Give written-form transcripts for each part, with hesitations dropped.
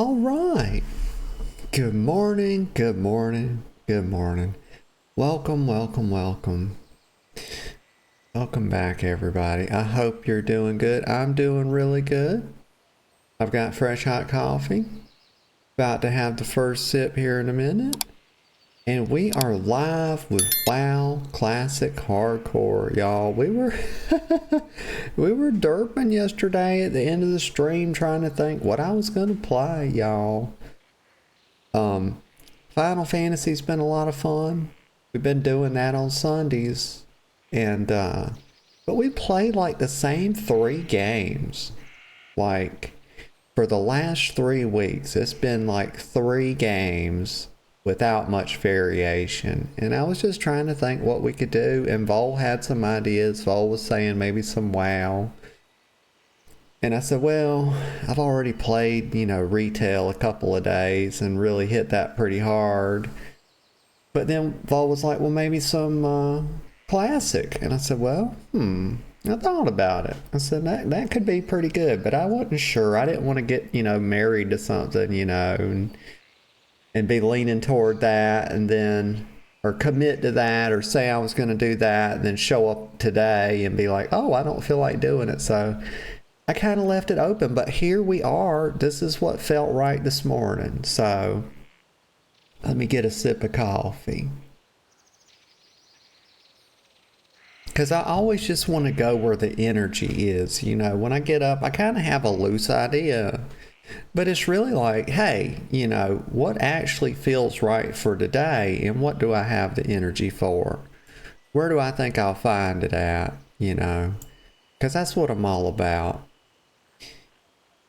All right. Good morning, good morning, good morning. Welcome, welcome, welcome. Welcome back, everybody. I hope you're doing good. I'm doing really good. I've got fresh hot coffee. About to have the first sip here in a minute. And we are live with WoW Classic Hardcore, y'all. We were we were derping yesterday at the end of the stream trying to think what I was gonna play, y'all. Final Fantasy's been a lot of fun. We've been doing that on Sundays. And but we played like the same 3 games. Like for the last 3 weeks, it's been like 3 games without much variation. And I was just trying to think what we could do, and Vol had some ideas. Vol was saying maybe some WoW. And I said, well, I've already played, retail a couple of days and really hit that pretty hard. But then Vol was like, well, maybe some classic. And I said, well, I thought about it. I said, that could be pretty good, but I wasn't sure. I didn't want to get, married to something, and be leaning toward that and then, or commit to that, or say I was going to do that and then show up today and be like, oh, I don't feel like doing it. So I kind of left it open, but here we are. This is what felt right this morning. So let me get a sip of coffee. Because I always just want to go where the energy is. When I get up, I kind of have a loose idea. But it's really like, hey, what actually feels right for today, and what do I have the energy for? Where do I think I'll find it at, Because that's what I'm all about.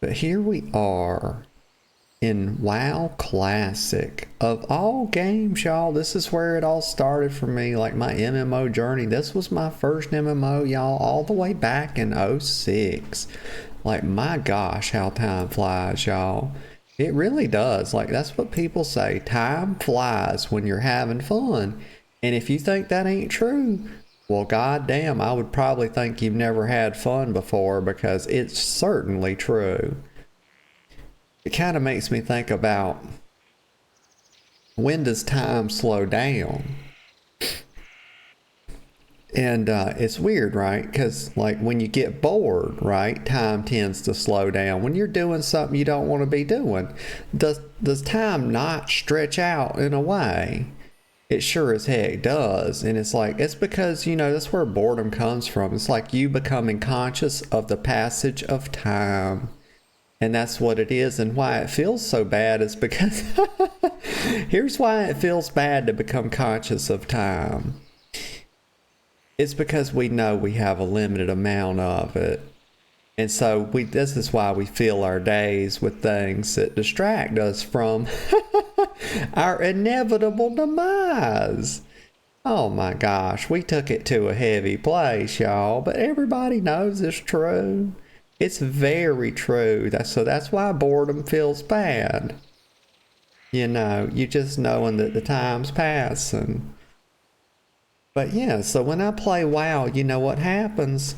But here we are in WoW Classic. Of all games, y'all, this is where it all started for me, like my MMO journey. This was my first MMO, y'all, all the way back in 06. Like, my gosh, how time flies, y'all. It really does. Like, that's what people say. Time flies when you're having fun. And if you think that ain't true, well, goddamn, I would probably think you've never had fun before, because it's certainly true. It kind of makes me think about, when does time slow down? And it's weird, right? Because like when you get bored, right, time tends to slow down. When you're doing something you don't want to be doing, does time not stretch out in a way? It sure as heck does. And it's like, it's because, that's where boredom comes from. It's like you becoming conscious of the passage of time. And that's what it is. And why it feels so bad is because here's why it feels bad to become conscious of time. It's because we know we have a limited amount of it. And so this is why we fill our days with things that distract us from our inevitable demise. Oh my gosh, we took it to a heavy place, y'all, but everybody knows it's true. It's very true. So that's why boredom feels bad. You just knowing that the time's passing. But yeah, so when I play WoW, you know what happens?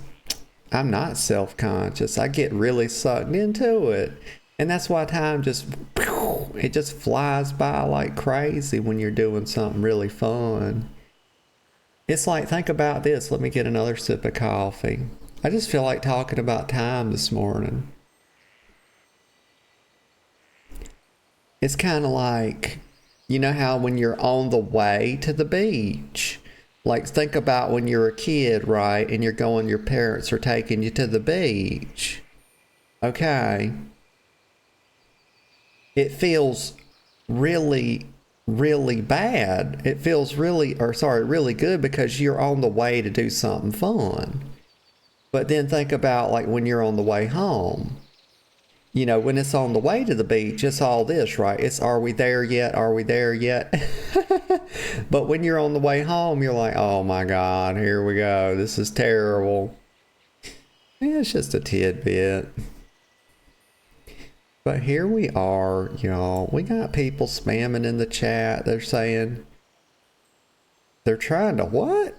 I'm not self-conscious. I get really sucked into it. And that's why time it just flies by like crazy when you're doing something really fun. It's like, think about this. Let me get another sip of coffee. I just feel like talking about time this morning. It's kind of like, how when you're on the way to the beach, like think about when you're a kid, right? And your parents are taking you to the beach. Okay. It feels really, really bad. It feels really good because you're on the way to do something fun. But then think about like when you're on the way home. When it's on the way to the beach, it's all this, right? It's, are we there yet? Are we there yet? But when you're on the way home, you're like, oh my God, here we go. This is terrible. Yeah, it's just a tidbit. But here we are, y'all. We got people spamming in the chat. They're saying, they're trying to what?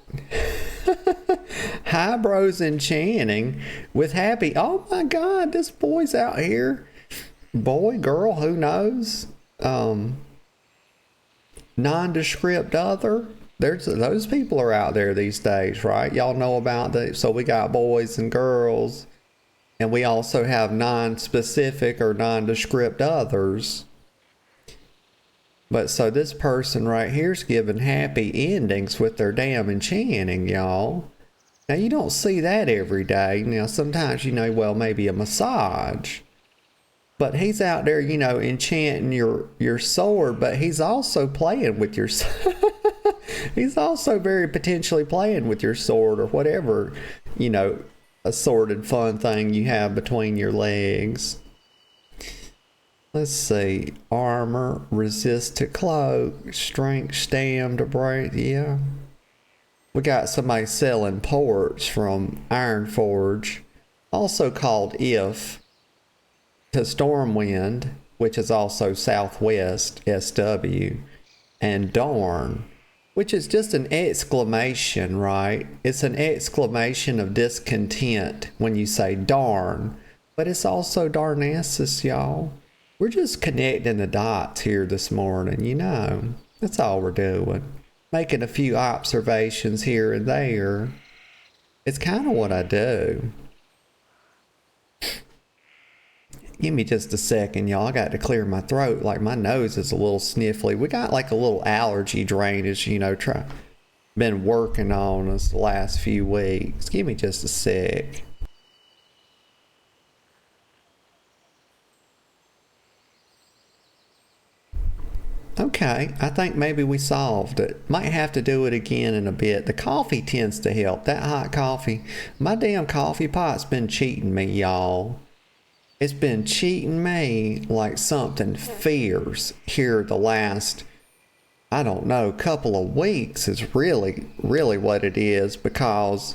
Highbrows enchanting with happy. Oh my God, this boy's out here boy, girl, who knows? Nondescript other. There's those people are out there these days, right? Y'all know about that. So we got boys and girls, and we also have non-specific or nondescript others. But so this person right here's giving happy endings with their damn enchanting, y'all. Now you don't see that every day. Now sometimes, you know, well, maybe a massage. But he's out there, you know, enchanting your sword, but he's also playing with your he's also very potentially playing with your sword or whatever, you know, assorted fun thing you have between your legs. Let's see. Armor, resist to cloak, strength, stam to break. Yeah. We got somebody selling ports from Ironforge, also called If, to Stormwind, which is also Southwest SW, and Darn, which is just an exclamation, right? It's an exclamation of discontent when you say darn, but it's also Darnassus, y'all. We're just connecting the dots here this morning, you know. That's all we're doing. Making a few observations here and there. It's kind of what I do. Give me just a second, y'all. I got to clear my throat. Like, my nose is a little sniffly. We got like a little allergy drainage, you know, been working on us the last few weeks. Give me just a sec. Okay, I think maybe we solved it. Might have to do it again in a bit. The coffee tends to help. That hot coffee. My damn coffee pot's been cheating me, y'all. It's been cheating me like something fierce here the last, I don't know, couple of weeks is really what it is, because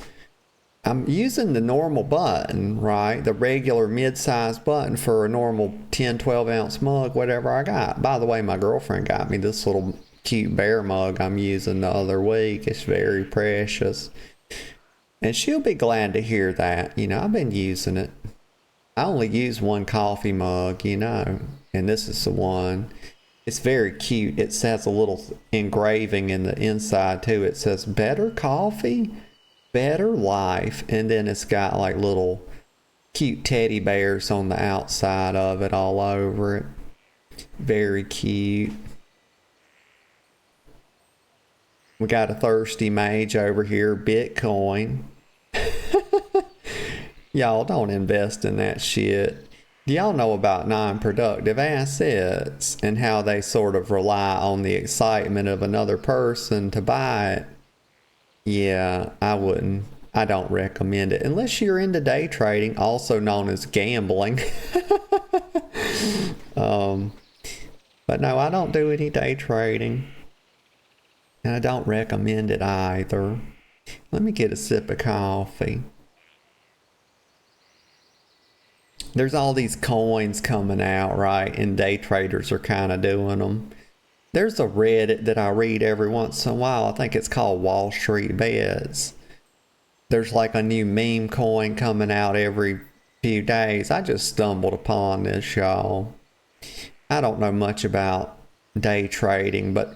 I'm using the normal button, right? The regular mid-size button for a normal 10, 12 ounce mug, whatever I got. By the way, my girlfriend got me this little cute bear mug I'm using the other week. It's very precious. And she'll be glad to hear that. You know, I've been using it. I only use one coffee mug, you know, and this is the one. It's very cute. It has a little engraving in the inside too. It says better coffee, better life, and then it's got like little cute teddy bears on the outside of it all over it. Very cute. We got a thirsty mage over here, Bitcoin. Y'all don't invest in that shit. Do y'all know about non-productive assets and how they sort of rely on the excitement of another person to buy it? Yeah, I don't recommend it unless you're into day trading, also known as gambling. But no, I don't do any day trading, and I don't recommend it either. Let me get a sip of coffee. There's all these coins coming out, right? And day traders are kind of doing them. There's a Reddit that I read every once in a while. I think it's called Wall Street Bets. There's like a new meme coin coming out every few days. I just stumbled upon this, y'all. I don't know much about day trading, but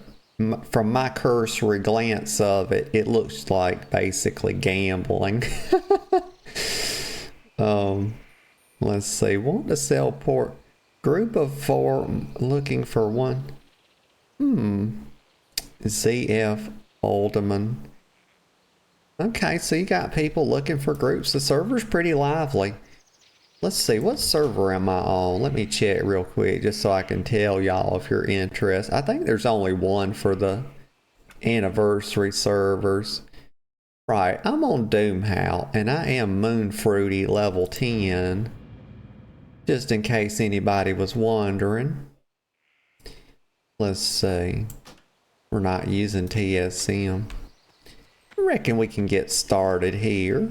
from my cursory glance of it, it looks like basically gambling. Let's see. Want to sell port. Group of 4 looking for one. ZF Alderman. Okay, so you got people looking for groups. The server's pretty lively. Let's see. What server am I on? Let me check real quick just so I can tell y'all if you're interested. I think there's only one for the anniversary servers. Right, I'm on Doomhout, and I am Moonfruity level 10. Just in case anybody was wondering. Let's see. We're not using TSM. I reckon we can get started here.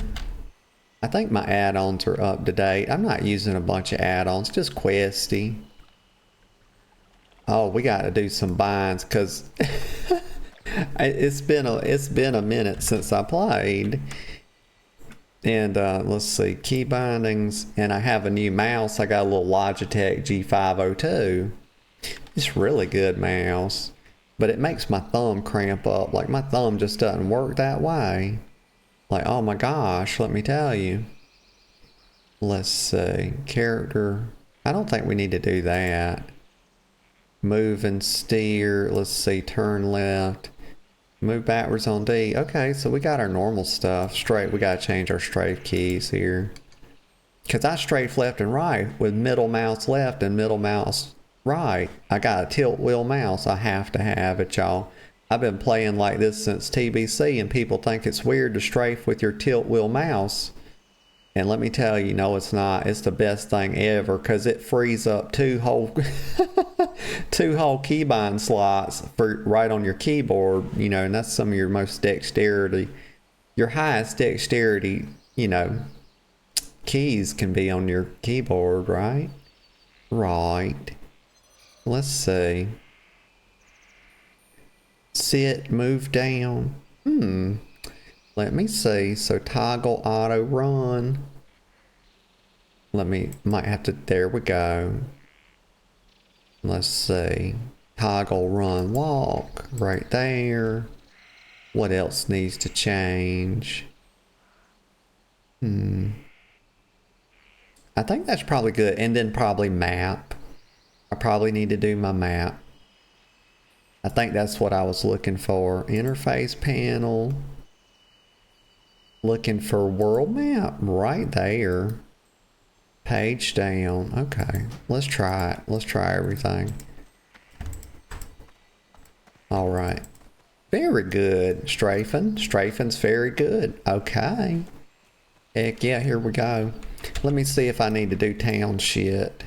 I think my add-ons are up to date. I'm not using a bunch of add-ons, just Questy. Oh, we got to do some binds because it's been a minute since I played. And let's see, key bindings. And I have a new mouse. I got a little Logitech G502. It's really good mouse. But it makes my thumb cramp up. Like my thumb just doesn't work that way. Like, oh my gosh, let me tell you. Let's see, character. I don't think we need to do that. Move and steer. Let's see, turn left. Move backwards on D. Okay, so we got our normal stuff. Straight, we got to change our strafe keys here. Because I strafe left and right with middle mouse left and middle mouse right. I got a tilt wheel mouse. I have to have it, y'all. I've been playing like this since TBC, and people think it's weird to strafe with your tilt wheel mouse. And let me tell you, no, it's not. It's the best thing ever because it frees up two whole keybind slots for right on your keyboard, you know, and that's some of your most dexterity. Your highest dexterity, you know, keys can be on your keyboard, right? Right. Let's see. Sit, move down. Let me see. So toggle auto run. Might have to, there we go. Let's see. Toggle run walk right there. What else needs to change? I think that's probably good. And then probably map. I probably need to do my map. I think that's what I was looking for. Interface panel. Looking for world map right there. Page down. Okay, let's try it. Let's try everything. All right. Very good. Strafing. Strafing's very good. Okay. Heck yeah, here we go. Let me see if I need to do town shit.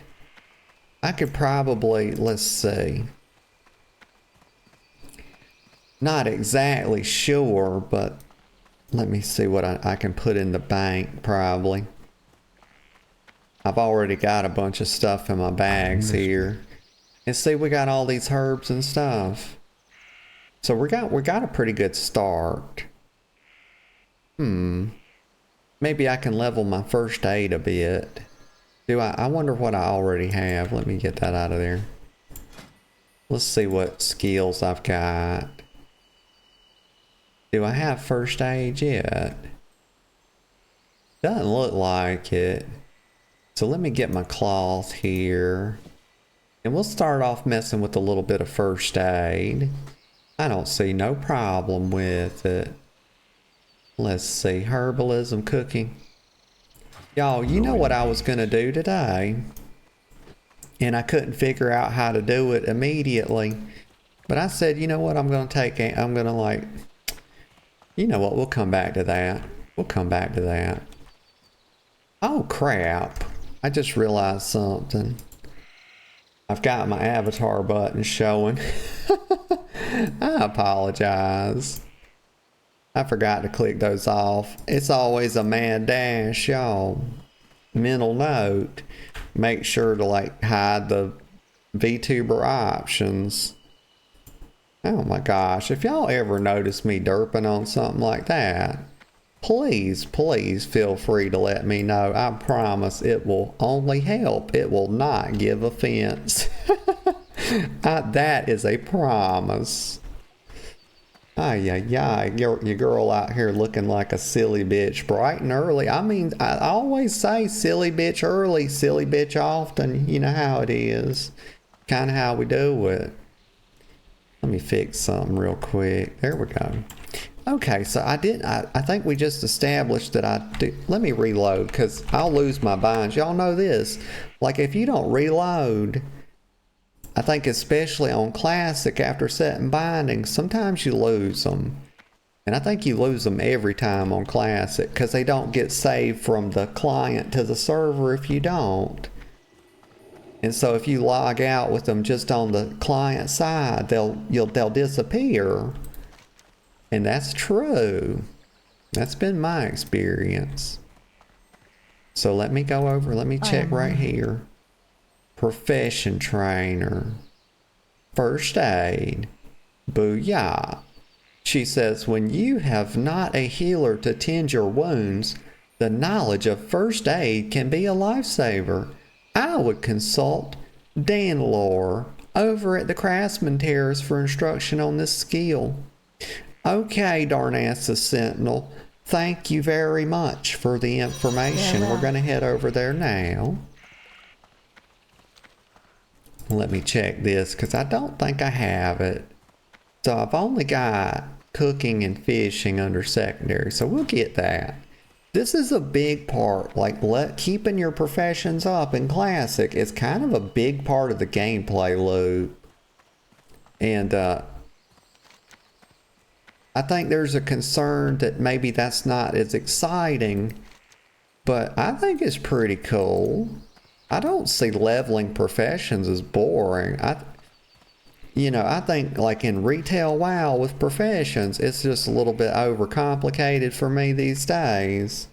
I could probably, let's see. Not exactly sure, but let me see what I can put in the bank, probably. I've already got a bunch of stuff in my bags here. And see, we got all these herbs and stuff. So we got a pretty good start. Maybe I can level my first aid a bit. I wonder what I already have. Let me get that out of there. Let's see what skills I've got. Do I have first aid yet? Doesn't look like it. So let me get my cloth here. And we'll start off messing with a little bit of first aid. I don't see no problem with it. Let's see, herbalism, cooking. Y'all, you know what I was gonna do today? And I couldn't figure out how to do it immediately. But I said, you know what, I'm gonna like, you know what, we'll come back to that. We'll come back to that. Oh crap, I just realized something. I've got my avatar button showing. I apologize. I forgot to click those off. It's always a mad dash, y'all. Mental note. Make sure to like hide the VTuber options. Oh my gosh. If y'all ever notice me derping on something like that, please feel free to let me know. I promise it will only help. It will not give offense. That is a promise. Your girl out here looking like a silly bitch bright and early. I mean, I always say silly bitch early, silly bitch often. You know how it is. Kind of how we do it. Let me fix something real quick. There we go. Okay, so I think we just established that I do. Let me reload because I'll lose my binds. Y'all know this. Like if you don't reload, I think especially on Classic after setting bindings, sometimes you lose them. And I think you lose them every time on Classic because they don't get saved from the client to the server if you don't. And so if you log out with them just on the client side, they'll disappear. And that's true. That's been my experience. So let me go over, let me check right here. Profession trainer. First aid. Booyah. She says, when you have not a healer to tend your wounds, The knowledge of first aid can be a lifesaver. I would consult Danlore over at the Craftsman Terrace for instruction on this skill. Okay, Darnassus Sentinel. Thank you very much for the information. We're going to head over there now. Let me check this because I don't think I have it. So I've only got cooking and fishing under secondary, so we'll get that. This is a big part, like keeping your professions up in Classic is kind of a big part of the gameplay loop. And I think there's a concern that maybe that's not as exciting, but I think it's pretty cool. I don't see leveling professions as boring. I think like in retail WoW with professions, it's just a little bit overcomplicated for me these days.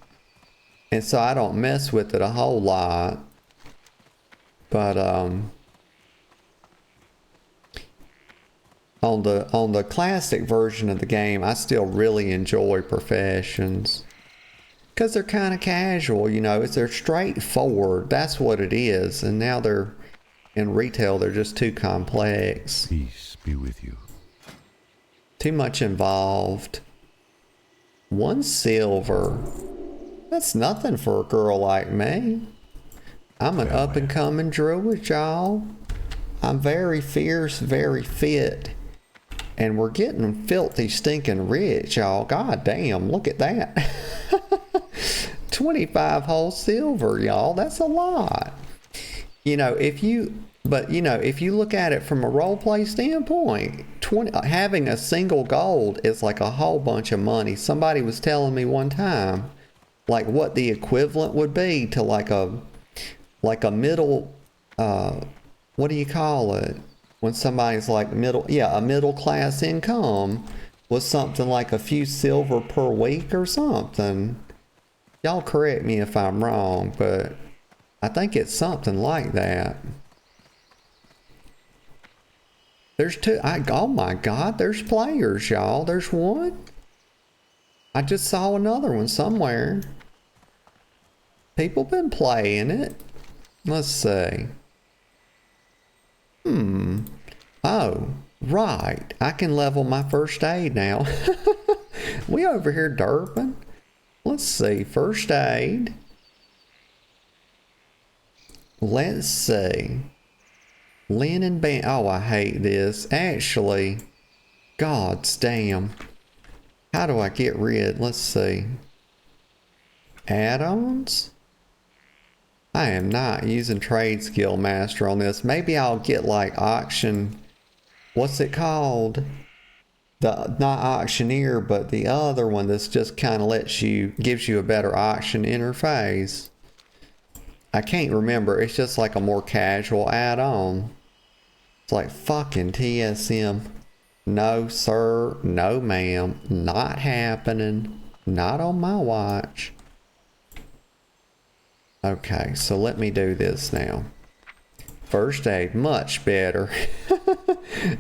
And so I don't mess with it a whole lot. But on the classic version of the game, I still really enjoy professions. Because they're kind of casual, they're straightforward. That's what it is. And now they're in retail, they're just too complex. Peace be with you. Too much involved. 1 silver. That's nothing for a girl like me. I'm an up-and-coming druid, y'all. I'm very fierce, very fit. And we're getting filthy, stinking rich, y'all. God damn, look at that. 25 whole silver, y'all. That's a lot. If you look at it from a roleplay standpoint, having a single gold is like a whole bunch of money. Somebody was telling me one time, like what the equivalent would be to like a middle, what do you call it? When somebody's like a middle class income was something like a few silver per week or something. Y'all correct me if I'm wrong, but I think it's something like that. There's two. Oh my God, there's players, y'all. There's one. I just saw another one somewhere. People been playing it. Let's see. Oh, right. I can level my first aid now. We over here derping. Let's see. First aid. Let's see. Linen band. Oh, I hate this. Actually, God's damn. How do I get rid? Let's see. Add-ons? I am not using Trade Skill Master on this. Maybe I'll get like auction. What's it called? Not auctioneer, but the other one that's just kind of gives you a better auction interface. I can't remember. It's just like a more casual add-on. It's like fucking TSM. No, sir. No, ma'am. Not happening. Not on my watch. Okay, so let me do this now. First aid, much better.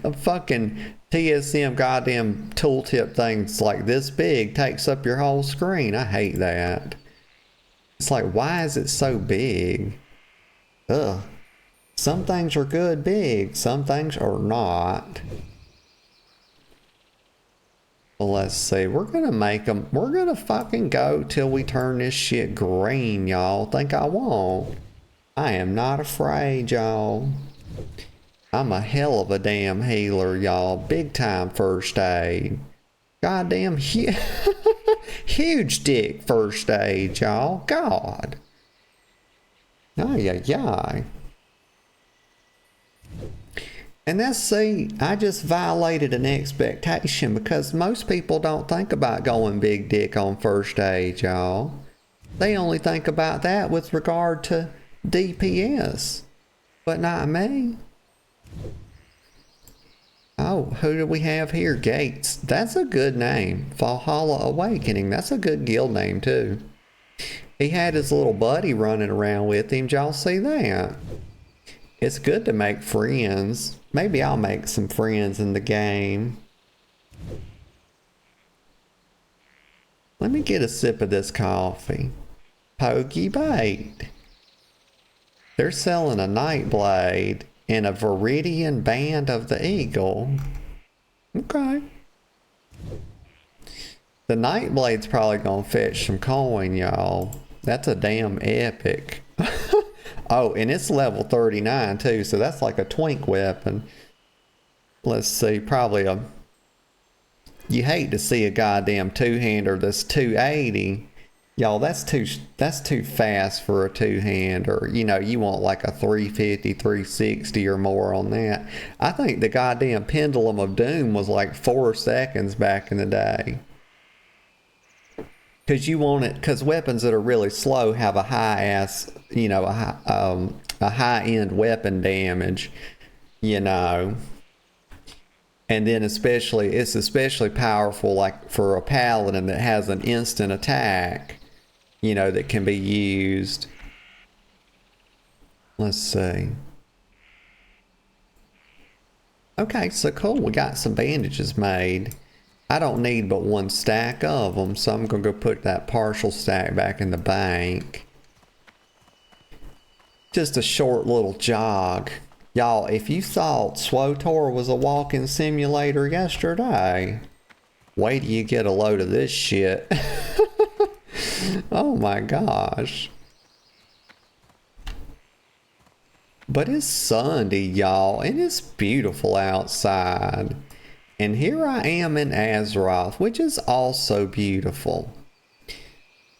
A fucking TSM goddamn tooltip thing's like this big, takes up your whole screen. I hate that. It's like, why is it so big? Ugh. Some things are good big, some things are not. Well, let's see. We're gonna fucking go till we turn this shit green, y'all. Think I won't? I am not afraid, y'all. I'm a hell of a damn healer, y'all. Big time first aid. Goddamn huge dick first aid, y'all. God. Ay, ay, ay. And I just violated an expectation because most people don't think about going big dick on first aid, y'all. They only think about that with regard to DPS, but not me. Oh, who do we have here? Gates. That's a good name. Valhalla Awakening. That's a good guild name too. He had his little buddy running around with him. Did y'all see that? It's good to make friends. Maybe I'll make some friends in the game. Let me get a sip of this coffee. Pokey bait. They're selling a night blade and a Viridian band of the eagle. Okay. The night blade's probably gonna fetch some coin, y'all. That's a damn epic. Oh, and it's level 39 too, so that's like a twink weapon. Let's see, probably a... You hate to see a goddamn two-hander that's 280. Y'all, that's too fast for a two-hander. You know, you want like a 350, 360 or more on that. I think the goddamn Pendulum of Doom was like 4 seconds back in the day. Because you want it, because weapons that are really slow have a high-ass, you know, a high-end weapon damage, you know. And then it's especially powerful like for a paladin that has an instant attack, you know, that can be used. Let's see. Okay, so cool. We got some bandages made. I don't need but 1 stack of them, so I'm going to go put that partial stack back in the bank. Just a short little jog. Y'all, if you thought SWTOR was a walking simulator yesterday, wait till you get a load of this shit. Oh my gosh. But it's Sunday, y'all, and it's beautiful outside. And here I am in Azeroth, which is also beautiful.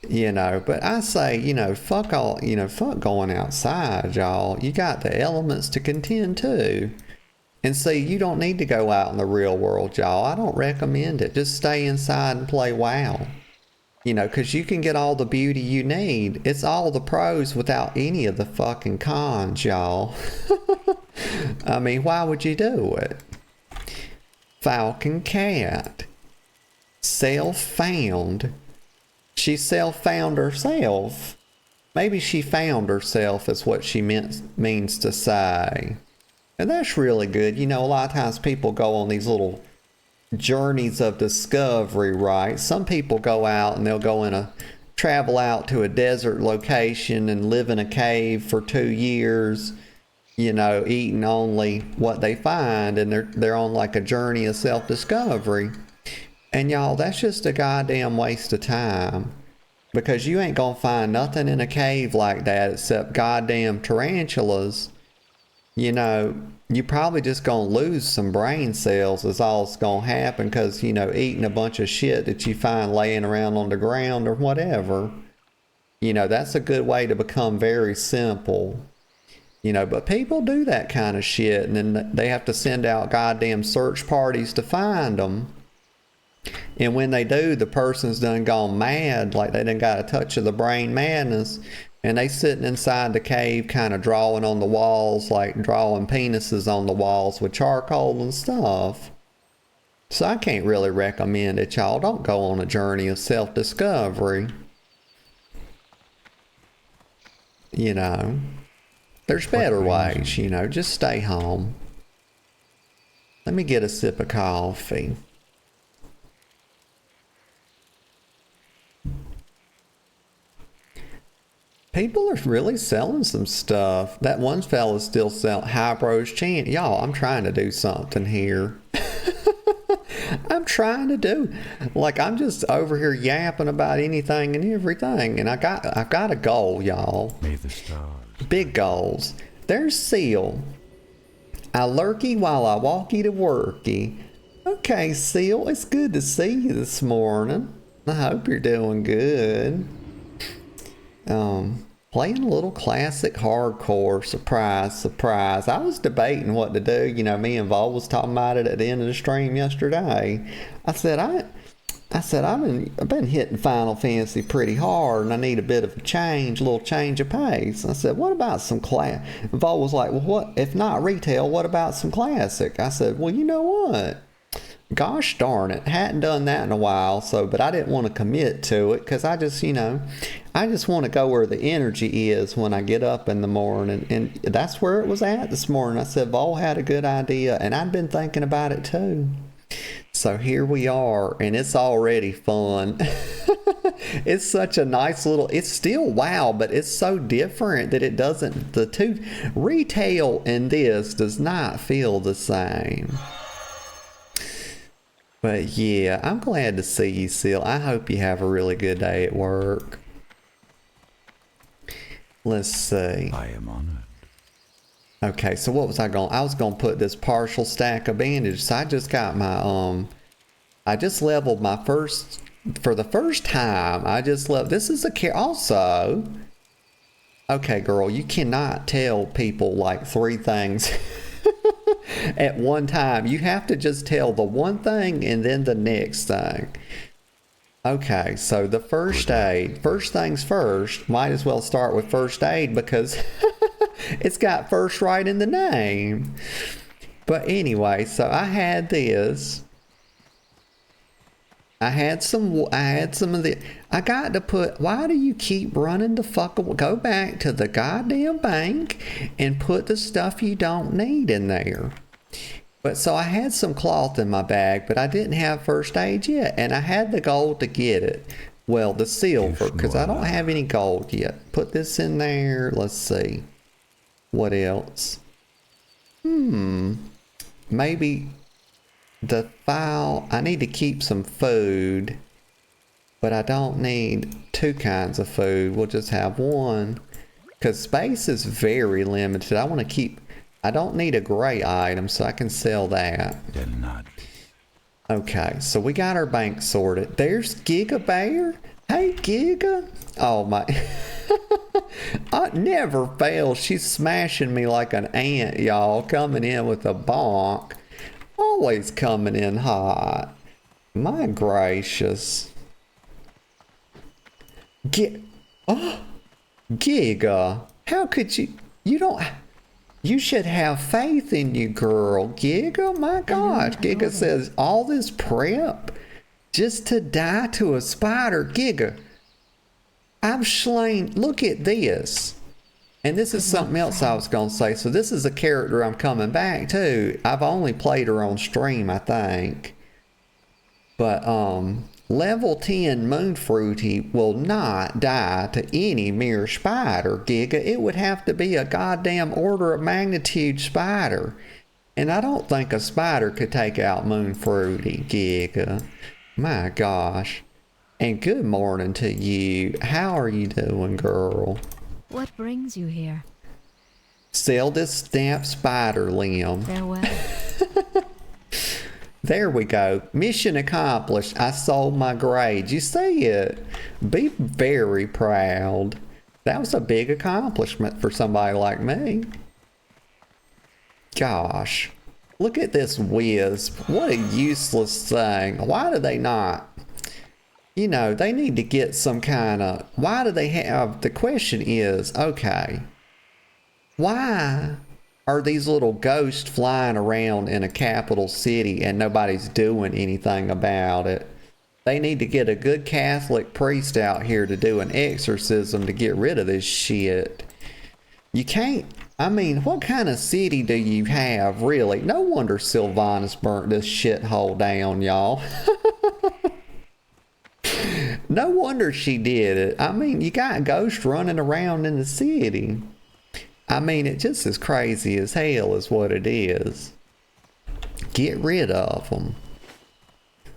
You know, but I say, you know, fuck going outside, y'all. You got the elements to contend to. And see, you don't need to go out in the real world, y'all. I don't recommend it. Just stay inside and play WoW. You know, because you can get all the beauty you need. It's all the pros without any of the fucking cons, y'all. I mean, why would you do it? Falcon Cat. Self-found. She self-found herself. Maybe she found herself is what she means to say. And that's really good. You know, a lot of times people go on these little journeys of discovery, right? Some people go out and they'll travel out to a desert location and live in a cave for 2 years, you know, eating only what they find, and they're on like a journey of self-discovery. And y'all, that's just a goddamn waste of time. Because you ain't gonna find nothing in a cave like that except goddamn tarantulas. You know, you probably just gonna lose some brain cells is all that's gonna happen, because, you know, eating a bunch of shit that you find laying around on the ground or whatever. You know, that's a good way to become very simple. You know, but people do that kind of shit, and then they have to send out goddamn search parties to find them. And when they do, the person's done gone mad, like they done got a touch of the brain madness, and they sitting inside the cave kind of drawing on the walls, like drawing penises on the walls with charcoal and stuff. So I can't really recommend it, y'all. Don't go on a journey of self-discovery. You know, there's better ways, you know, just stay home. Let me get a sip of coffee. People are really selling some stuff. That one fella's still selling Hybros Chant. Y'all, I'm trying to do something here. I'm trying to do, like, I'm just over here yapping about anything and everything. And I've got a goal, y'all. May the stars. Big goals. There's Seal. I lurky while I walky to worky. Okay, Seal, it's good to see you this morning. I hope you're doing good. Playing a little classic hardcore. Surprise, surprise. I was debating what to do. You know, me and Vol was talking about it at the end of the stream yesterday. I said I've been hitting Final Fantasy pretty hard, and I need a bit of a little change of pace. I said, what about some Vol was like, well, what if not retail? What about some classic? I said, well, you know what? Gosh darn it, hadn't done that in a while, but I didn't want to commit to it, because I just want to go where the energy is when I get up in the morning, and that's where it was at this morning. I said, Vol had a good idea, and I'd been thinking about it too. So here we are, and it's already fun. It's such a nice little, it's still WoW, but it's so different that it doesn't, the two, retail in this does not feel the same. But yeah, I'm glad to see you, Seal. I hope you have a really good day at work. Let's see. I am honored. Okay, so what was I was going to put this partial stack of bandages. So I just got my, I just leveled my first, for the first time, I just leveled, this is also, okay, girl, you cannot tell people like 3 things at one time. You have to just tell the one thing and then the next thing. Okay, so the first aid. First things first, might as well start with first aid because it's got first right in the name. But anyway, so I had this. I had some of the, I got to put, why do you keep running the fuck away? Go back to the goddamn bank and put the stuff you don't need in there. But so I had some cloth in my bag, but I didn't have first aid yet, and I had the gold to get it. Well, the silver, because I don't have any gold yet. Put this in there. Let's see. What else? Maybe the file. I need to keep some food, but I don't need 2 kinds of food. We'll just have 1, because space is very limited. I want to keep, I don't need a gray item, so I can sell that. Okay, so we got our bank sorted. There's Giga Bear. Hey, Giga. Oh, my. I never fail. She's smashing me like an ant, y'all. Coming in with a bonk. Always coming in hot. My gracious. Oh, Giga. How could you? You don't. You should have faith in you, girl. Giga, my gosh. Giga says, all this prep just to die to a spider. Giga, I've slain, look at this. And this is something else I was going to say. So this is a character I'm coming back to. I've only played her on stream, I think. But, level 10 Moonfruity will not die to any mere spider, Giga. It would have to be a goddamn order of magnitude spider. And I don't think a spider could take out Moonfruity, Giga. My gosh. And good morning to you. How are you doing, girl? What brings you here? Sell this stamped spider limb. Farewell. There we go. Mission accomplished. I sold my grades. You see it. Be very proud. That was a big accomplishment for somebody like me. Gosh. Look at this wisp. What a useless thing. Why do they not? You know, they need to get some kind of... Why do they have... The question is, okay, why are these little ghosts flying around in a capital city and nobody's doing anything about it? They need to get a good Catholic priest out here to do an exorcism to get rid of this shit. You can't... I mean, what kind of city do you have, really? No wonder Sylvanas burnt this shithole down, y'all. No wonder she did it. I mean, you got ghosts running around in the city. I mean, it just as crazy as hell is what it is. Get rid of them.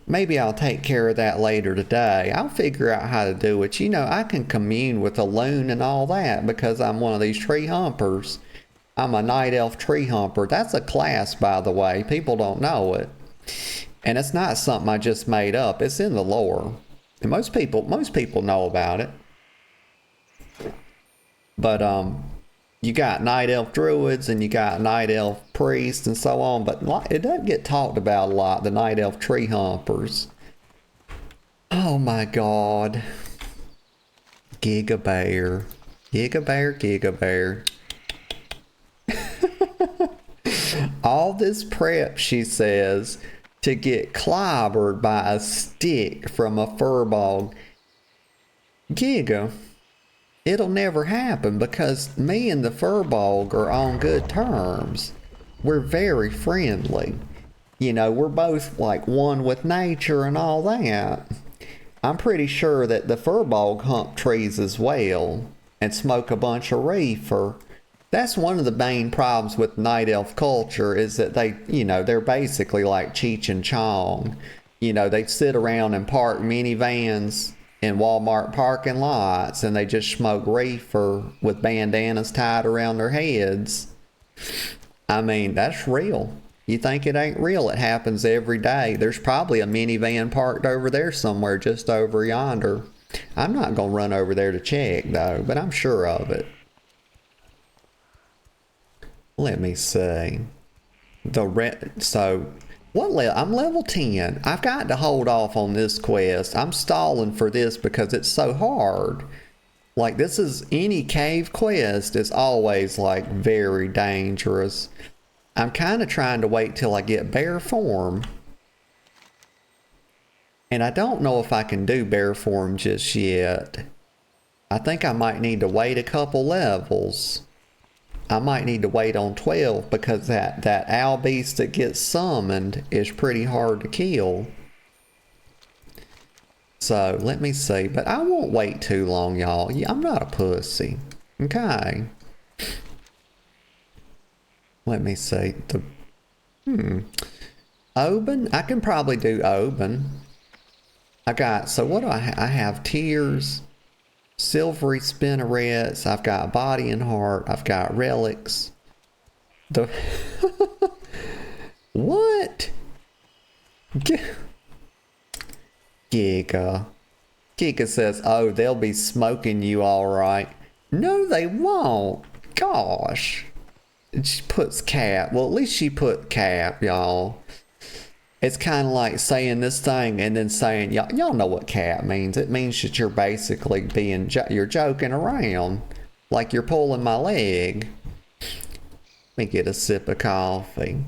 Maybe I'll take care of that later today. I'll figure out how to do it. You know, I can commune with a loon and all that because I'm one of these tree humpers. I'm a night elf tree humper. That's a class, by the way. People don't know it. And it's not something I just made up. It's in the lore. And most people know about it. But you got night elf druids and you got night elf priests and so on, but it doesn't get talked about a lot, the night elf tree humpers. Oh my god. Giga Bear. Giga Bear, Giga Bear. All this prep, she says, to get clobbered by a stick from a furball. Giga, it'll never happen because me and the furball are on good terms. We're very friendly. You know, we're both like one with nature and all that. I'm pretty sure that the furball hump trees as well and smoke a bunch of reefer. That's one of the main problems with night elf culture is that they, they're basically like Cheech and Chong. They sit around and park minivans in Walmart parking lots and they just smoke reefer with bandanas tied around their heads. I mean, that's real. You think it ain't real? It happens every day. There's probably a minivan parked over there somewhere just over yonder. I'm not going to run over there to check though, but I'm sure of it. Let me see. So what level? I'm level 10. I've got to hold off on this quest. I'm stalling for this because it's so hard. Like, this is any cave quest is always like very dangerous. I'm kind of trying to wait till I get bear form. And I don't know if I can do bear form just yet. I think I might need to wait a couple levels. I might need to wait on 12 because that owl beast that gets summoned is pretty hard to kill. So let me see, but I won't wait too long, y'all. I'm not a pussy. Okay. Let me see. Oban? I can probably do Oban. So what do I have tears, silvery spinnerets, I've got body and heart, I've got relics. What? Giga says, oh, they'll be smoking you all right. No, they won't. Gosh. She puts cap. Well, at least she put cap, y'all. It's kind of like saying this thing and then saying, y'all know what cap means. It means that you're basically you're joking around. Like you're pulling my leg. Let me get a sip of coffee.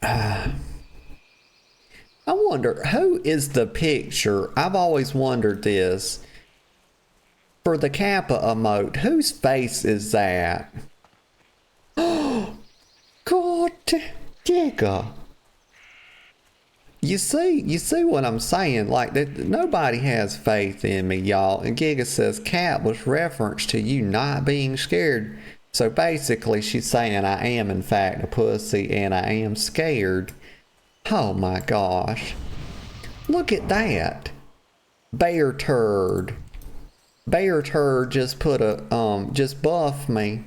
I wonder, who is the picture? I've always wondered this. For the Kappa emote, whose face is that? God, Giga. You see what I'm saying? Like, nobody has faith in me, y'all. And Giga says Cat was reference to you not being scared. So basically, she's saying I am in fact a pussy and I am scared. Oh my gosh. Look at that. Bear turd. Bear turd just put just buffed me.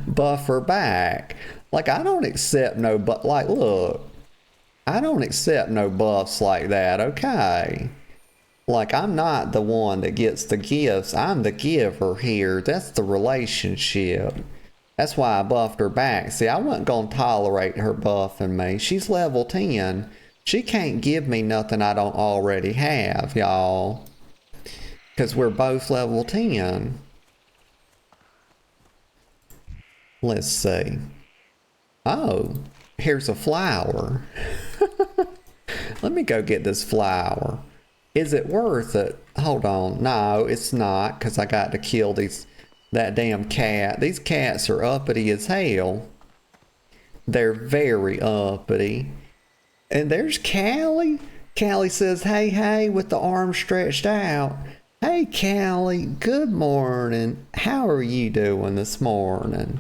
Buff her back. Like, I don't accept no look. I don't accept no buffs like that, okay? Like, I'm not the one that gets the gifts. I'm the giver here. That's the relationship. That's why I buffed her back. See, I wasn't going to tolerate her buffing me. She's level 10. She can't give me nothing I don't already have, y'all. Because we're both level 10. Let's see. Oh, here's a flower. Let me go get this flower. Is it worth it? Hold on. No, it's not, because I got to kill that damn cat. These cats are uppity as hell. They're very uppity. And there's Callie. Callie says, hey, hey, with the arm stretched out. Hey, Callie, good morning. How are you doing this morning?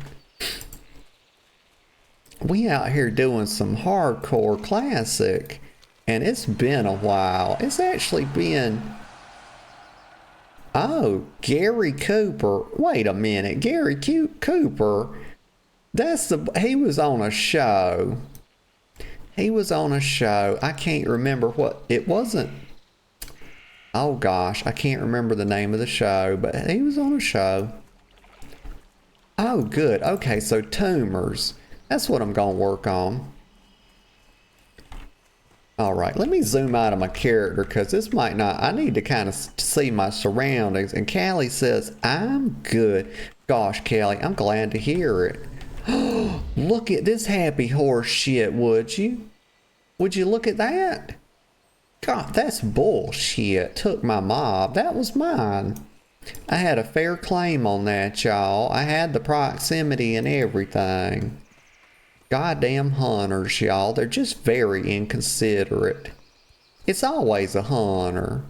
We out here doing some hardcore classic. And it's been a while. It's actually been... Oh, Gary Cooper. Wait a minute. Gary Cooper. He was on a show. He was on a show. I can't remember what... It wasn't... Oh gosh, I can't remember the name of the show, but he was on a show. Oh good. Okay, so tumors. That's what I'm going to work on. Alright, let me zoom out of my character because this might not... I need to kind of see my surroundings. And Callie says, I'm good. Gosh, Callie, I'm glad to hear it. Look at this happy horse shit, would you? Would you look at that? God, that's bullshit. Took my mob. That was mine. I had a fair claim on that, y'all. I had the proximity and everything. Goddamn hunters, y'all. They're just very inconsiderate. It's always a hunter.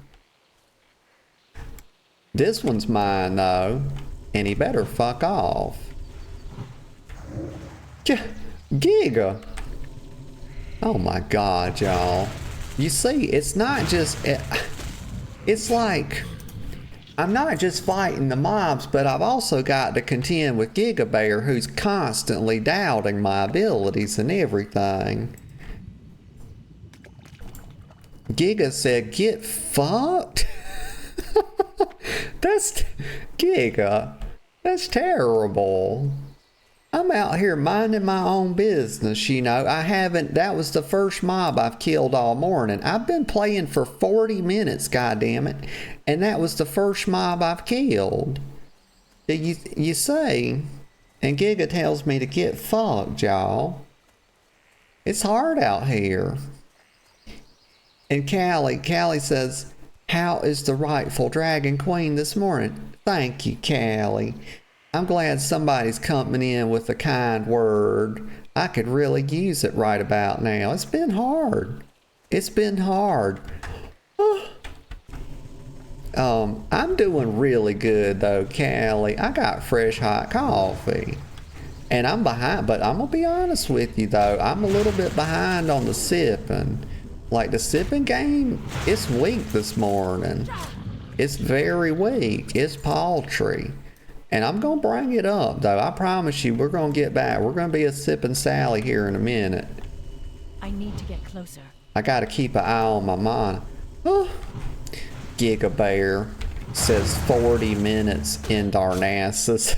This one's mine, though. And he better fuck off. Giga! Oh my god, y'all. You see, it's not just... It's like... I'm not just fighting the mobs, but I've also got to contend with Giga Bear, who's constantly doubting my abilities and everything. Giga said, get fucked? That's... Giga. That's terrible. I'm out here minding my own business, you know. That was the first mob I've killed all morning. I've been playing for 40 minutes, goddammit, and that was the first mob I've killed. You say, and Giga tells me to get fucked, y'all. It's hard out here. And Callie says, how is the rightful Dragon Queen this morning? Thank you, Callie. I'm glad somebody's coming in with a kind word. I could really use it right about now. It's been hard. It's been hard. I'm doing really good though, Callie. I got fresh hot coffee. And I'm behind, but I'm gonna be honest with you though. I'm a little bit behind on the sipping. Like the sipping game, it's weak this morning. It's very weak. It's paltry. And I'm going to bring it up, though. I promise you, we're going to get back. We're going to be a sipping Sally here in a minute. I need to get closer. I got to keep an eye on my mana. Oh. Giga Bear says 40 minutes in Darnassus.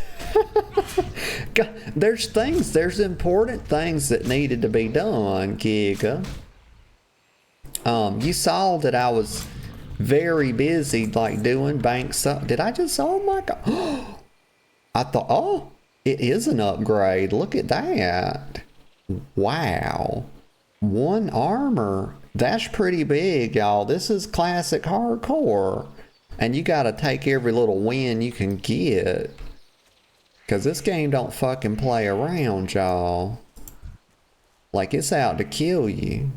There's important things that needed to be done, Giga. You saw that I was very busy, like doing bank stuff. Did I just, oh my God. I thought, oh, it is an upgrade. Look at that. Wow. 1 armor. That's pretty big, y'all. This is classic hardcore. And you gotta take every little win you can get. Because this game don't fucking play around, y'all. Like, it's out to kill you.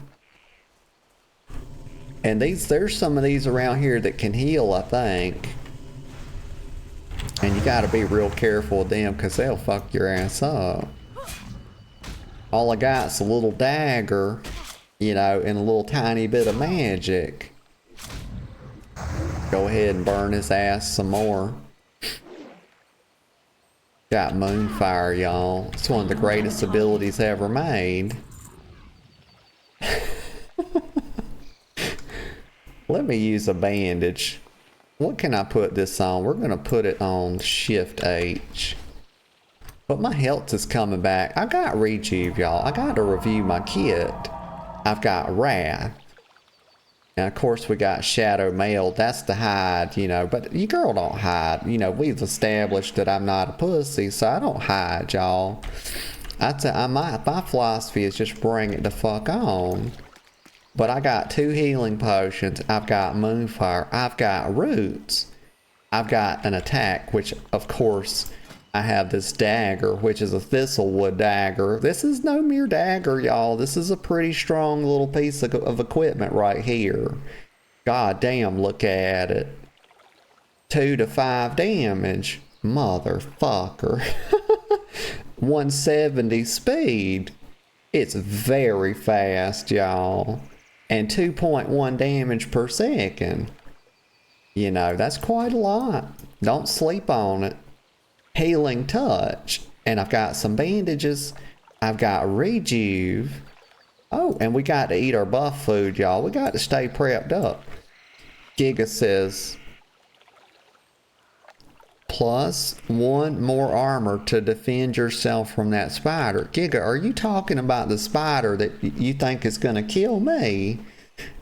And there's some of these around here that can heal, I think. And you gotta be real careful with them because they'll fuck your ass up. All I got's a little dagger, you know, and a little tiny bit of magic. Go ahead and burn his ass some more. Got moonfire, y'all. It's one of the greatest abilities ever made. Let me use a bandage. What can I put this on? We're going to put it on Shift H. But my health is coming back. I got Rejuve, y'all. I got to review my kit. I've got Wrath. And of course we got Shadow Mail. That's the hide, you know. But you girl don't hide. You know, we've established that I'm not a pussy, so I don't hide, y'all. My philosophy is just bring it the fuck on. But I got 2 healing potions. I've got moonfire. I've got roots. I've got an attack, which of course I have this dagger, which is a thistlewood dagger. This is no mere dagger, y'all. This is a pretty strong little piece of equipment right here. God damn, look at it. 2 to 5 damage. Motherfucker. 170 speed. It's very fast, y'all. And 2.1 damage per second. You know, that's quite a lot. Don't sleep on it. Healing touch. And I've got some bandages. I've got rejuve. Oh, and we got to eat our buff food, y'all. We got to stay prepped up. Giga says, plus 1 more armor to defend yourself from that spider. Giga, are you talking about the spider that you think is going to kill me?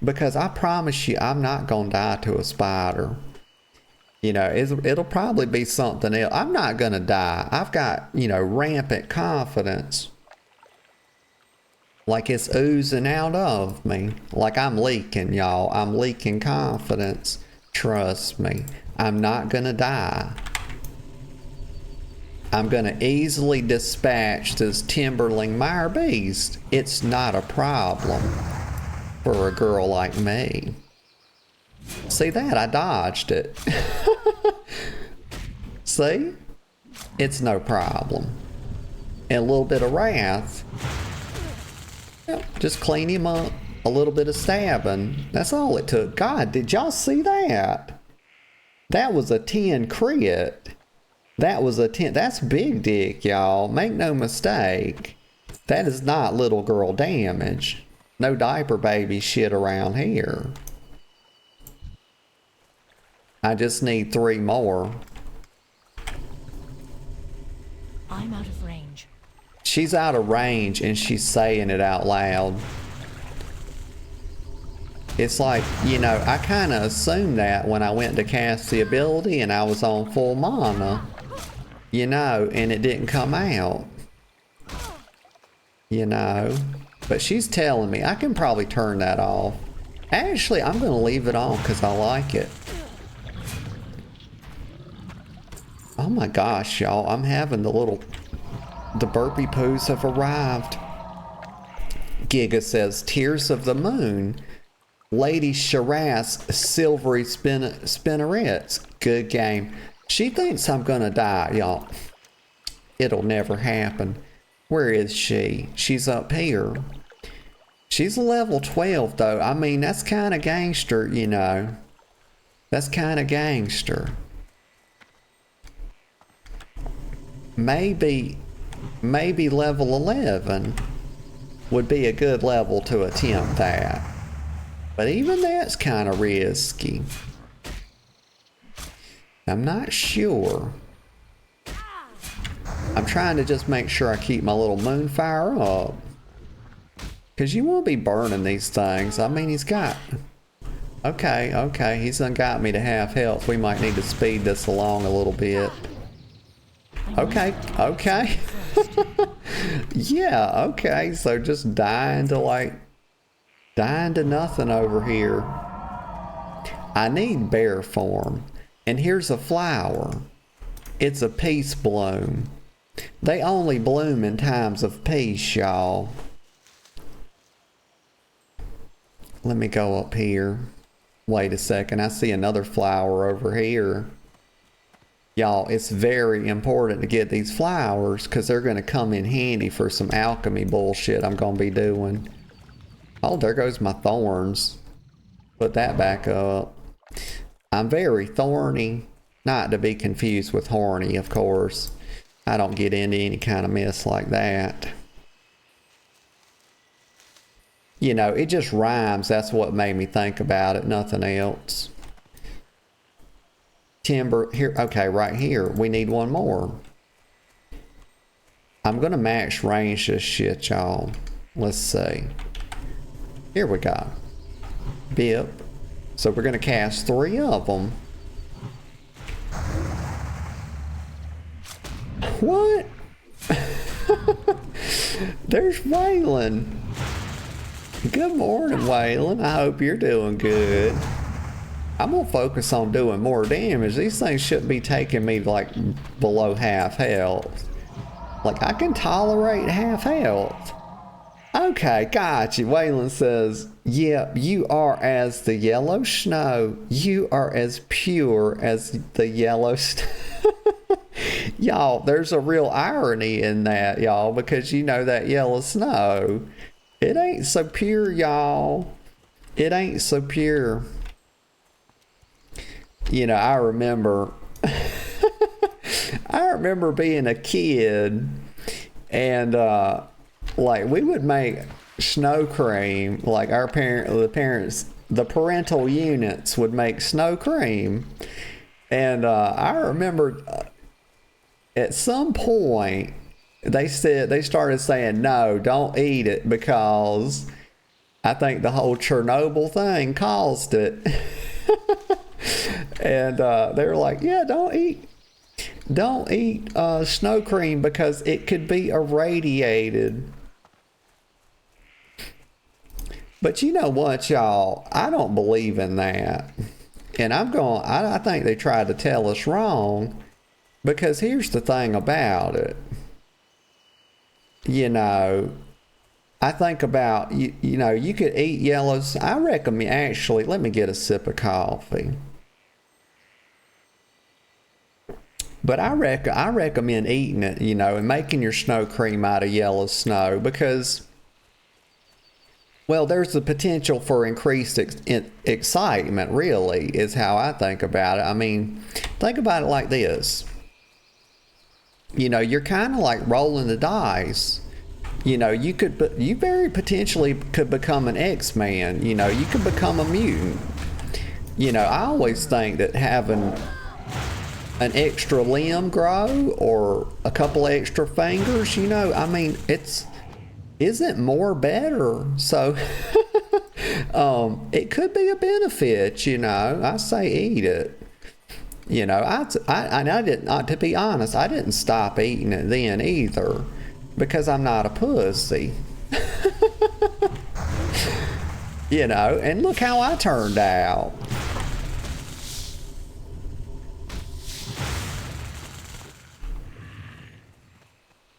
Because I promise you, I'm not going to die to a spider. You know, it'll probably be something else. I'm not going to die. I've got, you know, rampant confidence. Like it's oozing out of me. Like I'm leaking, y'all. I'm leaking confidence. Trust me. I'm not going to die. I'm going to easily dispatch this Timberling Mire Beast. It's not a problem for a girl like me. See that? I dodged it. See? It's no problem. And a little bit of wrath. Yep, just clean him up. A little bit of stabbing. That's all it took. God, did y'all see that? That was a 10 crit. That was a 10. That's big dick, y'all. Make no mistake. That is not little girl damage. No diaper baby shit around here. I just need 3 more. I'm out of range. She's out of range and she's saying it out loud. It's like, you know, I kind of assumed that when I went to cast the ability and I was on full mana. You know, and it didn't come out. You know. But she's telling me. I can probably turn that off. Actually, I'm going to leave it on because I like it. Oh my gosh, y'all. I'm having the burpee poos have arrived. Giga says, Tears of the Moon. Lady Shiraz, Silvery Spinnerets. Good game. She thinks I'm gonna die, y'all. It'll never happen. Where is she? She's up here. She's a level 12, though. I mean, that's kind of gangster, you know. That's kind of gangster. Maybe level 11 would be a good level to attempt that. But even that's kind of risky. I'm not sure. I'm trying to just make sure I keep my little moonfire up. Because you won't be burning these things. I mean, he's got... Okay. He's done got me to half health. We might need to speed this along a little bit. Okay. Yeah, okay. So just dying to nothing over here. I need bear form. And here's a flower. It's a peace bloom. They only bloom in times of peace, y'all. Let me go up here. Wait a second. I see another flower over here. Y'all, it's very important to get these flowers because they're going to come in handy for some alchemy bullshit I'm going to be doing. Oh, there goes my thorns. Put that back up. I'm very thorny. Not to be confused with horny, of course. I don't get into any kind of mess like that. You know, it just rhymes. That's what made me think about it. Nothing else. Timber. Here. Okay, right here. We need one more. I'm going to max range this shit, y'all. Let's see. Here we go. Bip. So we're going to cast 3 of them. What? There's Waylon. Good morning, Waylon. I hope you're doing good. I'm going to focus on doing more damage. These things shouldn't be taking me like below half health. Like I can tolerate half health. Okay, gotcha. Waylon says, yep, you are as the yellow snow. You are as pure as the yellow snow. Y'all, there's a real irony in that, y'all, because you know that yellow snow. It ain't so pure, y'all. It ain't so pure. You know, I remember being a kid and like we would make snow cream, like the parental units would make snow cream. And I remember at some point they started saying, no, don't eat it because I think the whole Chernobyl thing caused it. And they were like, yeah, don't eat snow cream because it could be irradiated. But you know what, y'all? I don't believe in that. And I think they tried to tell us wrong. Because here's the thing about it. You know, I think about, you know, you could eat yellows. I recommend, actually, let me get a sip of coffee. But I recommend eating it, you know, and making your snow cream out of yellow snow because, well, there's the potential for increased excitement, really, is how I think about it. I mean, think about it like this. You know, you're kind of like rolling the dice. You know, you very potentially could become an X-Man. You know, you could become a mutant. You know, I always think that having an extra limb grow or a couple extra fingers, you know, I mean, isn't more better? So, it could be a benefit, you know. I say eat it. You know, I didn't, to be honest, I didn't stop eating it then either because I'm not a pussy. You know, and look how I turned out.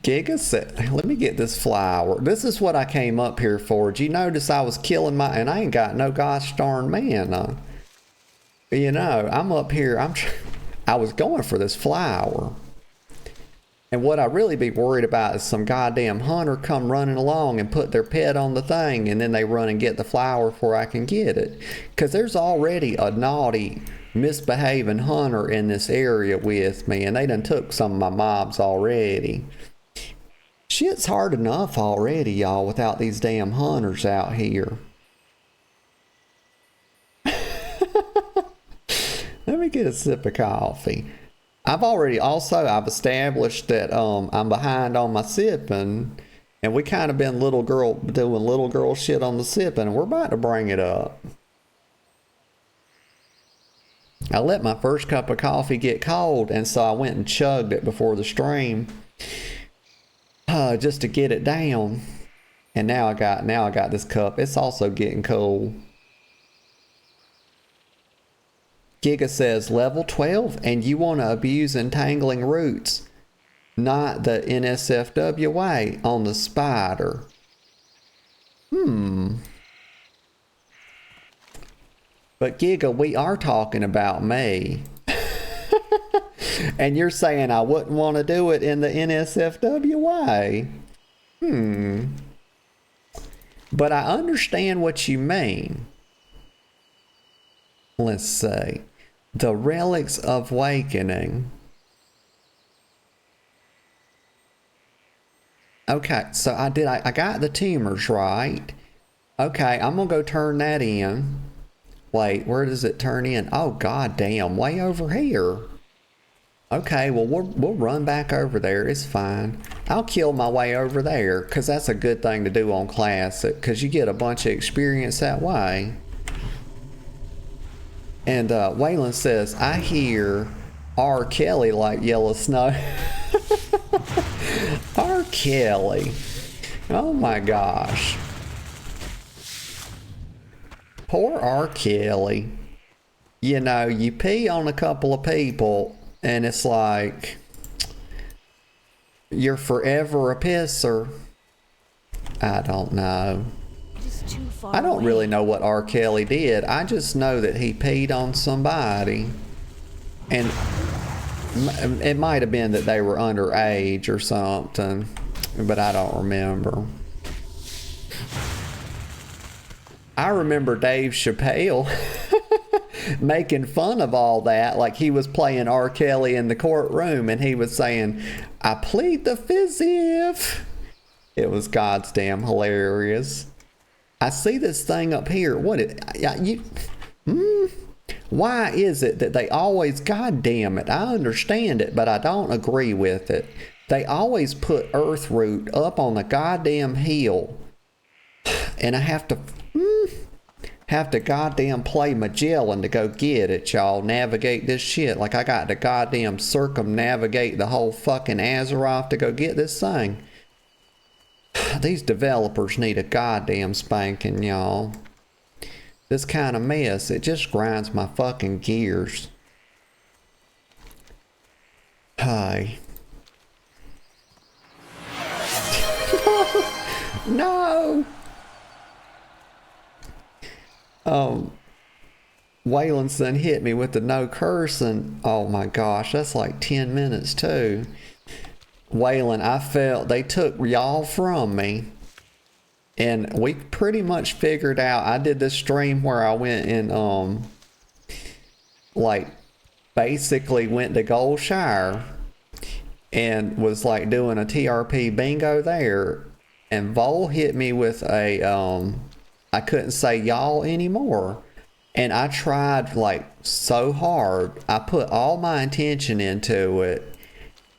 Giga said, let me get this flower. This is what I came up here for. Did you notice I was killing and I ain't got no gosh darn mana. You know, I'm up here, I was going for this flower. And what I really be worried about is some goddamn hunter come running along and put their pet on the thing and then they run and get the flower before I can get it. Because there's already a naughty, misbehaving hunter in this area with me and they done took some of my mobs already. Shit's hard enough already, y'all, without these damn hunters out here. Let me get a sip of coffee. I've established that I'm behind on my sipping, and we kind of been doing little girl shit on the sipping, and we're about to bring it up. I let my first cup of coffee get cold, and so I went and chugged it before the stream. Just to get it down. And now I got this cup. It's also getting cold. Giga says level 12 and you want to abuse entangling roots, not the NSFW way on the spider. But Giga, we are talking about me. And you're saying I wouldn't want to do it in the NSFW way. But I understand what you mean. Let's see. The Relics of Awakening. Okay, so I got the tumors right. Okay, I'm gonna go turn that in. Wait, where does it turn in? Oh, goddamn, way over here. Okay, well, we'll run back over there. It's fine. I'll kill my way over there, because that's a good thing to do on Classic, because you get a bunch of experience that way. And Waylon says, I hear R. Kelly like Yellow Snow. R. Kelly. Oh my gosh. Poor R. Kelly. You know, you pee on a couple of people, and it's like, you're forever a pisser. I don't know. I don't really know what R. Kelly did. I just know that he peed on somebody. And it might have been that they were underage or something, but I don't remember. I remember Dave Chappelle making fun of all that, like he was playing R. Kelly in the courtroom and he was saying, I plead the fifth. It was God's damn hilarious. I see this thing up here. Why is it that they always, God damn it, I understand it, but I don't agree with it. They always put Earthroot up on the goddamn hill. And I have to goddamn play Magellan to go get it, y'all. Navigate this shit. Like I got to goddamn circumnavigate the whole fucking Azeroth to go get this thing. These developers need a goddamn spanking, y'all. This kind of mess, it just grinds my fucking gears. Okay. No! Waylandson hit me with the no cursing. Oh my gosh, that's like 10 minutes too. Wayland, I felt they took y'all from me. And we pretty much figured out, I did this stream where I went and like basically went to Goldshire and was like doing a TRP bingo there, and Vol hit me with a I couldn't say y'all anymore, and I tried like so hard, I put all my intention into it,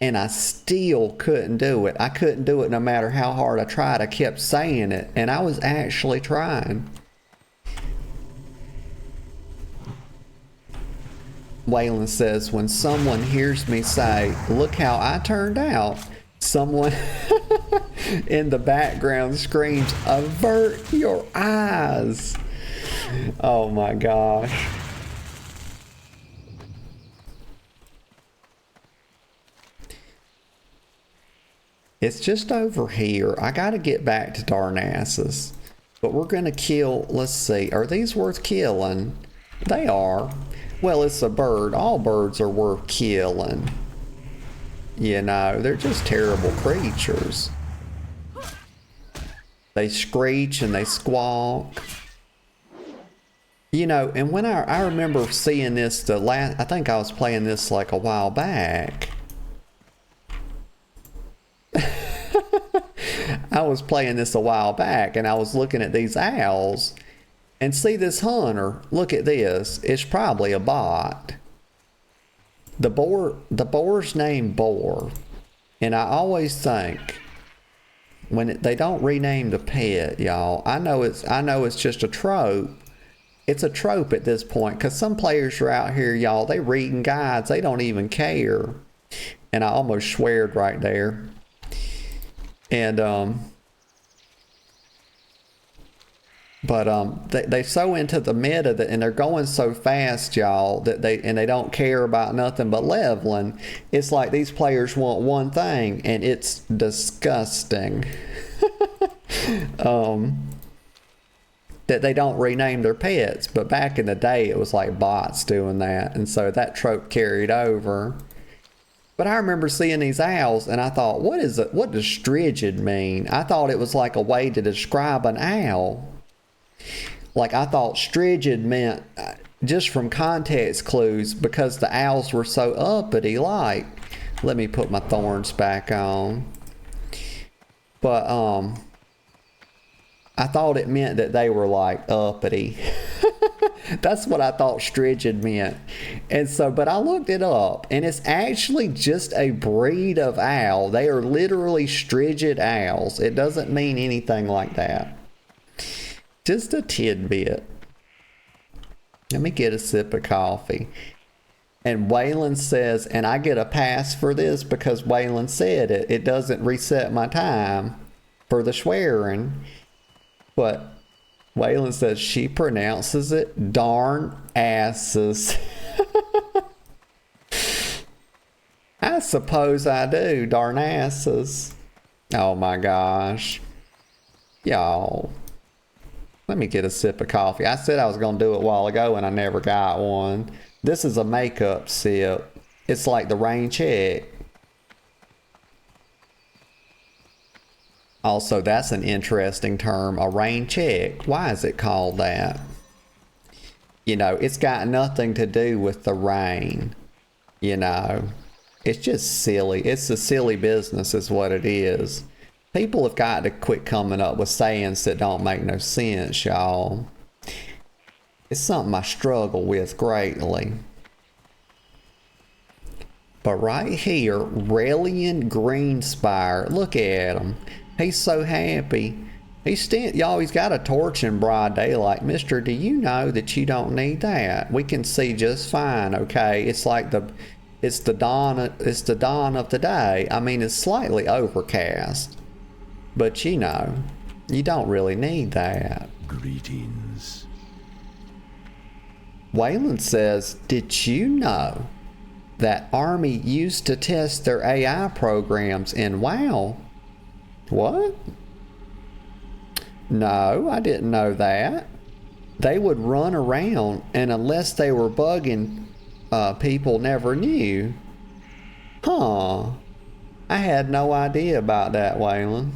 and I still couldn't do it. I couldn't do it no matter how hard I tried. I kept saying it, and I was actually trying. Waylon says, when someone hears me say, look how I turned out, someone in the background screams, avert your eyes. Oh my gosh. It's just over here. I gotta get back to Darnassus. But we're gonna kill, let's see, are these worth killing? They are. Well, it's a bird. All birds are worth killing. You know, they're just terrible creatures. They screech and they squawk. You know, and when I remember seeing this I think I was playing this like a while back. I was playing this a while back and I was looking at these owls and see this hunter. Look at this. It's probably a bot. The boar's named Boar. And I always think when they don't rename the pet, y'all, I know it's just a trope. It's a trope at this point because some players are out here, y'all, they reading guides. They don't even care. And I almost sweared right there. And they so into the meta that, and they're going so fast, y'all, that they don't care about nothing but leveling. It's like these players want one thing, and it's disgusting. That they don't rename their pets, but back in the day it was like bots doing that, and so that trope carried over. But I remember seeing these owls and I thought, what does strigid mean? I thought it was like a way to describe an owl. Like I thought strigid meant, just from context clues, because the owls were so uppity, like, let me put my thorns back on. But I thought it meant that they were like uppity. That's what I thought strigid meant. And so, but I looked it up and it's actually just a breed of owl. They are literally strigid owls. It doesn't mean anything like that. Just a tidbit. Let me get a sip of coffee. And Waylon says, and I get a pass for this because Waylon said it. It doesn't reset my time for the swearing. But Waylon says she pronounces it darn asses. I suppose I do, darn asses. Oh my gosh. Y'all. Let me get a sip of coffee. I said I was going to do it a while ago and I never got one. This is a makeup sip. It's like the rain check. Also, that's an interesting term, a rain check. Why is it called that? You know, it's got nothing to do with the rain. You know, it's just silly. It's a silly business is what it is. People have got to quit coming up with sayings that don't make no sense, y'all. It's something I struggle with greatly. But right here, Relian Greenspire, look at him. He's so happy. He's got a torch in broad daylight. Mister, do you know that you don't need that? We can see just fine, okay? It's like it's the dawn of the day. I mean, it's slightly overcast. But you know, you don't really need that. Greetings. Waylon says, did you know that Army used to test their AI programs in WoW. What? No, I didn't know that. They would run around, and unless they were bugging, people never knew. Huh. I had no idea about that, Waylon.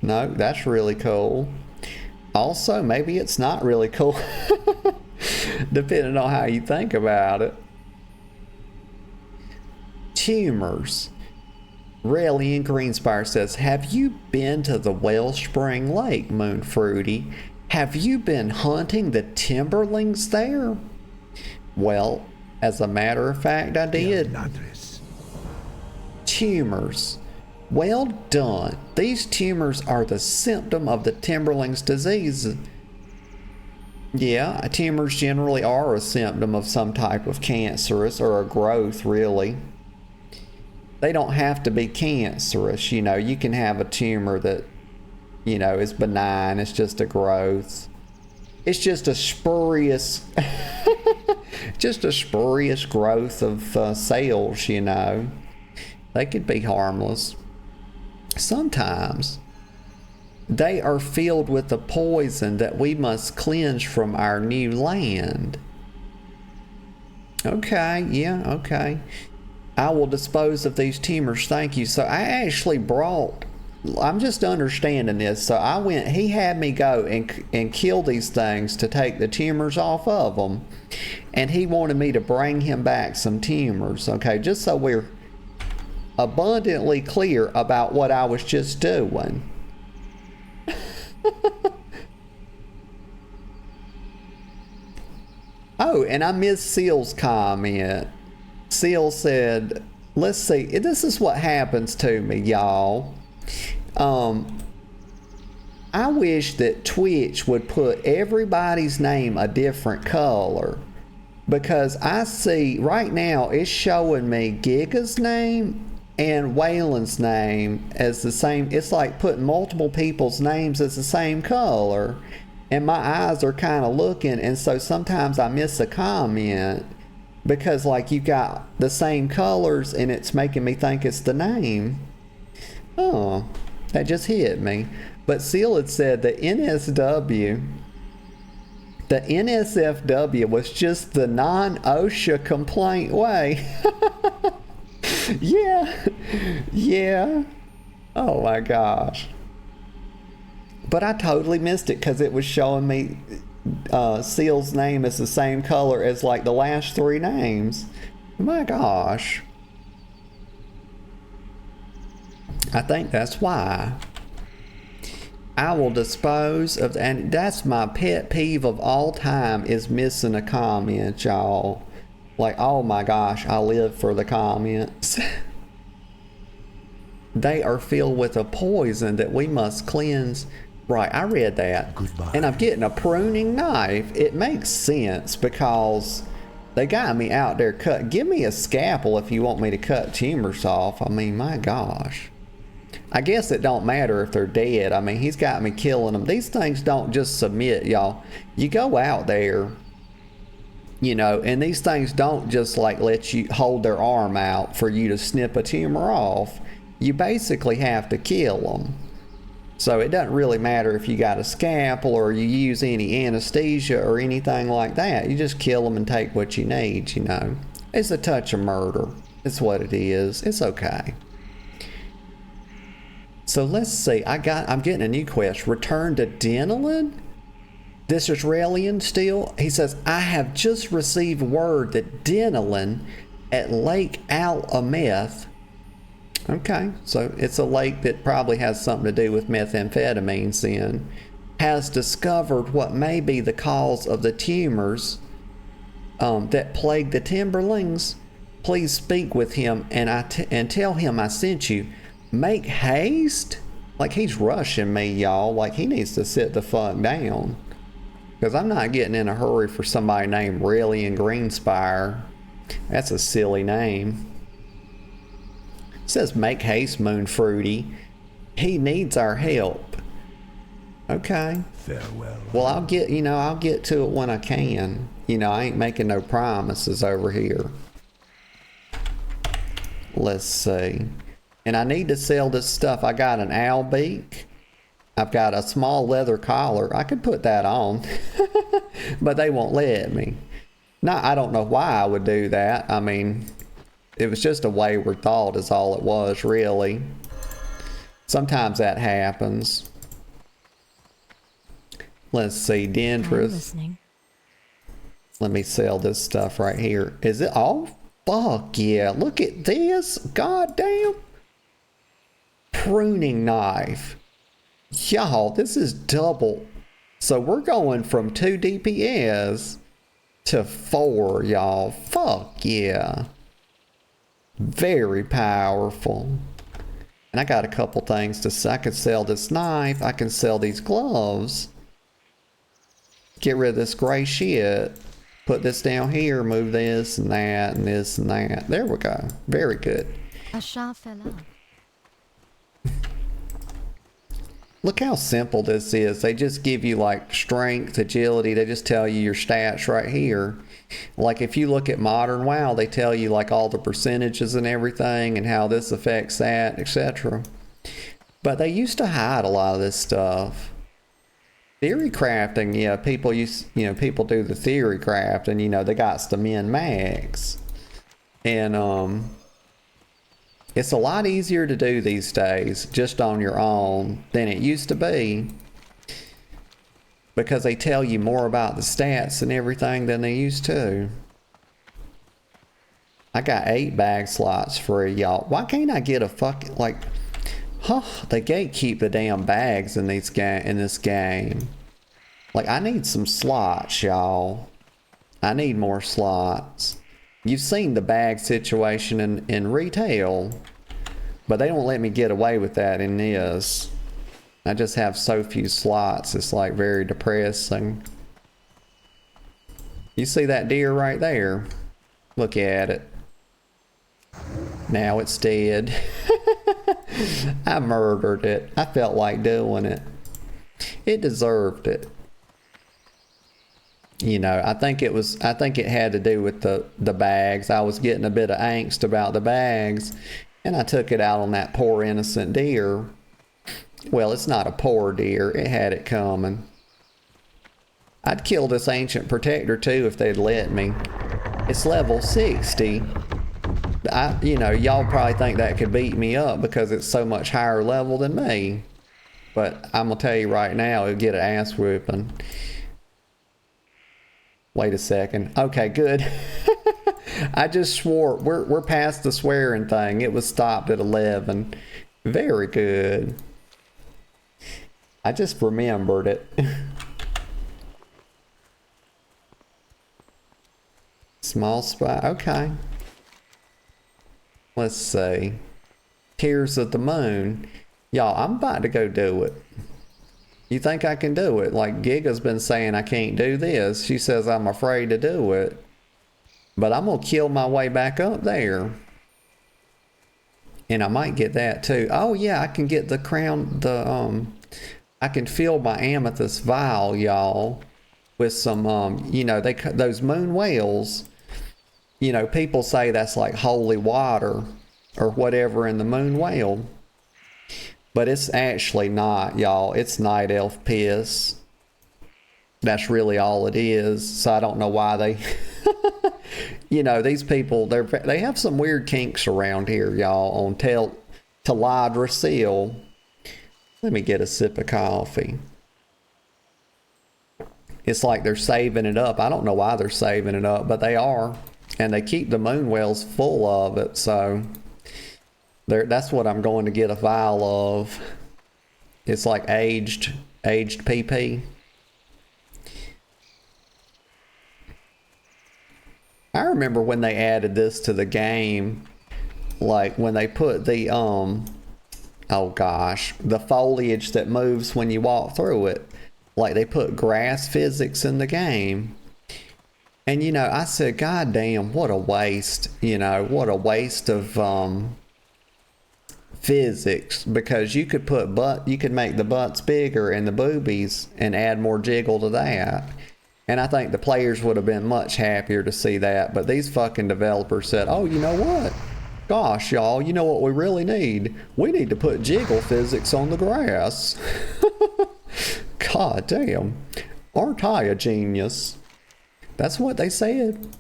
No, that's really cool. Also, maybe it's not really cool. Depending on how you think about it. Tumors. Raelian Greenspire says, have you been to the Wellspring Lake, Moonfruity? Have you been hunting the timberlings there? Well, as a matter of fact, I did. Tumors. Well done. These tumors are the symptom of the timberling's disease. Yeah, tumors generally are a symptom of some type of cancerous or a growth, really. They don't have to be cancerous, you know. You can have a tumor that, you know, is benign. It's just a growth. It's just a spurious, just a spurious growth of cells, you know. They could be harmless. Sometimes they are filled with the poison that we must cleanse from our new land. Okay, yeah, okay. I will dispose of these tumors, thank you. So I actually brought, I'm just understanding this. So I went, he had me go and kill these things to take the tumors off of them. And he wanted me to bring him back some tumors, okay? Just so we're abundantly clear about what I was just doing. Oh, and I missed Seal's comment. Seal said, let's see, this is what happens to me, y'all. I wish that Twitch would put everybody's name a different color, because I see right now it's showing me Giga's name and Waylon's name as the same. It's like putting multiple people's names as the same color, and my eyes are kind of looking, and so sometimes I miss a comment because like you got the same colors and it's making me think it's the name. Oh, that just hit me. But Seal had said the NSFW was just the non-OSHA complaint way. Yeah. Oh my gosh. But I totally missed it because it was showing me Seal's name is the same color as like the last three names. My gosh. I think that's why. I will dispose of, and that's my pet peeve of all time, is missing a comment, y'all. Like, oh my gosh, I live for the comments. They are filled with a poison that we must cleanse. Right, I read that. Goodbye. And I'm getting a pruning knife. It makes sense because they got me out there cut. Give me a scalpel if you want me to cut tumors off. I mean, my gosh. I guess it don't matter if they're dead. I mean, he's got me killing them. These things don't just submit, y'all. You go out there, you know, and these things don't just like let you hold their arm out for you to snip a tumor off. You basically have to kill them. So it doesn't really matter if you got a scalpel or you use any anesthesia or anything like that. You just kill them and take what you need, you know. It's a touch of murder. It's what it is. It's okay. So let's see. I'm getting a new quest. Return to Denelin? This is Raelian still. He says, I have just received word that Denelin at Lake Al-Ameth. Okay, so it's a lake that probably has something to do with methamphetamines then, has discovered what may be the cause of the tumors that plague the timberlings. Please speak with him and tell him I sent you. Make haste? Like he's rushing me, y'all. Like he needs to sit the fuck down. Because I'm not getting in a hurry for somebody named Raelian Greenspire. That's a silly name. It says make haste, Moonfruity. He needs our help. Okay. Farewell. Well, I'll get to it when I can. You know, I ain't making no promises over here. Let's see. And I need to sell this stuff. I got an owl beak. I've got a small leather collar. I could put that on. But they won't let me. Now, I don't know why I would do that. I mean, it was just a wayward thought is all it was, really. Sometimes that happens. Let's see, dendrous. Let me sell this stuff right here. Is it? Oh, fuck yeah. Look at this. Goddamn. Pruning knife. Y'all, this is double. So we're going from 2 DPS to 4, y'all. Fuck yeah. Very powerful. And I got a couple things to say. I could sell this knife. I can sell these gloves. Get rid of this gray shit. Put this down here. Move this and that and this and that. There we go. Very good. A shah fell out. Look how simple this is. They just give you like strength, agility. They just tell you your stats right here. Like if you look at modern WoW, they tell you like all the percentages and everything and how this affects that, etc. But they used to hide a lot of this stuff. Theory crafting, yeah, people people do the theory crafting, they got the min-max. And it's a lot easier to do these days just on your own than it used to be. Because they tell you more about the stats and everything than they used to. I got 8 bag slots free, y'all. Why can't I get a fucking, they gatekeep the damn bags in this game. Like, I need some slots, y'all. I need more slots. You've seen the bag situation in retail, but they don't let me get away with that in this. I just have so few slots, it's like very depressing. You see that deer right there? Look at it. Now it's dead. I murdered it. I felt like doing it. It deserved it. I think it had to do with the bags. I was getting a bit of angst about the bags, and I took it out on that poor innocent deer. Well, it's not a poor deer. It had it coming. I'd kill this ancient protector too if they'd let me. It's level 60. Y'all probably think that could beat me up because it's so much higher level than me. But I'm gonna tell you right now, it'll get an ass whooping. Wait a second. Okay, good. I just swore. We're past the swearing thing. It was stopped at 11. Very good. I just remembered it. Small spot. Okay. Let's see. Tears of the Moon. Y'all, I'm about to go do it. You think I can do it? Like Giga's been saying I can't do this. She says I'm afraid to do it. But I'm going to kill my way back up there. And I might get that too. Oh yeah, I can get the crown, I can fill my amethyst vial, y'all, with some, those moon whales. People say that's like holy water or whatever in the moon whale. But it's actually not, y'all. It's night elf piss. That's really all it is. So I don't know why they... these people, they have some weird kinks around here, y'all, on Teladra. Let me get a sip of coffee. It's like they're saving it up. I don't know why they're saving it up, but they are. And they keep the moon wells full of it, so... That's what I'm going to get a vial of. It's like aged PP. I remember when they added this to the game, like when they put the the foliage that moves when you walk through it. Like they put grass physics in the game. And I said, God damn, what a waste. What a waste of physics, because you could make the butts bigger and the boobies and add more jiggle to that. And I think the players would have been much happier to see that. But these fucking developers said, oh, you know what? Gosh, y'all, you know what we really need? We need to put jiggle physics on the grass. God damn. Aren't I a genius? That's what they said.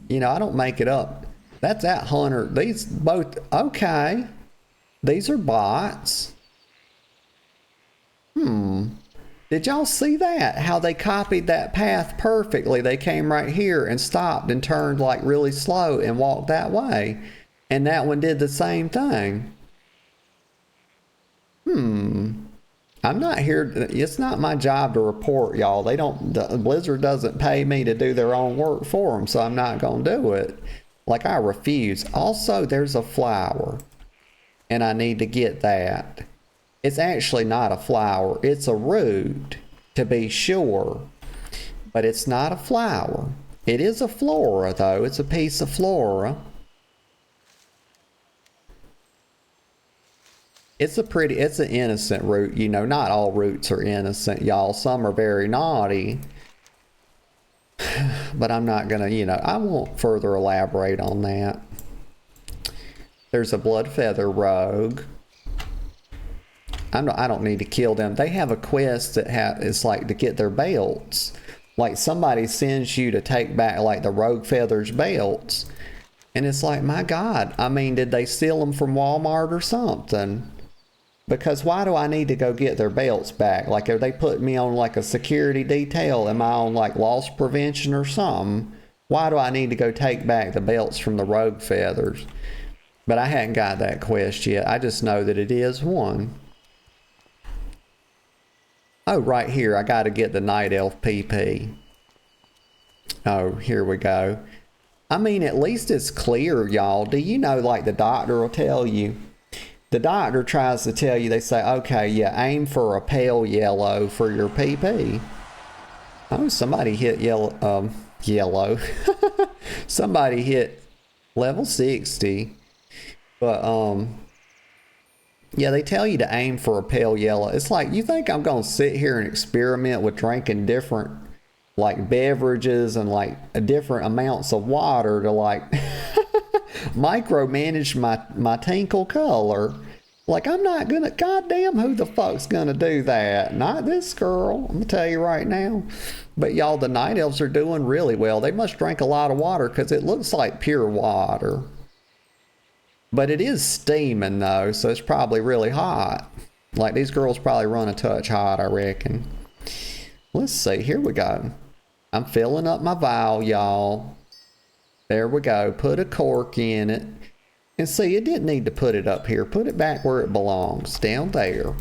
You know, I don't make it up. That's that Hunter. These both, okay. These are bots. Did y'all see that? How they copied that path perfectly. They came right here and stopped and turned like really slow and walked that way. And that one did the same thing. I'm not here. It's not my job to report, y'all. They don't, Blizzard doesn't pay me to do their own work for them, so I'm not going to do it. Like, I refuse. Also, there's a flower, and I need to get that. It's actually not a flower. It's a root, to be sure, but it's not a flower. It is a flora, though. It's a piece of flora. It's an innocent root. You know, not all roots are innocent, y'all. Some are very naughty. But I'm not gonna, you know, I won't further elaborate on that. There's a blood feather rogue. I don't need to kill them. They have a quest that is like to get their belts. Like somebody sends you to take back like the rogue feathers belts. And it's like, my God, I mean, did they steal them from Walmart or something? Because why do I need to go get their belts back? Like, are they putting me on like a security detail? Am I on like loss prevention or something? Why do I need to go take back the belts from the rogue feathers? But I hadn't got that quest yet. I just know that it is one. Oh, right here. I got to get the night elf PP. Oh, here we go. I mean, at least it's clear, y'all. Do you know, like the doctor will tell you? The doctor tries to tell you, they say, okay, yeah, aim for a pale yellow for your PP. Oh, somebody hit yellow. Somebody hit level 60. But, yeah, they tell you to aim for a pale yellow. It's like, you think I'm going to sit here and experiment with drinking different, like, beverages and, like, different amounts of water to, like, micromanage my tinkle color? Like, I'm not gonna, goddamn, who the fuck's gonna do that? Not this girl, I'm gonna tell you right now. But y'all, the night elves are doing really well. They must drink a lot of water because it looks like pure water. But it is steaming though, so it's probably really hot. Like, these girls probably run a touch hot, I reckon. Let's see, here we go. I'm filling up my vial, y'all. There we go. Put a cork in it. And see, it didn't need to put it up here. Put it back where it belongs, down there.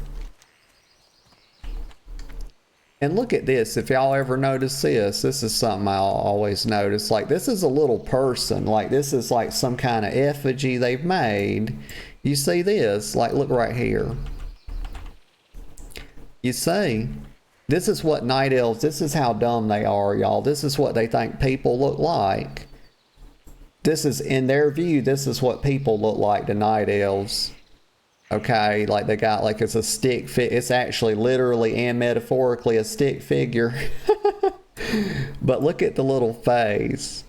And look at this. If y'all ever notice this, this is something I'll always notice. Like, this is a little person. Like, this is like some kind of effigy they've made. You see this? Like, look right here. You see? This is what night elves, this is how dumb they are, y'all. This is what they think people look like. This is, in their view, this is what people look like to night elves. Okay, like they got like it's a stick fit. It's actually literally and metaphorically a stick figure. But look at the little face.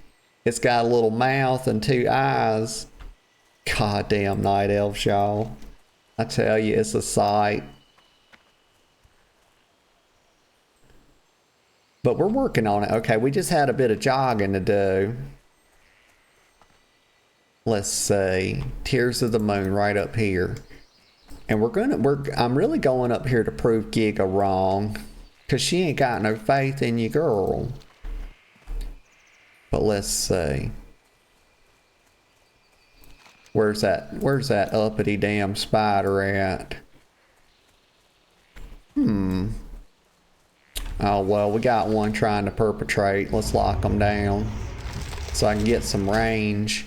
It's got a little mouth and two eyes. God damn night elves, y'all. I tell you, it's a sight. But we're working on it. Okay, we just had a bit of jogging to do. Let's see. Tears of the Moon right up here. And I'm really going up here to prove Giga wrong. Because she ain't got no faith in you, girl. But let's see. Where's that uppity damn spider at? Oh, well, we got one trying to perpetrate. Let's lock them down. So I can get some range.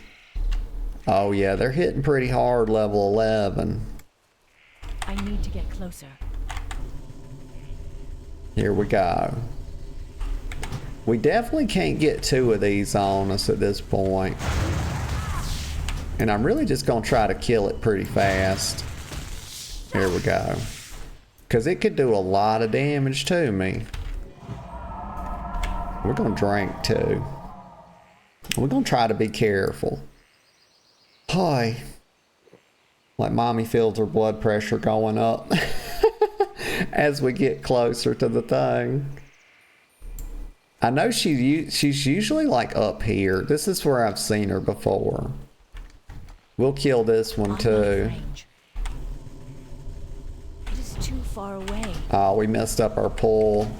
Oh yeah, they're hitting pretty hard level 11. I need to get closer. Here we go. We definitely can't get two of these on us at this point. And I'm really just going to try to kill it pretty fast. Here we go. Because it could do a lot of damage to me. We're going to drink too. We're going to try to be careful. Hi. Like mommy feels her blood pressure going up as we get closer to the thing. I know she's usually like up here. This is where I've seen her before. We'll kill this one too. It is too far away. Oh, we messed up our pull.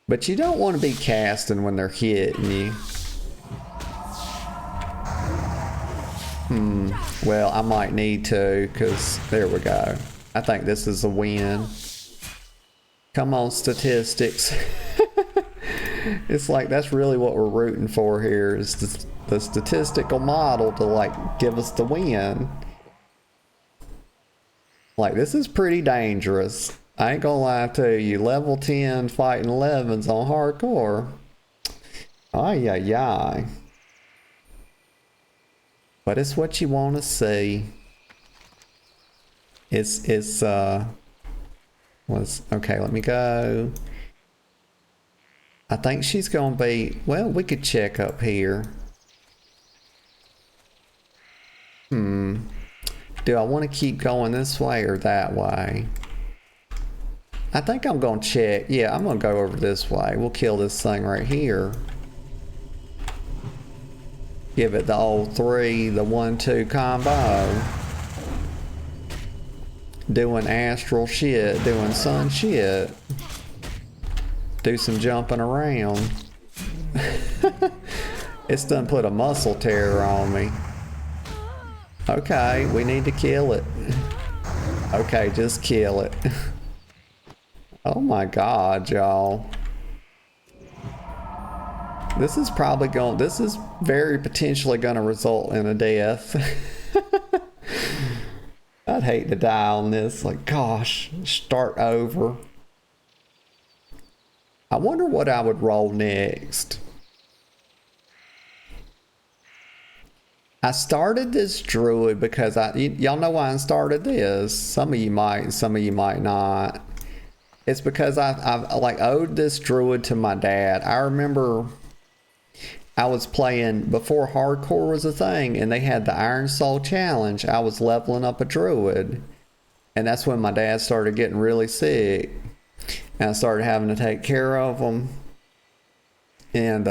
But you don't want to be casting when they're hitting you. Well, I might need to, because there we go. I think this is a win. Come on, statistics. It's like that's really what we're rooting for here, is the statistical model to like give us the win. Like, this is pretty dangerous. I ain't gonna lie to you. Level 10 fighting 11s on hardcore. Ay, ay, ay. But it's what you want to see. Okay, let me go. I think she's gonna be, well, we could check up here. Do I want to keep going this way or that way? I think I'm gonna check. Yeah, I'm gonna go over this way. We'll kill this thing right here. Give it the old 3, the 1-2 combo. Doing astral shit, doing sun shit. Do some jumping around. It's done put a muscle terror on me. Okay, we need to kill it. Okay, just kill it. Oh my god, y'all. This is very potentially gonna result in a death. I'd hate to die on this. Like, gosh, start over. I wonder what I would roll next. I started this druid because y'all know why I started this. Some of you might, some of you might not. It's because I've like owed this druid to my dad. I remember I was playing before hardcore was a thing, and they had the Iron Soul challenge. I was leveling up a druid, and that's when my dad started getting really sick, and I started having to take care of him. And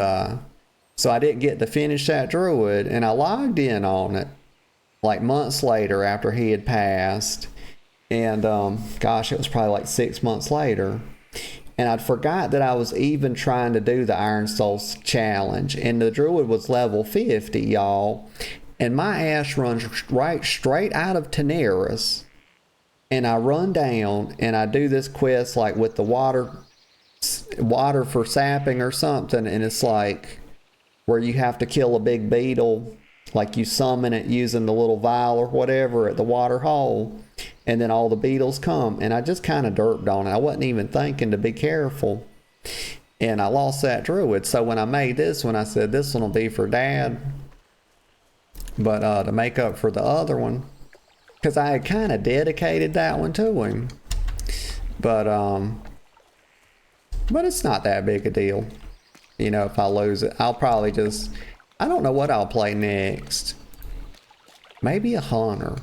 so I didn't get to finish that druid, and I logged in on it like months later after he had passed. And gosh, it was probably like 6 months later. And I'd forgot that I was even trying to do the Iron Souls challenge. And the druid was level 50, y'all. And my ass runs right straight out of Teneris. And I run down and I do this quest like with the water for sapping or something. And it's like where you have to kill a big beetle. Like you summon it using the little vial or whatever at the water hole. And then all the beetles come. And I just kind of derped on it. I wasn't even thinking to be careful. And I lost that druid. So when I made this one, I said this one will be for Dad. But to make up for the other one. Because I had kind of dedicated that one to him. But it's not that big a deal. You know, if I lose it. I'll probably just... I don't know what I'll play next. Maybe a hunter.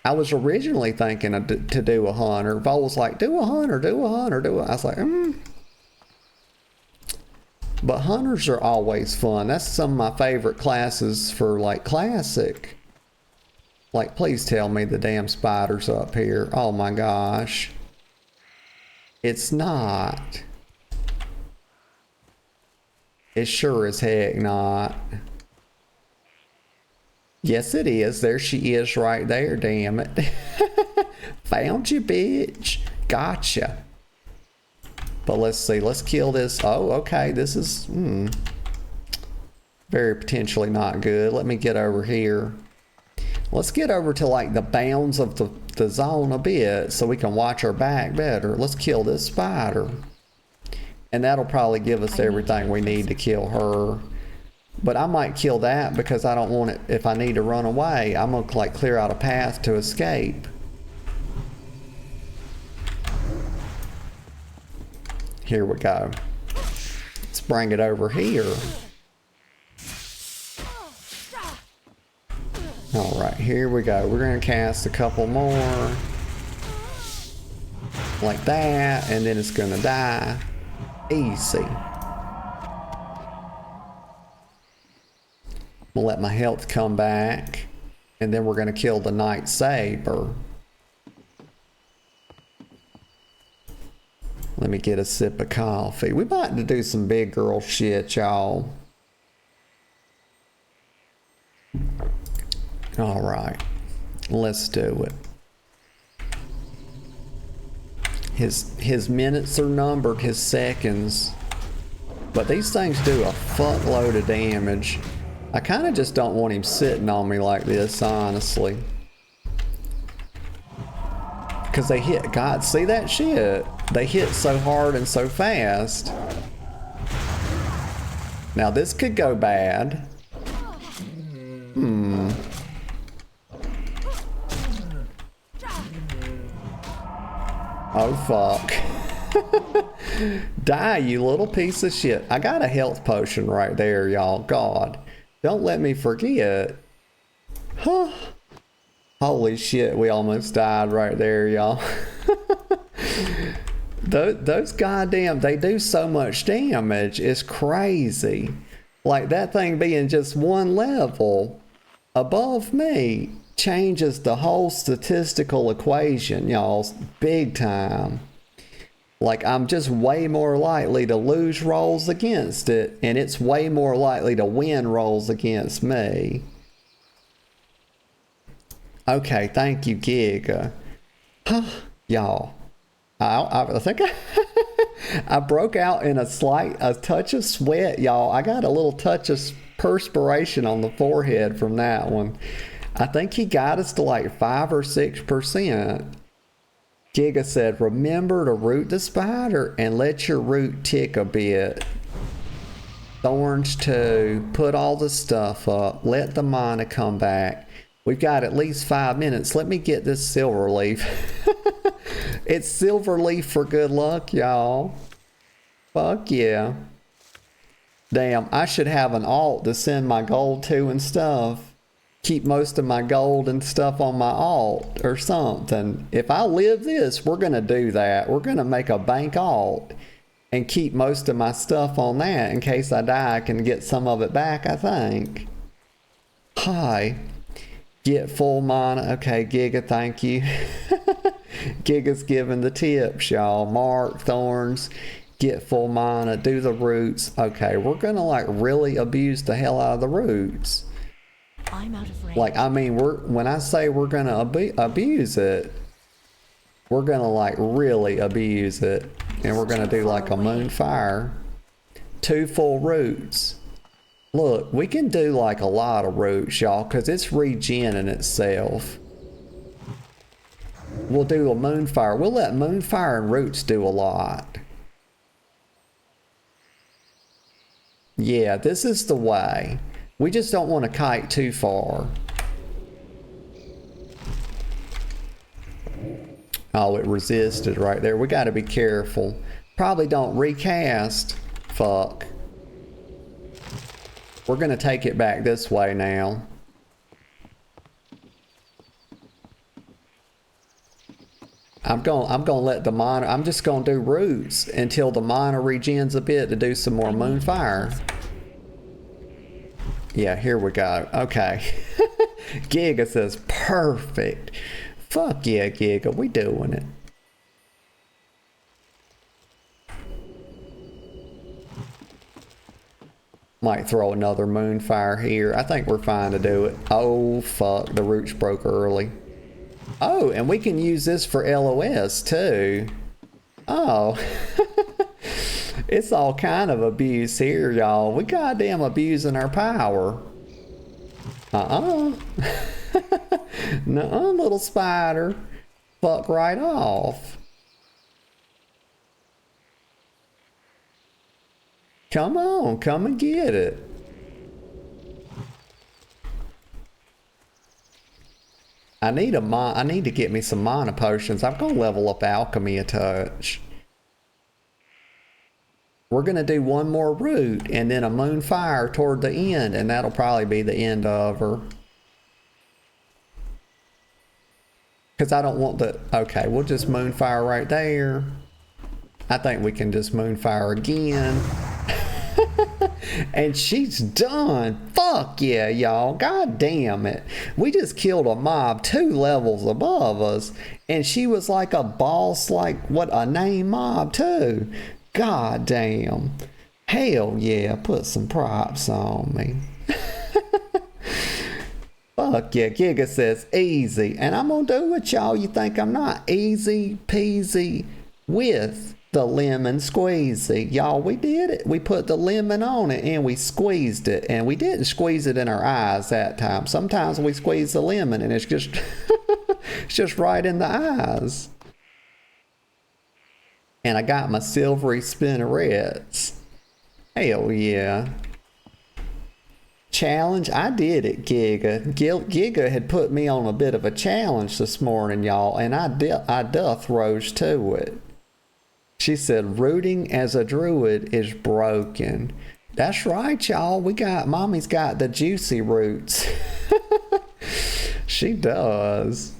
I was originally thinking to do a hunter. Vol was like, do a hunter, do a hunter, do a... I was like, But hunters are always fun. That's some of my favorite classes for like classic. Like, please tell me the damn spider's up here. Oh my gosh. It's not. It's sure as heck not. Yes, it is. There she is right there, damn it. Found you, bitch. Gotcha. But let's see. Let's kill this. Oh, okay. This is very potentially not good. Let me get over here. Let's get over to like the bounds of the zone a bit so we can watch our back better. Let's kill this spider. And that'll probably give us everything we need to kill her. But I might kill that because I don't want it. If I need to run away, I'm going to like clear out a path to escape. Here we go. Let's bring it over here. Alright, here we go. We're going to cast a couple more. Like that, and then it's going to die. Easy. I'm going to let my health come back. And then we're going to kill the Night Saber. Let me get a sip of coffee. We about to do some big girl shit, y'all. Alright. Let's do it. His minutes are numbered, his seconds. But these things do a fuckload of damage. I kind of just don't want him sitting on me like this, honestly. Because they hit, God, see that shit? They hit so hard and so fast. Now this could go bad. Oh fuck. Die, you little piece of shit. I got a health potion right there, y'all. God. Don't let me forget. Huh. Holy shit, we almost died right there, y'all. Those goddamn, they do so much damage. It's crazy. Like that thing being just one level above me changes the whole statistical equation, y'all. Big time. Like, I'm just way more likely to lose rolls against it, and it's way more likely to win rolls against me. Okay, thank you, Giga. Huh, y'all. I think I broke out in a touch of sweat, y'all. I got a little touch of perspiration on the forehead from that one. I think he got us to like 5 or 6%. Giga said, remember to root the spider and let your root tick a bit. Thorns too. Put all the stuff up. Let the mana come back. We've got at least 5 minutes. Let me get this silver leaf. It's silver leaf for good luck, y'all. Fuck yeah. Damn, I should have an alt to send my gold to and stuff. Keep most of my gold and stuff on my alt or something. If I live this, we're going to do that. We're going to make a bank alt and keep most of my stuff on that in case I die. I can get some of it back, I think. Hi. Get full mana. Okay, Giga, thank you. Giga's giving the tips, y'all. Mark, thorns, get full mana, do the roots. Okay, we're going to like really abuse the hell out of the roots. I'm out of range. Like, I mean, when I say we're going to abuse it, we're going to like really abuse it. And we're going to do like a moonfire. 2 full roots. Look, we can do like a lot of roots, y'all, because it's regenning itself. We'll do a moonfire. We'll let moonfire and roots do a lot. Yeah, this is the way. We just don't want to kite too far. Oh, it resisted right there. We got to be careful. Probably don't recast. Fuck. We're going to take it back this way now. I'm going to let the mana, I'm just going to do roots until the mana regens a bit to do some more moonfire. Yeah, here we go. Okay. Giga says perfect. Fuck yeah, Giga, we doing it. Might throw another moonfire here. I think we're fine to do it. Oh, fuck. The roots broke early. Oh, and we can use this for LOS, too. Oh. It's all kind of abuse here, y'all. We goddamn abusing our power. Nuh-uh, little spider. Fuck right off. Come on, come and get it. I need to get me some mana potions. I'm gonna level up alchemy a touch. We're going to do one more root and then a moonfire toward the end, and that'll probably be the end of her. Because I don't want the... Okay, we'll just moonfire right there. I think we can just moonfire again. And she's done. Fuck yeah, y'all. God damn it. We just killed a mob 2 levels above us. And she was like a boss, like what, a name mob too. God damn. Hell yeah. Put some props on me. Fuck yeah. Giga says easy. And I'm gonna do what y'all you think I'm not. Easy peasy with the lemon squeezy. Y'all, we did it. We put the lemon on it and we squeezed it. And we didn't squeeze it in our eyes that time. Sometimes we squeeze the lemon and it's just it's just right in the eyes. And I got my silvery spinnerets. Hell yeah. Challenge? I did it, Giga. Giga had put me on a bit of a challenge this morning, y'all. And I doth rose to it. She said, rooting as a druid is broken. That's right, y'all. Mommy's got the juicy roots. She does.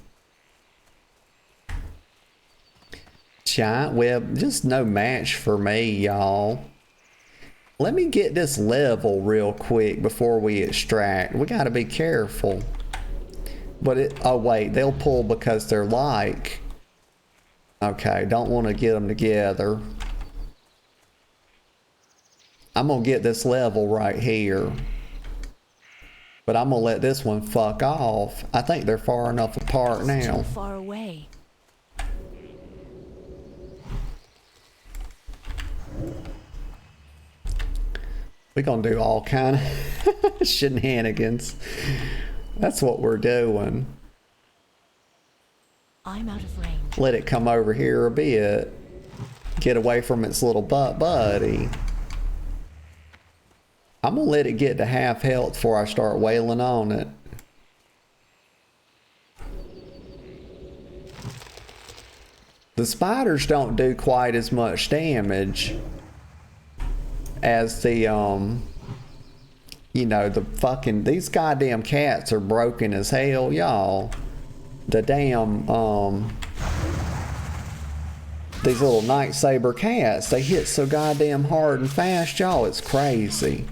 Giant web, just no match for me, y'all. Let me get this level real quick before we extract. We gotta be careful. But oh wait, they'll pull because they're like... Okay, don't want to get them together. I'm going to get this level right here. But I'm going to let this one fuck off. I think they're far enough apart now. Too far away. We're going to do all kind of shenanigans. That's what we're doing. I'm out of range. Let it come over here a bit. Get away from its little buddy. I'm gonna let it get to half health before I start wailing on it. The spiders don't do quite as much damage as the you know, the fucking, these goddamn cats are broken as hell, y'all. The damn, these little night saber cats, they hit so goddamn hard and fast, y'all, it's crazy.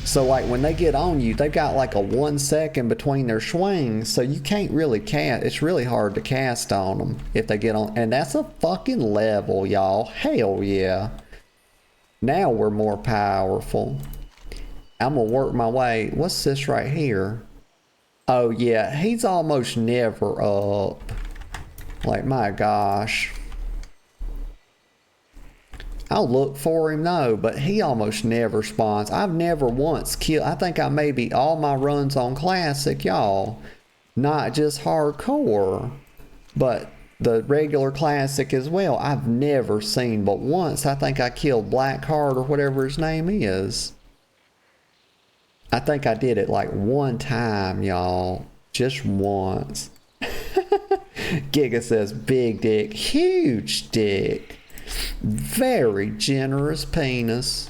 So like when they get on you, they've got like a 1 second between their swings, so you can't really cast. It's really hard to cast on them if they get on, and that's a fucking level, y'all. Hell yeah. Now we're more powerful. I'm gonna work my way. What's this right here? Oh yeah, he's almost never up. Like, my gosh. I'll look for him though, but he almost never spawns. I've never once killed. I think I maybe all my runs on classic, y'all. Not just hardcore, but the regular classic as well. I've never seen but once. I think I killed Blackheart or whatever his name is. I think I did it like one time, y'all. Just once. Giga says big dick, huge dick. Very generous penis.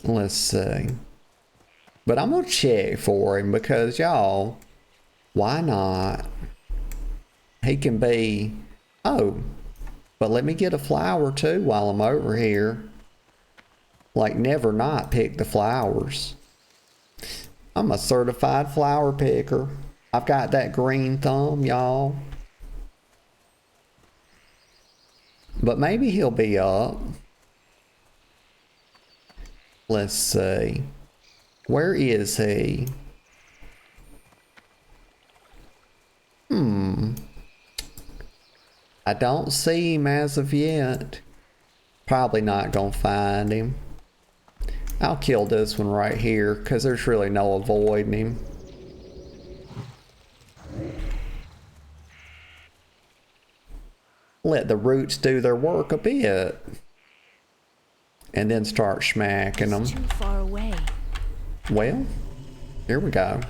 Let's see. But I'm going to check for him because, y'all, why not? He can be... Oh, but let me get a flower too while I'm over here. Like, never not pick the flowers. I'm a certified flower picker. I've got that green thumb, y'all. But maybe he'll be up. Let's see. Where is he? I don't see him as of yet. Probably not gonna find him. I'll kill this one right here because there's really no avoiding him. Let the roots do their work a bit. And then start smacking them. It's too far away. Well, here we go.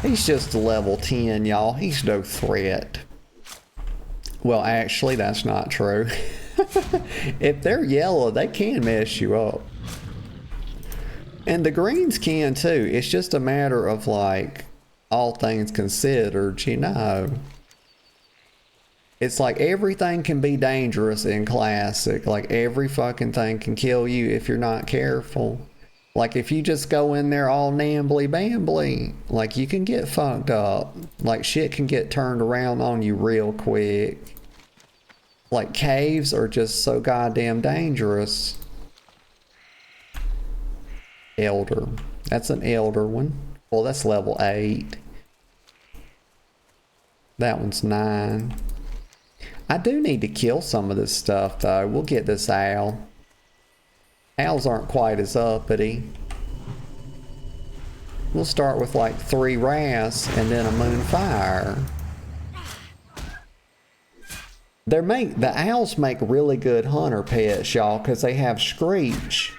He's just a level 10, y'all. He's no threat. Well, actually, that's not true. If they're yellow, they can mess you up. And the greens can too. It's just a matter of like, all things considered, you know. It's like everything can be dangerous in Classic. Like every fucking thing can kill you if you're not careful. Like if you just go in there all nambly bambly, like you can get fucked up. Like shit can get turned around on you real quick. Like caves are just so goddamn dangerous. Elder. That's an elder one. Well, that's level 8. That one's 9. I do need to kill some of this stuff though. We'll get this owl. Owls aren't quite as uppity. We'll start with like 3 wraths and then a moonfire. The owls make really good hunter pets, y'all, because they have screech.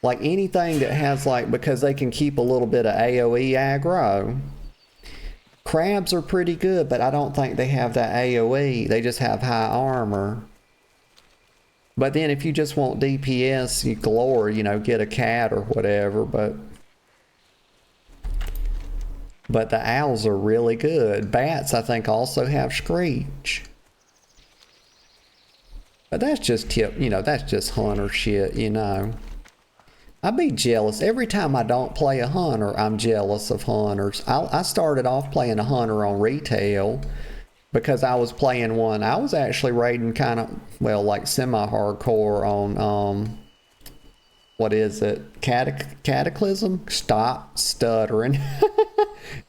Like anything that has like, because they can keep a little bit of AoE aggro. Crabs are pretty good, but I don't think they have that AoE. They just have high armor. But then if you just want DPS, you galore, you know, get a cat or whatever, but the owls are really good. Bats, I think, also have screech. But that's just that's just hunter shit, you know. I'd be jealous. Every time I don't play a hunter, I'm jealous of hunters. I started off playing a hunter on retail because I was playing one. I was actually raiding kind of, well, like semi-hardcore on, what is it? Cataclysm? Stop stuttering.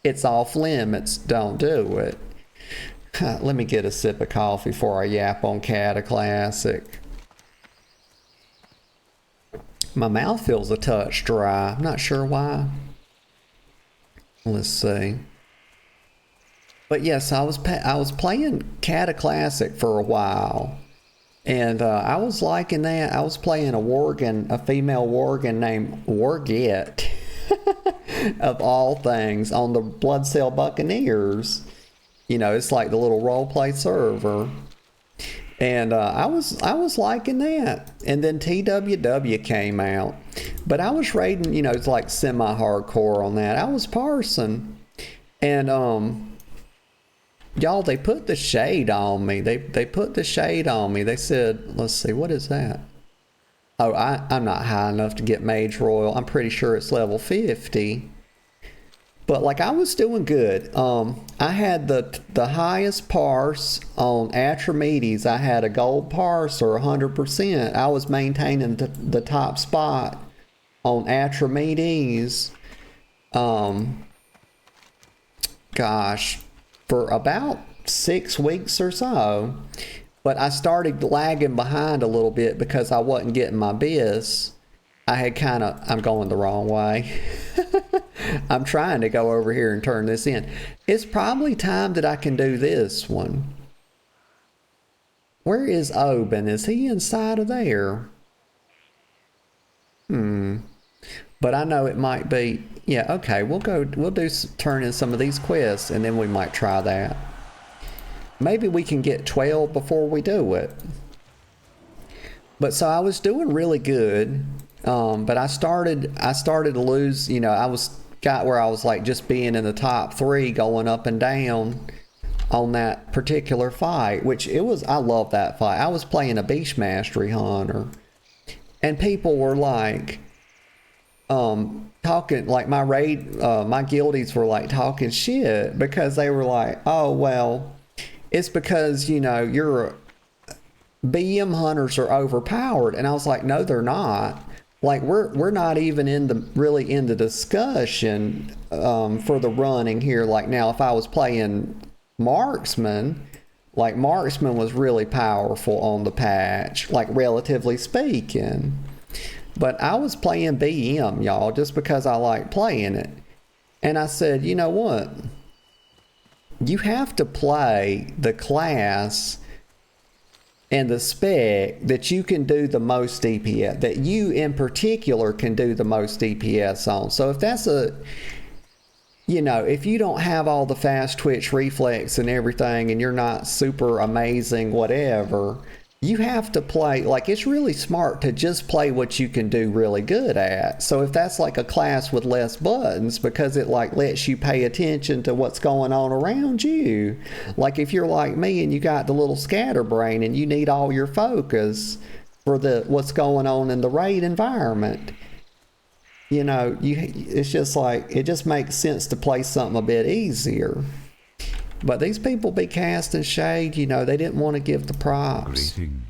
It's off limits. Don't do it. Let me get a sip of coffee before I yap on Cataclassic. My mouth feels a touch dry. I'm not sure why. Let's see. But yes, I was playing Cataclassic for a while, and I was liking that. I was playing a female worgen named Warget, of all things, on the Blood Cell Buccaneers. You know, it's like the little roleplay server. And I was liking that. And then TWW came out. But I was raiding, it's like semi-hardcore on that. I was parsing. And y'all, they put the shade on me. They put the shade on me. They said, let's see, what is that? Oh, I'm not high enough to get Mage Royal. I'm pretty sure it's level 50. But like I was doing good. I had the highest parse on Atramedes. I had a gold parse or 100%. I was maintaining the top spot on Atramedes. Gosh, for about 6 weeks or so. But I started lagging behind a little bit because I wasn't getting my biz. I'm going the wrong way. I'm trying to go over here and turn this in. It's probably time that I can do this one. Where is Oben? Is he inside of there? But I know it might be, yeah, okay, we'll turn in some of these quests and then we might try that. Maybe we can get 12 before we do it. But so I was doing really good. But I started to lose, got where I was like just being in the top 3 going up and down on that particular fight, I love that fight. I was playing a Beast Mastery Hunter and people were like, talking, like my guildies were like talking shit because they were like, oh, well, it's because, your BM hunters are overpowered. And I was like, no, they're not. Like we're not even really in the discussion for the running here. Like now, if I was playing Marksman, like Marksman was really powerful on the patch, like relatively speaking. But I was playing BM, y'all, just because I like playing it. And I said, you know what? You have to play the class and the spec that you can do the most DPS, that you in particular can do the most DPS on. So if that's you know, if you don't have all the fast twitch reflex and everything and you're not super amazing, whatever, you have to play, like, it's really smart to just play what you can do really good at. So if that's like a class with less buttons, because it like lets you pay attention to what's going on around you. Like if you're like me and you got the little scatterbrain and you need all your focus for the what's going on in the raid environment, you know, it's just like, it just makes sense to play something a bit easier. But these people be casting shade, you know, they didn't want to give the props. Greetings.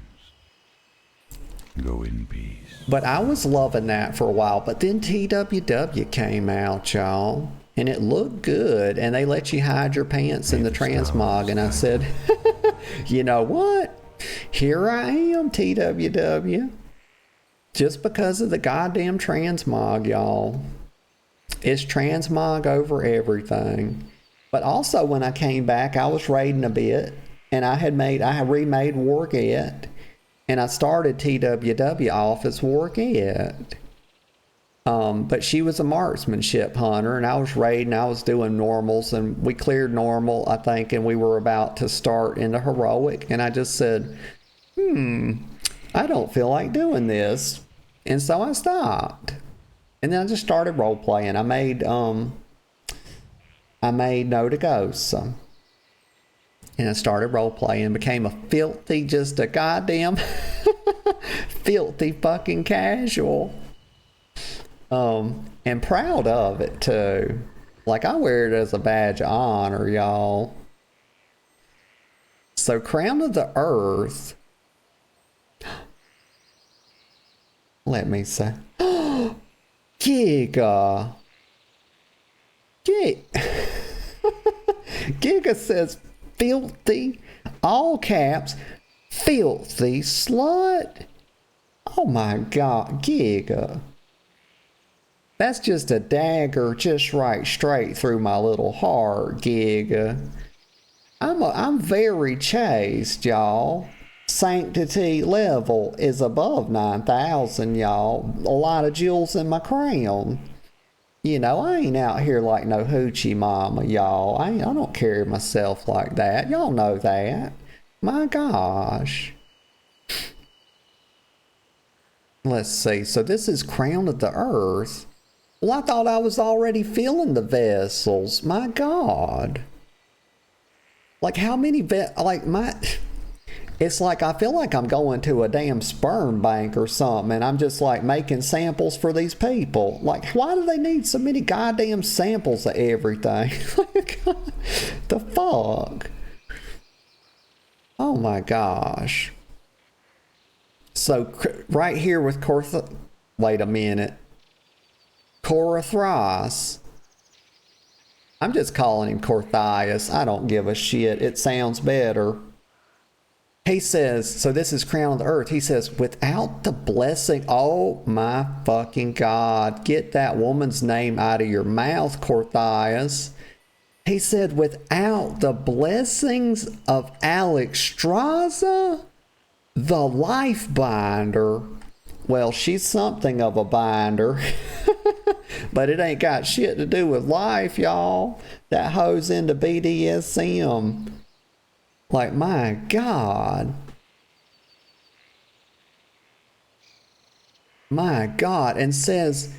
Go in peace. But I was loving that for a while. But then TWW came out, y'all. And it looked good. And they let you hide your pants in the transmog. And I said, you know what? Here I am, TWW. Just because of the goddamn transmog, y'all. It's transmog over everything. But also when I came back, I was raiding a bit, and I had remade Warget, and I started TWW off as Warget. But she was a marksmanship hunter, and I was raiding, I was doing normals, and we cleared normal, I think, and we were about to start into heroic, and I just said, I don't feel like doing this. And so I stopped. And then I just started role-playing. I made No to Ghosts. And I started role-playing, became a filthy, just a goddamn filthy fucking casual. And proud of it, too. Like, I wear it as a badge of honor, y'all. So, Crown of the Earth. Let me say. Giga. Giga says, filthy, all caps, filthy slut. Oh my God, Giga. That's just a dagger just right straight through my little heart, Giga. I'm very chaste, y'all. Sanctity level is above 9,000, y'all. A lot of jewels in my crown. You know, I ain't out here like no hoochie mama, y'all. I don't carry myself like that. Y'all know that. My gosh. Let's see. So this is Crown of the Earth. Well, I thought I was already filling the vessels. My God. Like how many it's like I feel like I'm going to a damn sperm bank or something, and I'm just like making samples for these people. Like, why do they need so many goddamn samples of everything? The fuck? Oh my gosh. So right here with wait a minute. Corathras. I'm just calling him Corthias. I don't give a shit. It sounds better. He says, so this is Crown of the Earth. He says, without the blessing, oh my fucking God, get that woman's name out of your mouth, Corthias. He said, without the blessings of Alexstrasza, the life binder. Well, she's something of a binder, but it ain't got shit to do with life, y'all. That hoes into BDSM. Like, my God. My God. And says,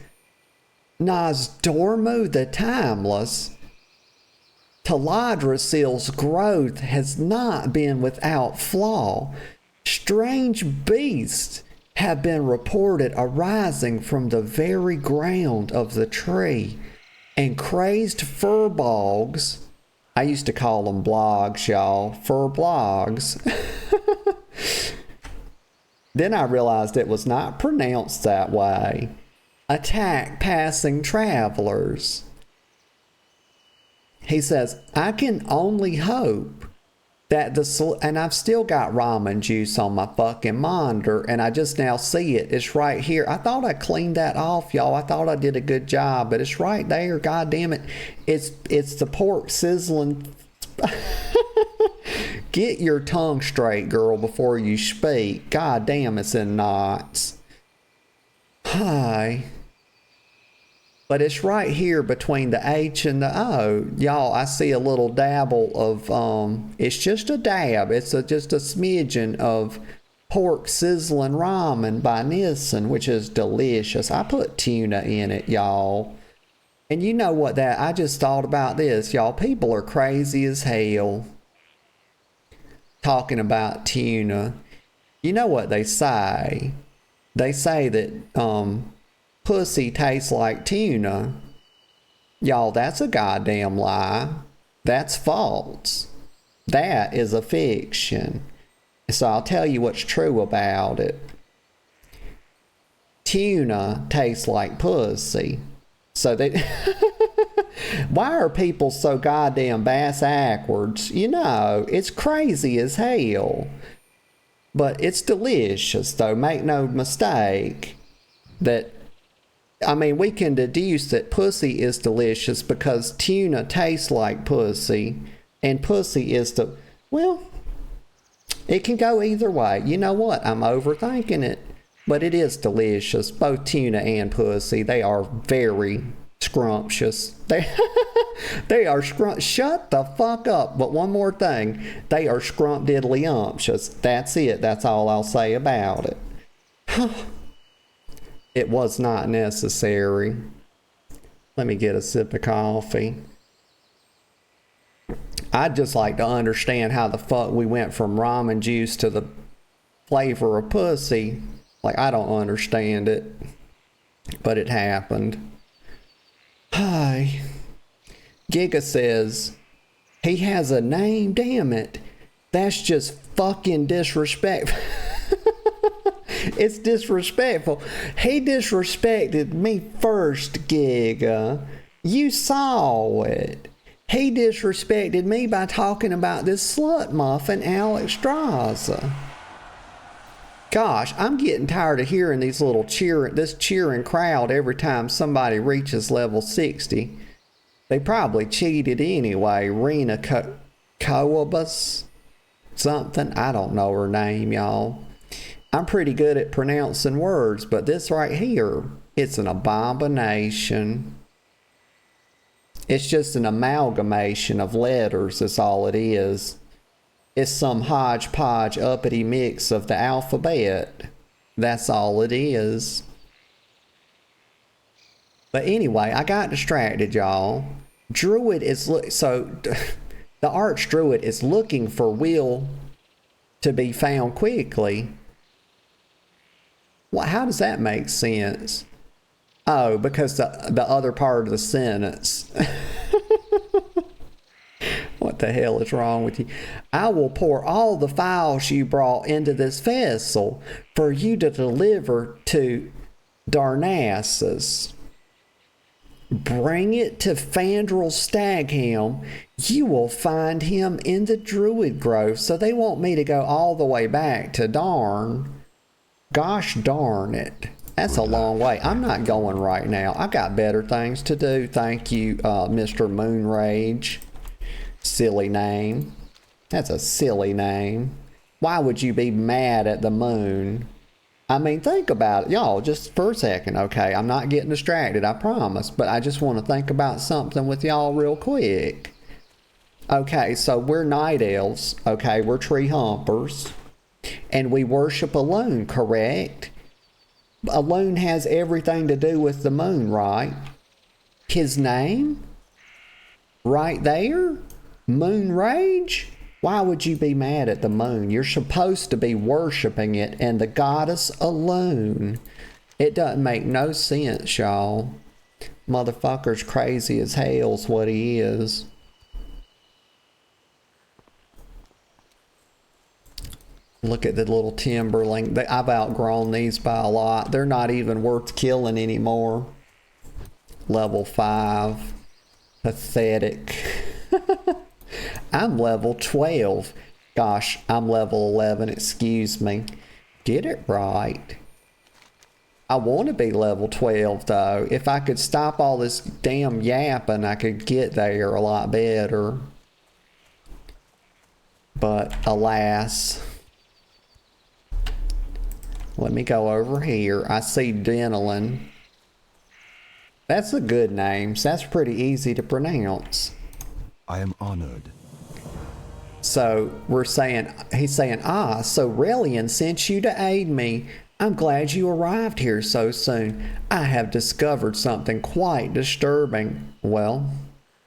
Nozdormu the Timeless, Taladrisil's growth has not been without flaw. Strange beasts have been reported arising from the very ground of the tree, and crazed furbolgs, I used to call them blogs, y'all. Fur blogs. Then I realized it was not pronounced that way. Attack passing travelers. He says, I can only hope that and I've still got ramen juice on my fucking monitor, and I just now see it. It's right here. I thought I cleaned that off, y'all. I thought I did a good job, but it's right there. God damn it. It's the pork sizzling. Get your tongue straight, girl, before you speak. God damn, it's in knots. Hi. But it's right here between the H and the O. Y'all, I see a little dabble of, it's just a dab. It's just a smidgen of pork sizzling ramen by Nissen, which is delicious. I put tuna in it, y'all. And you know what I just thought about this, y'all. People are crazy as hell talking about tuna. You know what they say? They say that, pussy tastes like tuna. Y'all, that's a goddamn lie. That's false. That is a fiction. So I'll tell you what's true about it. Tuna tastes like pussy. So they... Why are people so goddamn bass-ackwards? You know, it's crazy as hell. But it's delicious, though. Make no mistake that... I mean, we can deduce that pussy is delicious because tuna tastes like pussy, and pussy is the... Well, it can go either way. You know what? I'm overthinking it. But it is delicious. Both tuna and pussy, they are very scrumptious. They are shut the fuck up. But one more thing. They are scrump-diddly-umptious. That's it. That's all I'll say about it. It was not necessary. Let me get a sip of coffee. I'd just like to understand how the fuck we went from ramen juice to the flavor of pussy. Like, I don't understand it. But it happened. Hi. Giga says, he has a name, damn it. That's just fucking disrespectful. It's disrespectful. He disrespected me first, Giga. You saw it. He disrespected me by talking about this slut muffin, Alex Straza. Gosh, I'm getting tired of hearing these little cheering crowd every time somebody reaches level 60. They probably cheated anyway. Rena Coabus something. I don't know her name, y'all. I'm pretty good at pronouncing words, but this right here, it's an abomination. It's just an amalgamation of letters, is all it is. It's some hodgepodge uppity mix of the alphabet. That's all it is. But anyway, I got distracted, y'all. Druid is... So, the Archdruid is looking for Will to be found quickly. Well, how does that make sense? Oh, because the other part of the sentence. What the hell is wrong with you? I will pour all the files you brought into this vessel for you to deliver to Darnassus. Bring it to Fandral Staghelm. You will find him in the Druid Grove. So they want me to go all the way back to Darn. Gosh darn it. That's a long way. I'm not going right now. I got better things to do. Thank you, Mr. Moonrage. Silly name. That's a silly name. Why would you be mad at the moon? I mean, think about it. Y'all, just for a second, okay? I'm not getting distracted, I promise. But I just want to think about something with y'all real quick. Okay, so we're night elves. Okay, we're tree humpers. And we worship a loon, correct? A loon has everything to do with the moon, right? His name? Right there? Moon Rage? Why would you be mad at the moon? You're supposed to be worshiping it and the goddess alone. It doesn't make no sense, y'all. Motherfucker's crazy as hell's what he is. Look at the little timberling. I've outgrown these by a lot. They're not even worth killing anymore. Level 5. Pathetic. I'm level 12. Gosh, I'm level 11. Excuse me. Get it right. I want to be level 12, though. If I could stop all this damn yapping, I could get there a lot better. But, alas... Let me go over here. I see Denelin. That's a good name. So that's pretty easy to pronounce. I am honored. So he's saying, so Relian sent you to aid me. I'm glad you arrived here so soon. I have discovered something quite disturbing. Well,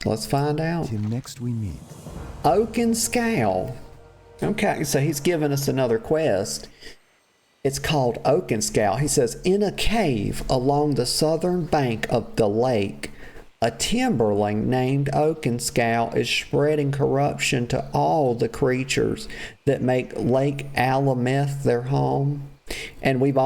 let's find out. Till next we meet. Oaken Scowl. Okay, so he's giving us another quest. It's called Oaken Scowl. He says, in a cave along the southern bank of the lake, a timberling named Oaken Scowl is spreading corruption to all the creatures that make Lake Alameth their home. And we've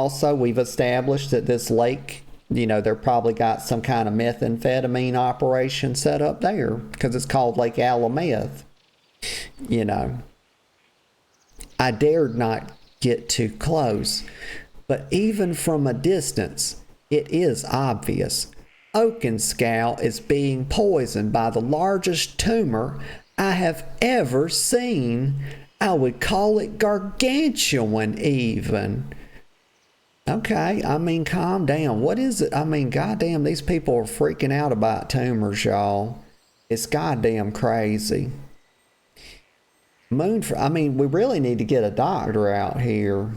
established that this lake, they're probably got some kind of methamphetamine operation set up there because it's called Lake Alameth. I dared not get too close, but even from a distance, it is obvious. Oaken Scowl is being poisoned by the largest tumor I have ever seen. I would call it gargantuan even. Okay, calm down. What is it? Goddamn, these people are freaking out about tumors, y'all. It's goddamn crazy. We really need to get a doctor out here.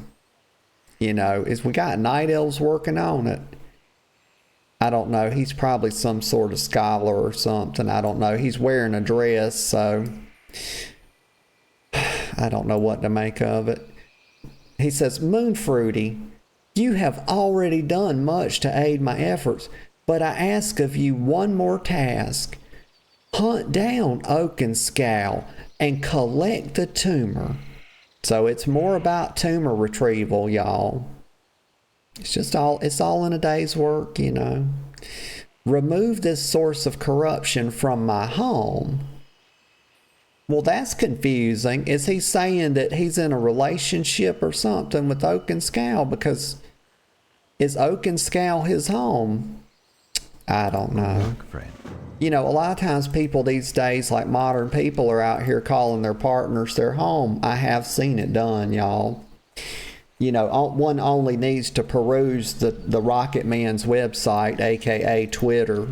We got night elves working on it. I don't know. He's probably some sort of scholar or something. I don't know. He's wearing a dress, so I don't know what to make of it. He says, Moonfruity, you have already done much to aid my efforts, but I ask of you one more task. Hunt down Oaken Scowl and collect the tumor. So it's more about tumor retrieval, y'all. It's all in a day's work, Remove this source of corruption from my home. Well, that's confusing. Is he saying that he's in a relationship or something with Oaken Scowl? Because is Oaken Scowl his home? I don't know. A lot of times people these days, like modern people, are out here calling their partners their home. I have seen it done, y'all. One only needs to peruse the Rocket Man's website, aka Twitter,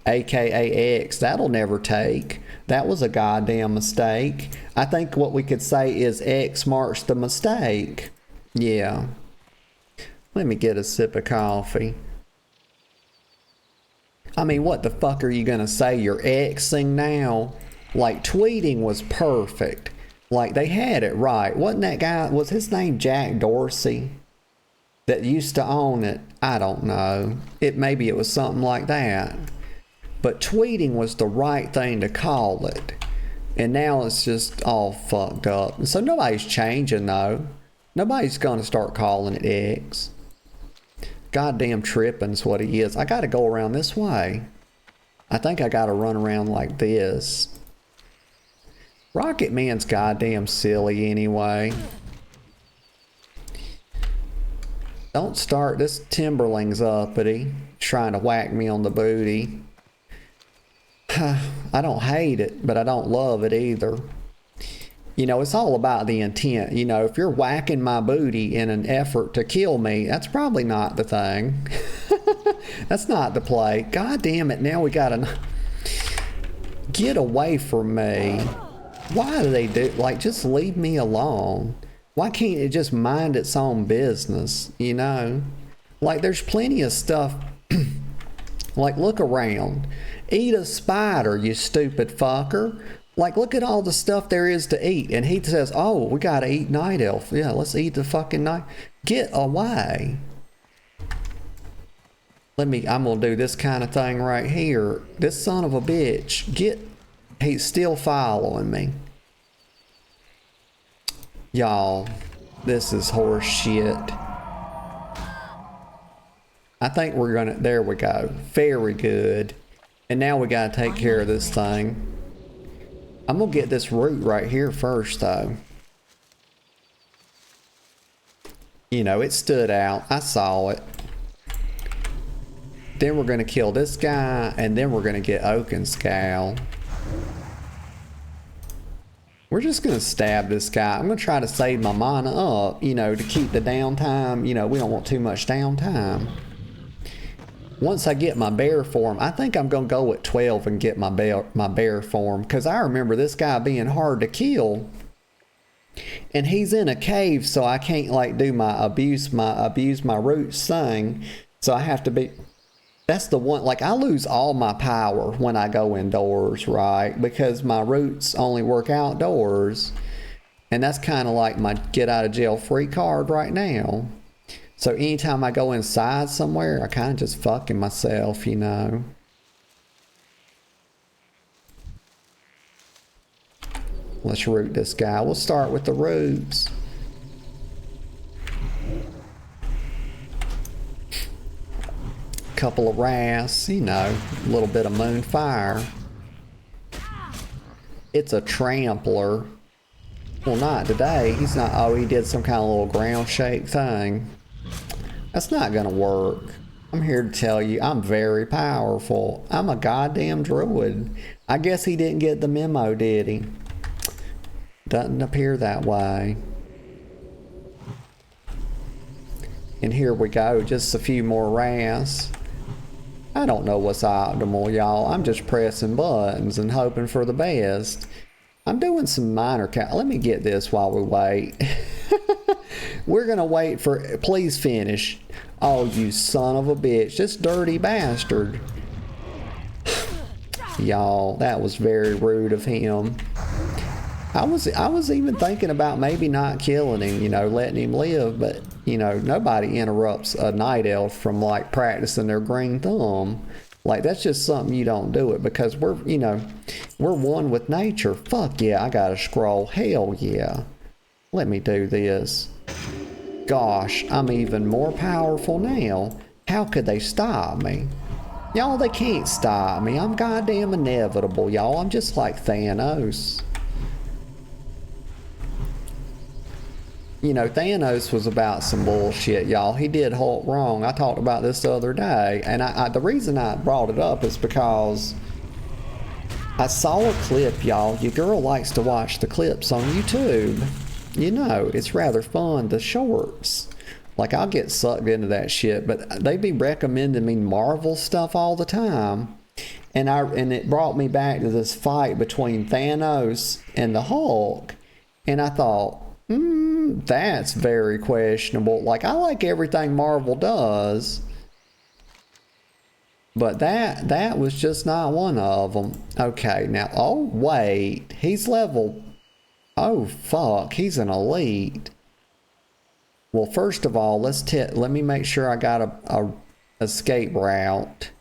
aka X. That'll never take. That was a goddamn mistake. I think what we could say is X marks the mistake. Yeah. Let me get a sip of coffee. What the fuck are you gonna say? You're Xing now? Like, tweeting was perfect. Like, they had it right. Wasn't that guy, was his name Jack Dorsey that used to own it? I don't know. Maybe it was something like that. But tweeting was the right thing to call it. And now it's just all fucked up. And so nobody's changing, though. Nobody's gonna start calling it X. Goddamn tripping's what he is. I gotta go around this way. I think I gotta run around like this. Rocket Man's goddamn silly anyway. Don't start. This Timberling's uppity, trying to whack me on the booty. I don't hate it, but I don't love it either. It's all about the intent. If you're whacking my booty in an effort to kill me, that's probably not the thing. That's not the play. God damn it, now we gotta... Get away from me. Why do they do... just leave me alone. Why can't it just mind its own business, there's plenty of stuff... look around. Eat a spider, you stupid fucker. Look at all the stuff there is to eat. And he says, oh, we gotta eat night elf. Yeah, let's eat the fucking night. Get away. I'm gonna do this kind of thing right here. This son of a bitch, he's still following me. Y'all, this is horse shit. I think we're gonna, there we go. Very good. And now we gotta take care of this thing. I'm gonna get this root right here first, though. It stood out. I saw it. Then we're gonna kill this guy, and then we're gonna get Oaken Scowl. We're just gonna stab this guy. I'm gonna try to save my mana up, to keep the downtime. We don't want too much downtime. once I get my bear form, I think I'm gonna go at 12 and get my bear form, because I remember this guy being hard to kill, and he's in a cave, so I can't like do my abuse my roots thing. So I have to be. That's the one. Like I lose all my power when I go indoors, right? Because my roots only work outdoors, and that's kind of like my get out of jail free card right now. So anytime I go inside somewhere, I kind of just fucking myself, you know. Let's root this guy. We'll start with the roots. Couple of wraths, you know, a little bit of moonfire. It's a trampler. Well, not today. He's not. Oh, he did some kind of little ground shake thing. That's not gonna work. I'm here to tell you, I'm very powerful. I'm a goddamn druid. I guess he didn't get the memo, did he? Doesn't appear that way. And here we go, just a few more wraths. I don't know what's optimal, y'all. I'm just pressing buttons and hoping for the best. I'm doing some minor count. Let me get this while we wait. We're gonna wait for, please finish. Oh, you son of a bitch. This dirty bastard. Y'all, that was very rude of him. I was even thinking about maybe not killing him, you know, letting him live, but, you know, nobody interrupts a night elf from, like, practicing their green thumb. Like, that's just something you don't do it, because we're, you know, we're one with nature. Fuck yeah, I got a scroll. Hell yeah. Let me do this. Gosh, I'm even more powerful now. How could they stop me? Y'all, they can't stop me. I'm goddamn inevitable, y'all. I'm just like Thanos. You know, Thanos was about some bullshit, y'all. He did Hulk wrong. I talked about this the other day, and the reason I brought it up is because I saw a clip, y'all. Your girl likes to watch the clips on YouTube. You know, it's rather fun, the shorts. Like, I'll get sucked into that shit, but they be recommending me Marvel stuff all the time. And it brought me back to this fight between Thanos and the Hulk. And I thought, that's very questionable. Like, I like everything Marvel does, but that was just not one of them. Okay, now, oh wait, he's level, oh fuck, he's an elite. Well, first of all, let me make sure I got a escape route.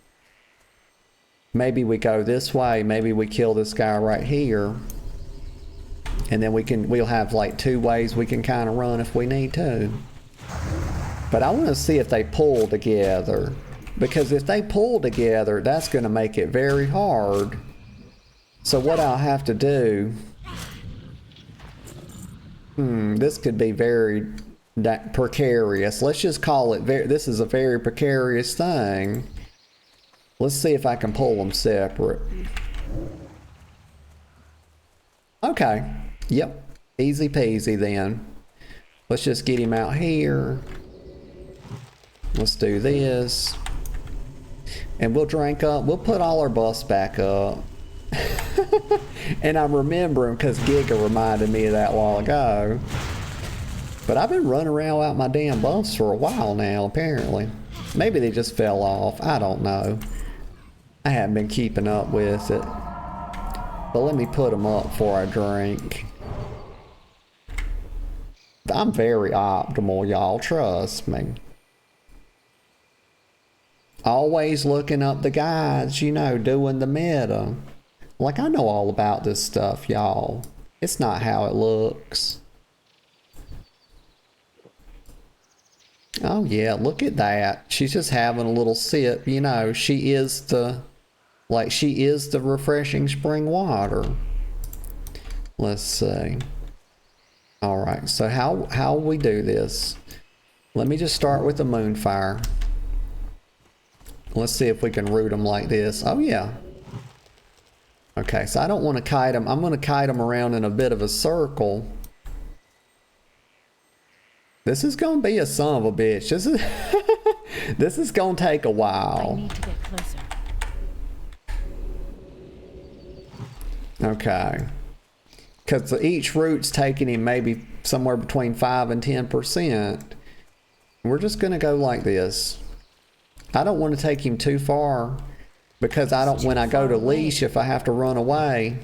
Maybe we go this way, maybe we kill this guy right here. And then we'll have like 2 ways we can kind of run if we need to. But I want to see if they pull together. Because if they pull together, that's going to make it very hard. So what I'll have to do... this could be very precarious. Let's just call it... This is a very precarious thing. Let's see if I can pull them separate. Okay. Yep, easy peasy then. Let's just get him out here. Let's do this. And we'll drink up. We'll put all our buffs back up. And I'm remembering because Giga reminded me of that a while ago. But I've been running around without my damn buffs for a while now, apparently. Maybe they just fell off. I don't know. I haven't been keeping up with it. But let me put them up before I drink. I'm very optimal, y'all. Trust me. Always looking up the guides, you know, doing the meta. Like, I know all about this stuff, y'all. It's not how it looks. Oh, yeah, look at that. She's just having a little sip, you know. She is the refreshing spring water. Let's see. All right, so how we do this? Let me just start with the moonfire. Let's see if we can root them like this. Oh, yeah. Okay, so I don't want to kite them. I'm going to kite them around in a bit of a circle. This is going to be a son of a bitch. This is gonna take a I while. need to get closer. Okay. Because each root's taking him maybe somewhere between 5 and 10%. We're just gonna go like this. I don't want to take him too far because I don't, when I go to leash, if I have to run away,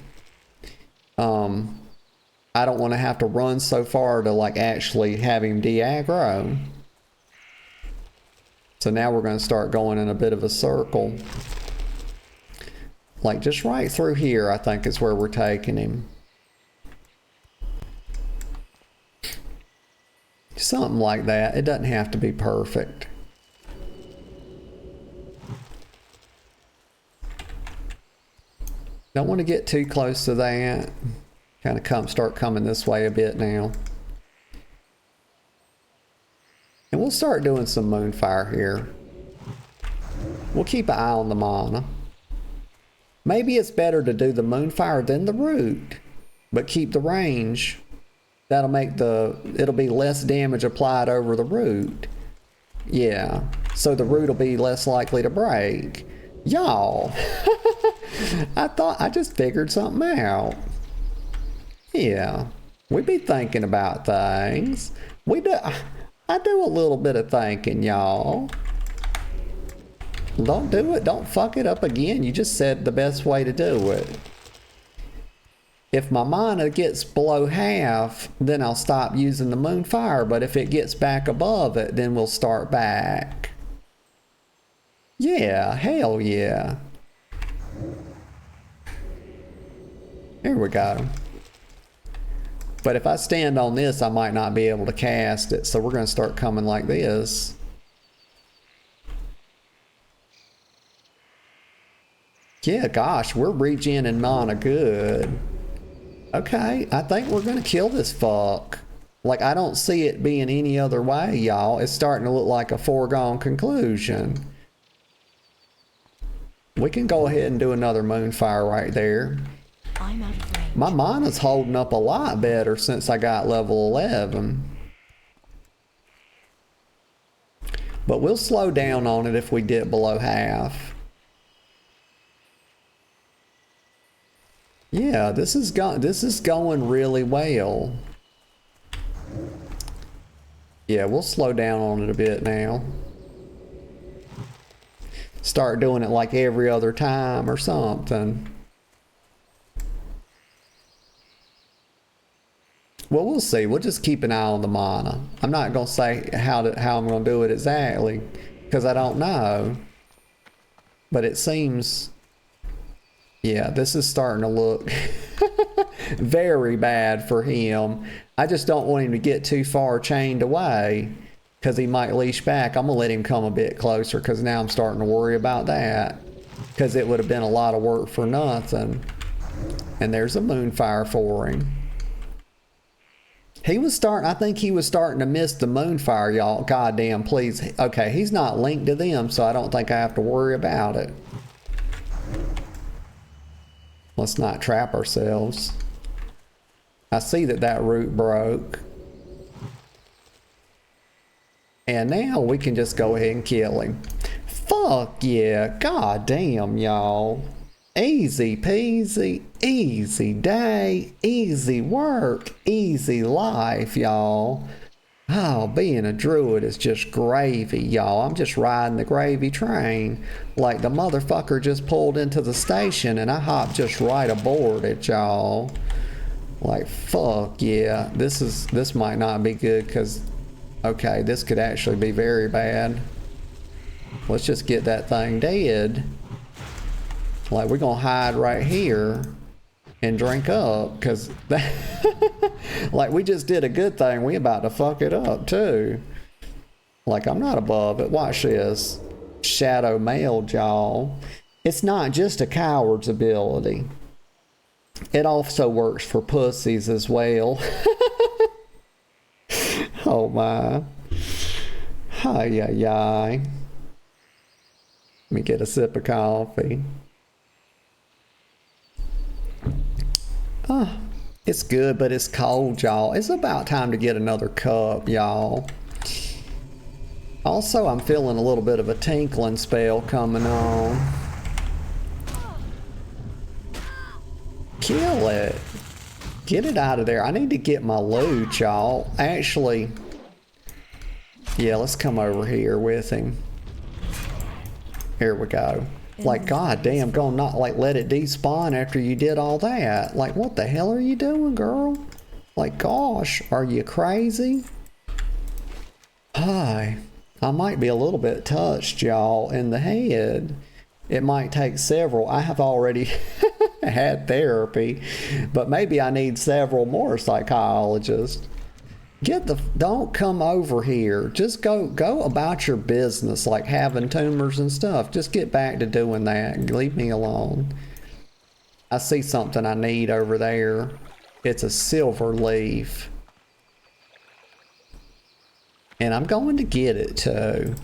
I don't want to have to run so far to like actually have him de-aggro. So now we're going to start going in a bit of a circle. Like just right through here, I think is where we're taking him. Something like that. It doesn't have to be perfect. Don't want to get too close to that. Kind of start coming this way a bit now. And we'll start doing some moonfire here. We'll keep an eye on the mana. Maybe it's better to do the moonfire than the root, but keep the range. That'll make it'll be less damage applied over the root. Yeah, so the root will be less likely to break. Y'all, I just figured something out. Yeah, we be thinking about things. I do a little bit of thinking, y'all. Don't do it. Don't fuck it up again. You just said the best way to do it. If my mana gets below half, then I'll stop using the moonfire. But if it gets back above it, then we'll start back. Yeah, hell yeah. There we go. But if I stand on this, I might not be able to cast it. So we're going to start coming like this. Yeah, gosh, we're regening mana good. Okay, I think we're going to kill this fuck. Like, I don't see it being any other way, y'all. It's starting to look like a foregone conclusion. We can go ahead and do another moonfire right there. I'm out of range. My mana's holding up a lot better since I got level 11. But we'll slow down on it if we dip below half. Yeah, this is going really well. Yeah, we'll slow down on it a bit now. Start doing it like every other time or something. Well, we'll see. We'll just keep an eye on the mana. I'm not going to say how I'm going to do it exactly, because I don't know. But it seems... Yeah, this is starting to look very bad for him. I just don't want him to get too far chained away, because he might leash back. I'm going to let him come a bit closer, because now I'm starting to worry about that. Because it would have been a lot of work for nothing. And there's a moonfire for him. I think he was starting to miss the moonfire, y'all. Goddamn, please. Okay, he's not linked to them, so I don't think I have to worry about it. Let's not trap ourselves. I see that root broke. And now we can just go ahead and kill him. Fuck yeah. God damn, y'all. Easy peasy, easy day, easy work, easy life, y'all. Oh, being a druid is just gravy, y'all. I'm just riding the gravy train. Like the motherfucker just pulled into the station and I hopped just right aboard it, y'all. Like, fuck yeah. This might not be good because, okay, this could actually be very bad. Let's just get that thing dead. Like, we're gonna hide right here and drink up, because like, we just did a good thing. We about to fuck it up too. Like, I'm not above it. Watch this. Shadow mail, y'all. It's not just a coward's ability. It also works for pussies as well. Oh my. Hi, yi. Let me get a sip of coffee. Oh, it's good, but it's cold, y'all. It's about time to get another cup, y'all. Also, I'm feeling a little bit of a tinkling spell coming on. Kill it. Get it out of there. I need to get my loot, y'all. Actually, yeah, let's come over here with him. Here we go. Like, god damn, gonna not like let it despawn after you did all that. Like, what the hell are you doing, girl? Like, gosh, are you crazy? Hi. I might be a little bit touched, y'all, in the head. It might take several. I have already had therapy, but maybe I need several more psychologists. Don't come over here. Just go about your business, like having tumors and stuff. Just get back to doing that and leave me alone. I see something I need over there. It's a silver leaf. And I'm going to get it too.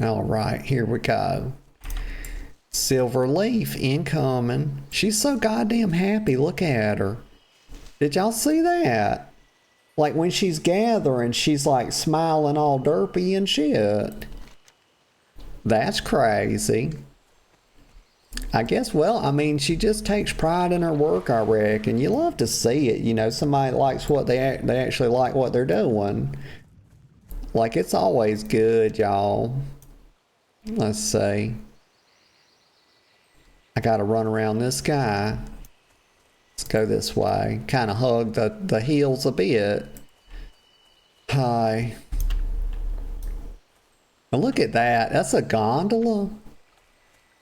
All right, here we go. Silver leaf incoming. She's so goddamn happy. Look at her. Did y'all see that? Like when she's gathering, she's like smiling all derpy and shit. That's crazy. I guess, well, I mean, she just takes pride in her work, I reckon. You love to see it, you know, somebody likes what they actually like what they're doing. Like, it's always good, y'all. Let's see. I gotta run around this guy. Let's go this way. Kind of hug the heels a bit. Hi. And look at that. That's a gondola.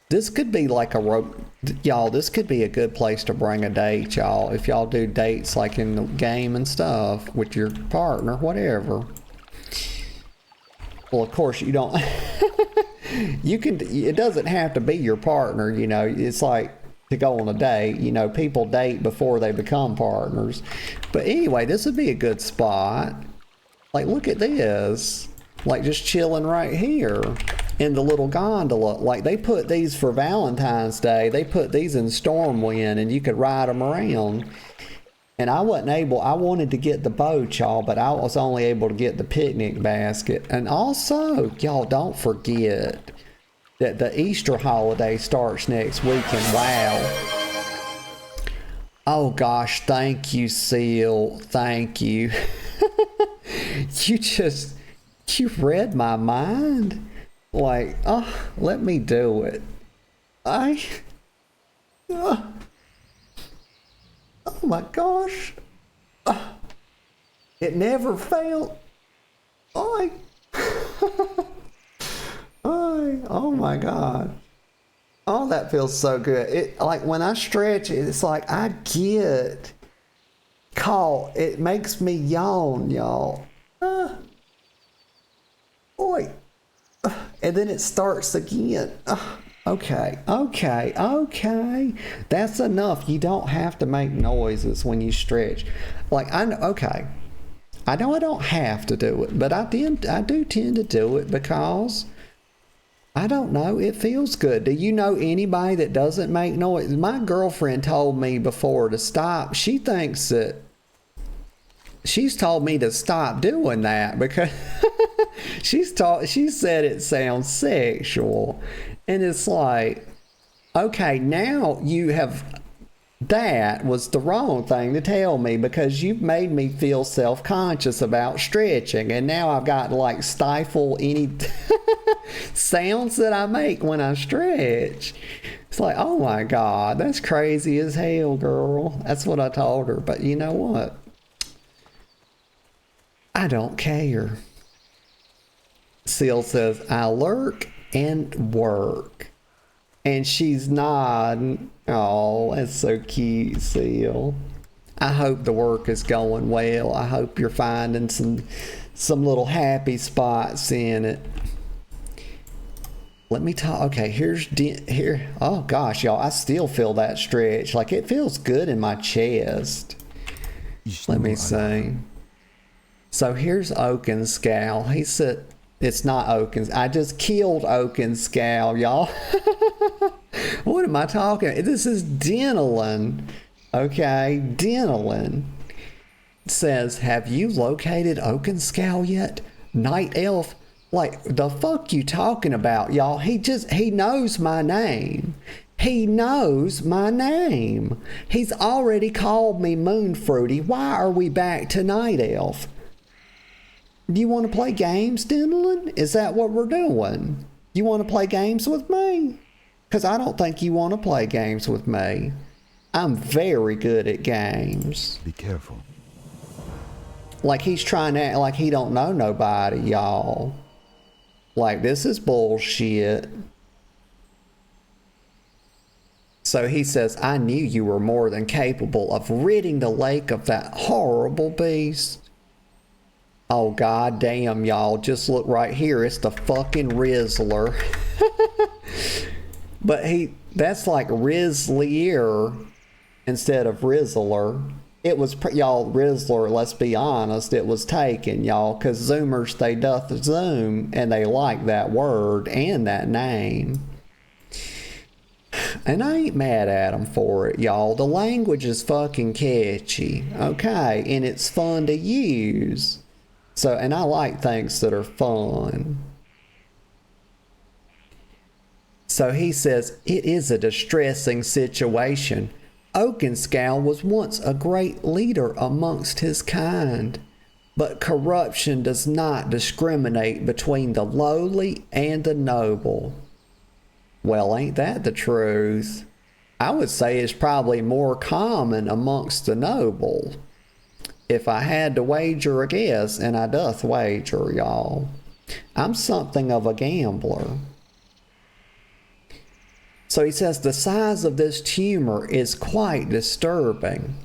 This could be like a rope. Y'all, this could be a good place to bring a date, y'all. If y'all do dates like in the game and stuff with your partner, whatever. Well, of course, you don't. You can. It doesn't have to be your partner, you know. It's like to go on a date. You know, people date before they become partners. But anyway, this would be a good spot. Like, look at this. Like, just chilling right here in the little gondola. Like, they put these for Valentine's Day. They put these in Stormwind, and you could ride them around. And I wasn't able, I wanted to get the boat, y'all, but I was only able to get the picnic basket. And also, y'all, don't forget that the Easter holiday starts next week, and wow. Oh gosh, thank you, Seal. Thank you. You read my mind. Like, oh, let me do it. Oh my gosh. It never failed. Oh my God. Oh, that feels so good. It, like when I stretch it, it's like I get caught. It makes me yawn, y'all. Boy. And then it starts again. Okay. That's enough. You don't have to make noises when you stretch. Like, I know, okay. I know I don't have to do it, but I do tend to do it because, I don't know, it feels good. Do you know anybody that doesn't make noise? My girlfriend told me before to stop. She thinks that, she's told me to stop doing that because she said it sounds sexual. And it's like, okay, now you have, that was the wrong thing to tell me because you've made me feel self-conscious about stretching. And now I've got to like stifle any sounds that I make when I stretch. It's like, oh my God, that's crazy as hell, girl. That's what I told her. But you know what? I don't care. Seal says, I lurk and work. And she's nodding. Oh, that's so cute, Seal. I hope the work is going well. I hope you're finding some little happy spots in it. Let me talk. Okay, here. Oh gosh, y'all, I still feel that stretch. Like it feels good in my chest. Let me see. So here's Oakenscowl. He said, it's not Okens. I just killed Oakenscowl, y'all. What am I talking? This is Denolin. Okay, Denolin. says, have you located Oakenscow yet? Night Elf? Like, the fuck you talking about, y'all? He knows my name. He knows my name. He's already called me Moon Fruity. Why are we back to Night Elf? Do you want to play games, Dindlin? Is that what we're doing? You want to play games with me? Because I don't think you want to play games with me. I'm very good at games. Be careful. Like he's trying to act like he don't know nobody, y'all. Like, this is bullshit. So he says, I knew you were more than capable of ridding the lake of that horrible beast. Oh, god damn, y'all. Just look right here. It's the fucking Rizzler. But that's like Rizzlier instead of Rizzler. It was, y'all, Rizzler, let's be honest, it was taken, y'all, because Zoomers, they doth zoom, and they like that word and that name. And I ain't mad at them for it, y'all. The language is fucking catchy, okay? And it's fun to use. So, and I like things that are fun. So he says, it is a distressing situation. Oakenscow was once a great leader amongst his kind, but corruption does not discriminate between the lowly and the noble. Well, ain't that the truth? I would say it's probably more common amongst the noble. If I had to wager a guess, and I doth wager, y'all, I'm something of a gambler. So he says the size of this tumor is quite disturbing,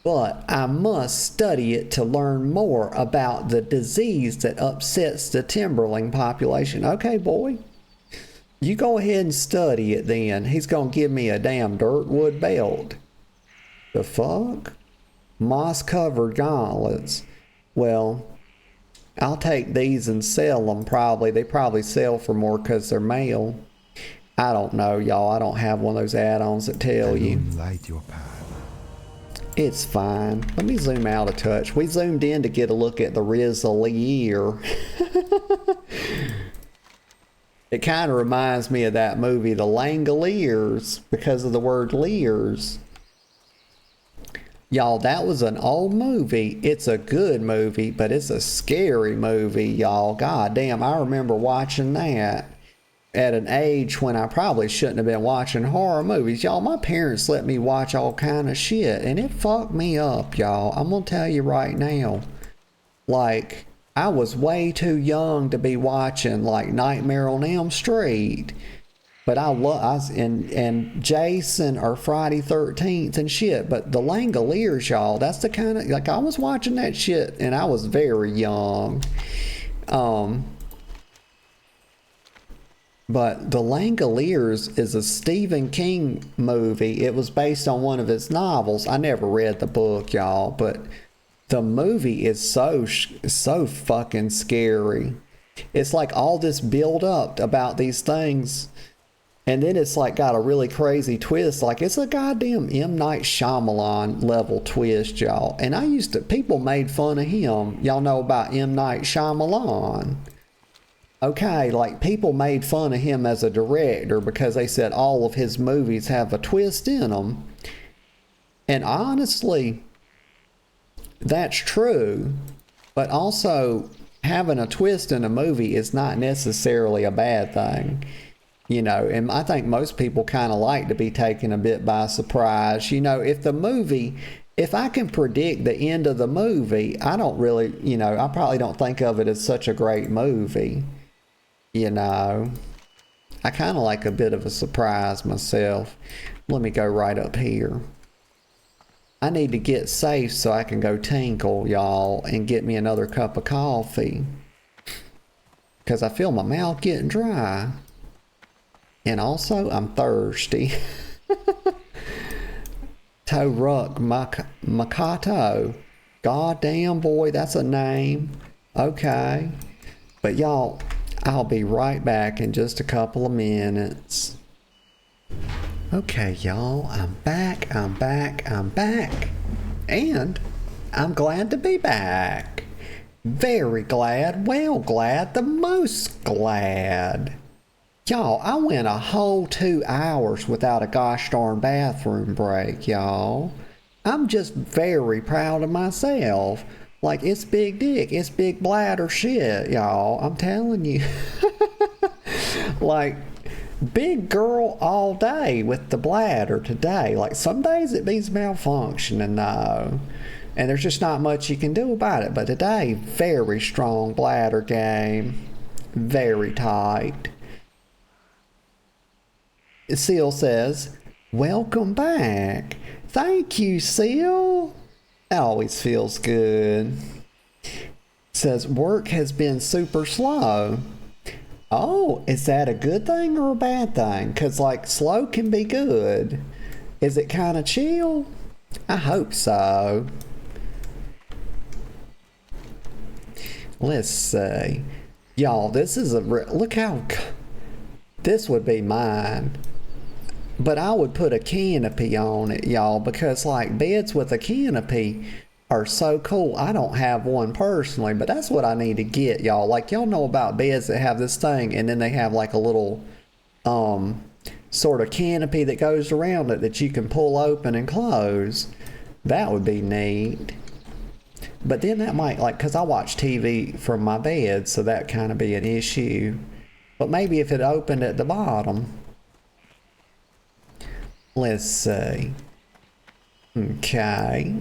but I must study it to learn more about the disease that upsets the timberling population. Okay, boy, you go ahead and study it then. He's going to give me a damn dirtwood belt. The fuck? Moss-covered gauntlets. Well, I'll take these and sell them probably. They probably sell for more because they're male. I don't know, y'all. I don't have one of those add-ons that tell you. Light your path. It's fine. Let me zoom out a touch. We zoomed in to get a look at the Rizzlier. It kind of reminds me of that movie, The Langoliers, because of the word leers. Y'all, that was an old movie. It's a good movie, but it's a scary movie, y'all. God damn, I remember watching that at an age when I probably shouldn't have been watching horror movies. Y'all, my parents let me watch all kind of shit, and it fucked me up, y'all. I'm gonna tell you right now. Like, I was way too young to be watching, like, Nightmare on Elm Street. But and Jason or Friday 13th and shit. But the Langoliers, y'all, that's the kind of, like, I was watching that shit, and I was very young. But The Langoliers is a Stephen King movie. It was based on one of his novels. I never read the book, y'all, but the movie is so fucking scary. It's like all this build up about these things, and then it's like got a really crazy twist. Like, it's a goddamn M. Night Shyamalan level twist, y'all. And people made fun of him. Y'all know about M. Night Shyamalan. Okay, like, people made fun of him as a director because they said all of his movies have a twist in them. And honestly, that's true. But also, having a twist in a movie is not necessarily a bad thing. You know, and I think most people kind of like to be taken a bit by surprise. You know, if I can predict the end of the movie, I don't really, I probably don't think of it as such a great movie. You know, I kind of like a bit of a surprise myself. Let me go right up here. I need to get safe so I can go tinkle, y'all, and get me another cup of coffee. Because I feel my mouth getting dry. And also, I'm thirsty. Toruk Makato. Goddamn, boy, that's a name. Okay. But y'all, I'll be right back in just a couple of minutes. Okay, y'all, I'm back. And I'm glad to be back. Very glad, well glad, the most glad. Y'all, I went a whole 2 hours without a gosh darn bathroom break, y'all. I'm just very proud of myself. Like, it's big dick, it's big bladder shit, y'all. I'm telling you. Like, big girl all day with the bladder today. Like, some days it means malfunctioning, though. And there's just not much you can do about it. But today, very strong bladder game. Very tight. Seal says, welcome back. Thank you, Seal. That always feels good. Says, work has been super slow. Oh, is that a good thing or a bad thing? Because, like, slow can be good. Is it kind of chill? I hope so. Let's see. Y'all, this is a... Look how... This would be mine. But I would put a canopy on it, y'all, because, like, beds with a canopy are so cool. I don't have one personally, but that's what I need to get, y'all. Like, y'all know about beds that have this thing, and then they have, like, a little, sort of canopy that goes around it that you can pull open and close. That would be neat. But then that might, like, because I watch TV from my bed, so that kind of be an issue. But maybe if it opened at the bottom. Let's see. Okay.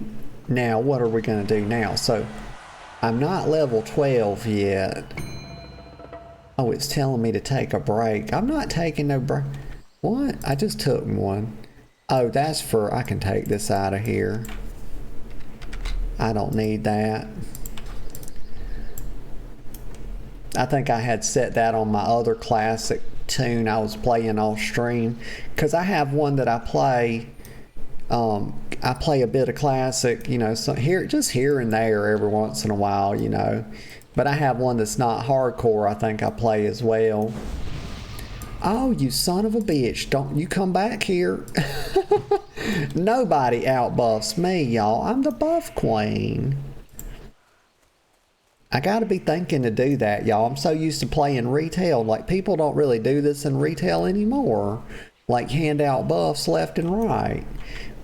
Now, what are we going to do now? So, I'm not level 12 yet. Oh, it's telling me to take a break. I'm not taking no break. What? I just took one. Oh, that's for... I can take this out of here. I don't need that. I think I had set that on my other classic tune I was playing off stream, because I have one that I play a bit of classic, you know, so just here and there every once in a while, you know, but I have one that's not hardcore I think I play as well. Oh, you son of a bitch, don't you come back here. Nobody outbuffs me, y'all. I'm the buff queen. I gotta be thinking to do that, y'all. I'm so used to playing retail. Like, people don't really do this in retail anymore. Like, hand out buffs left and right.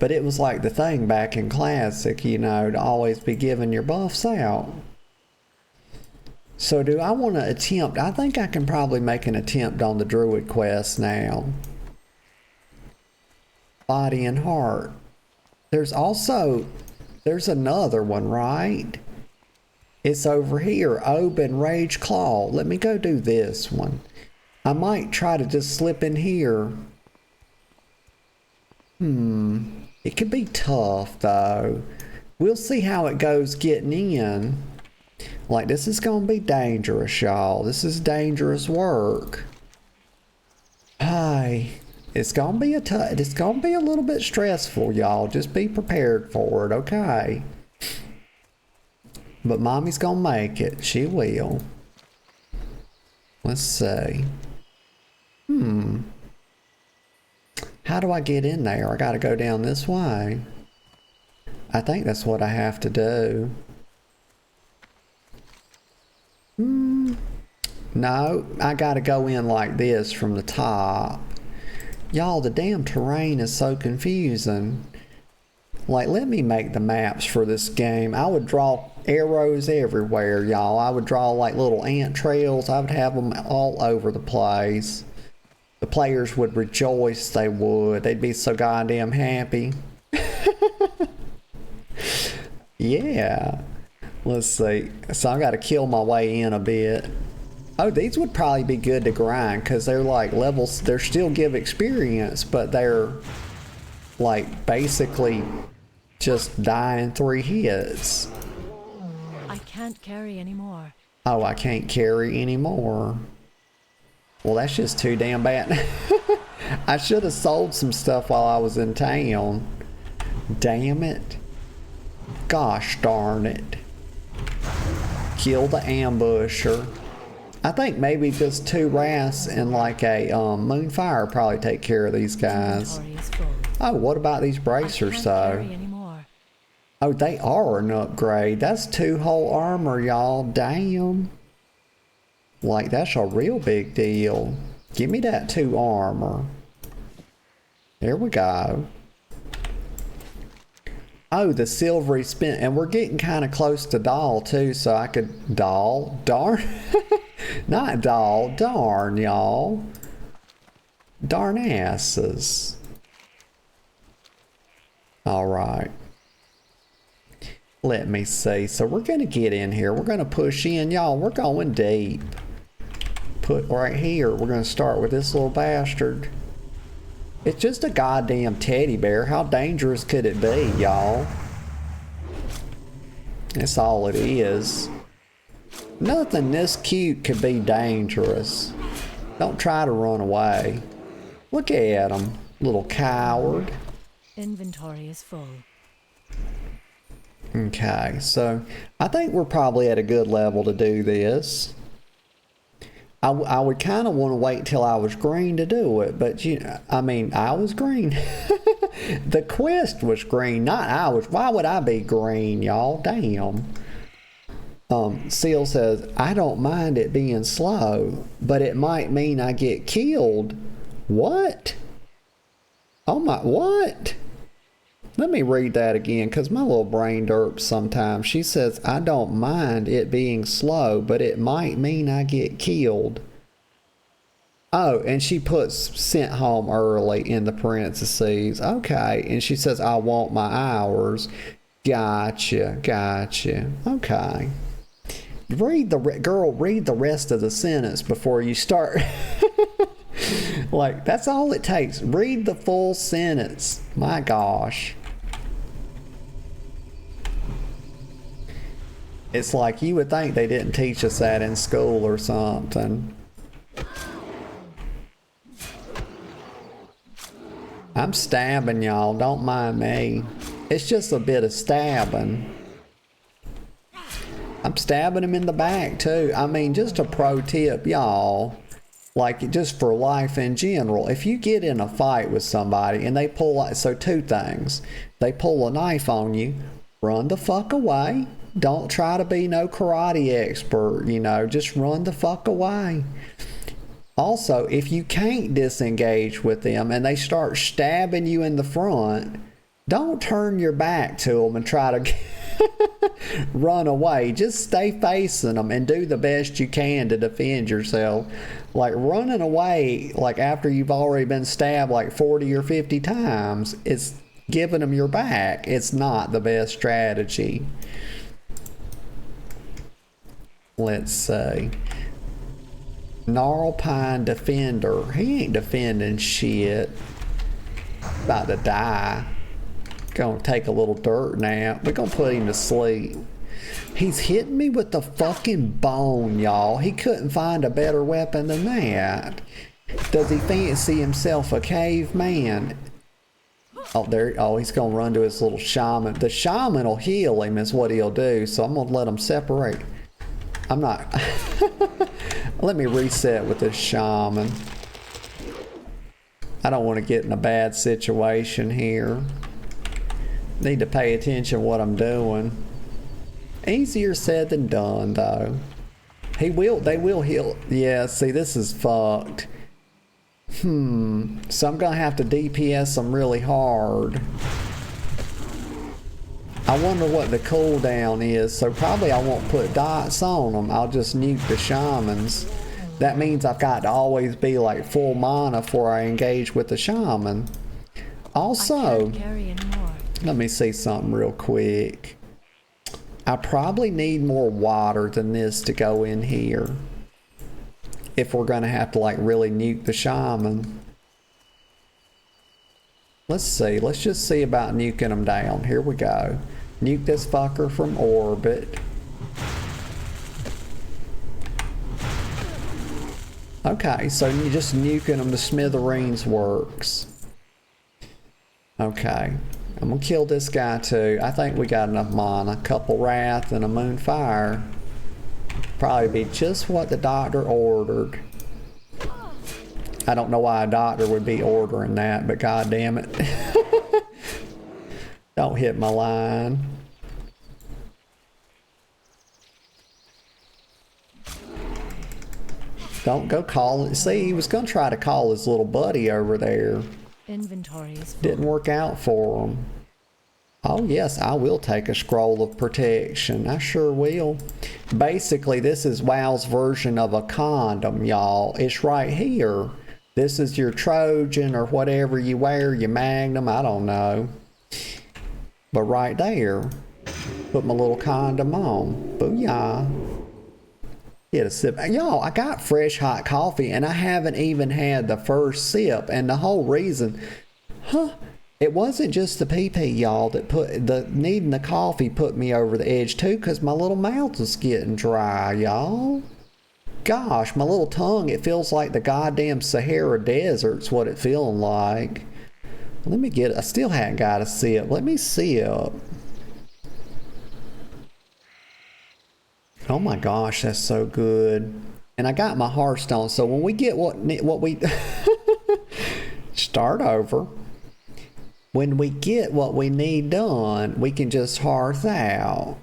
But it was like the thing back in Classic, you know, to always be giving your buffs out. So do I want to attempt? I think I can probably make an attempt on the Druid quest now. Body and heart. There's another one, right? It's over here, Oben Rage Claw. Let me go do this one. I might try to just slip in here. It could be tough, though. We'll see how it goes getting in. Like, this is going to be dangerous, y'all. This is dangerous work. Hi. It's going to be it's going to be a little bit stressful, y'all. Just be prepared for it, okay? But Mommy's gonna make it. She will. Let's see. How do I get in there? I gotta go down this way. I think that's what I have to do. No, I gotta go in like this from the top. Y'all, the damn terrain is so confusing. Like, let me make the maps for this game. I would draw arrows everywhere, y'all. I would draw like little ant trails. I would have them all over the place. The players would rejoice, they would. They'd be so goddamn happy. Yeah. Let's see. So I gotta kill my way in a bit. Oh, these would probably be good to grind, because they're like levels. They're still give experience, but they're like basically just die in 3 hits. I can't carry anymore. Oh, I can't carry anymore. Well, that's just too damn bad. I should have sold some stuff while I was in town. Damn it. Gosh darn it. Kill the ambusher. I think maybe just 2 wraths and like a moonfire probably take care of these guys. Inventory is full. Oh, what about these bracers I can't though? carry anymore. Oh, they are an upgrade. That's 2 whole armor, y'all. Damn. Like, that's a real big deal. Give me that 2 armor. There we go. Oh, the silvery spin. And we're getting kind of close to doll, too, so I could... Doll? Darn. Not doll. Darn, y'all. Darn asses. Alright. Let me see. So we're going to get in here. We're going to push in. Y'all, we're going deep. Put right here. We're going to start with this little bastard. It's just a goddamn teddy bear. How dangerous could it be, y'all? That's all it is. Nothing this cute could be dangerous. Don't try to run away. Look at him, little coward. Inventory is full. Okay, so I think we're probably at a good level to do this. I would kind of want to wait till I was green to do it, but I mean, I was green. The quest was green, not I was. Why would I be green, y'all? Damn. Seal says, I don't mind it being slow, but it might mean I get killed. What? Oh my, what? Let me read that again, because my little brain derps sometimes. She says, I don't mind it being slow, but it might mean I get killed. Oh, and she puts sent home early in the parentheses. Okay, and she says, I want my hours. Gotcha, gotcha. Okay. Read the rest of the sentence before you start. Like, that's all it takes. Read the full sentence. My gosh. It's like you would think they didn't teach us that in school or something. I'm stabbing y'all, don't mind me. It's just a bit of stabbing. I'm stabbing him in the back too. I mean, just a pro tip, y'all. Like, just for life in general. If you get in a fight with somebody and they pull, so 2 things. They pull a knife on you, run the fuck away. Don't try to be no karate expert, you know, just run the fuck away. Also, if you can't disengage with them and they start stabbing you in the front, don't turn your back to them and try to run away. Just stay facing them and do the best you can to defend yourself. Like, running away, like after you've already been stabbed like 40 or 50 times, it's giving them your back. It's not the best strategy. Let's see. Gnarlpine Defender. He ain't defending shit. About to die. Gonna take a little dirt nap. We're gonna put him to sleep. He's hitting me with the fucking bone, y'all. He couldn't find a better weapon than that. Does he fancy himself a caveman? Oh, there. Oh, he's gonna run to his little shaman. The shaman will heal him is what he'll do. So I'm gonna let him separate. I'm not. Let me reset with this shaman. I don't want to get in a bad situation here. Need to pay attention to what I'm doing. Easier said than done, though. They will heal. Yeah, see, this is fucked. So I'm gonna have to DPS them really hard. I wonder what the cooldown is, so probably I won't put dots on them. I'll just nuke the shamans. That means I've got to always be like full mana before I engage with the shaman. Also, I can't carry anymore. Let me see something real quick. I probably need more water than this to go in here. If we're going to have to like really nuke the shaman. Let's see. Let's just see about nuking them down. Here we go. Nuke this fucker from orbit. Okay, so you just nuking them to smithereens works. Okay. I'm gonna kill this guy too. I think we got enough mana. A couple wrath and a moonfire. Probably be just what the doctor ordered. I don't know why a doctor would be ordering that, but god damn it. Don't hit my line. Don't go call it. See, he was going to try to call his little buddy over there. Inventory is full. Didn't work out for him. Oh, yes, I will take a scroll of protection. I sure will. Basically, this is WoW's version of a condom, y'all. It's right here. This is your Trojan or whatever you wear, your Magnum, I don't know. But right there, put my little condom on. Booyah. Get a sip. Y'all, I got fresh hot coffee and I haven't even had the first sip. And the whole reason, it wasn't just the pee-pee, y'all, that put the needing the coffee put me over the edge too, because my little mouth was getting dry, y'all. Gosh, my little tongue, it feels like the goddamn Sahara Desert's what it feeling like. Let me get, I still hadn't got a sip. Let me sip. Oh my gosh, that's so good. And I got my Hearthstone, so when we get what we start over. When we get what we need done, we can just hearth out.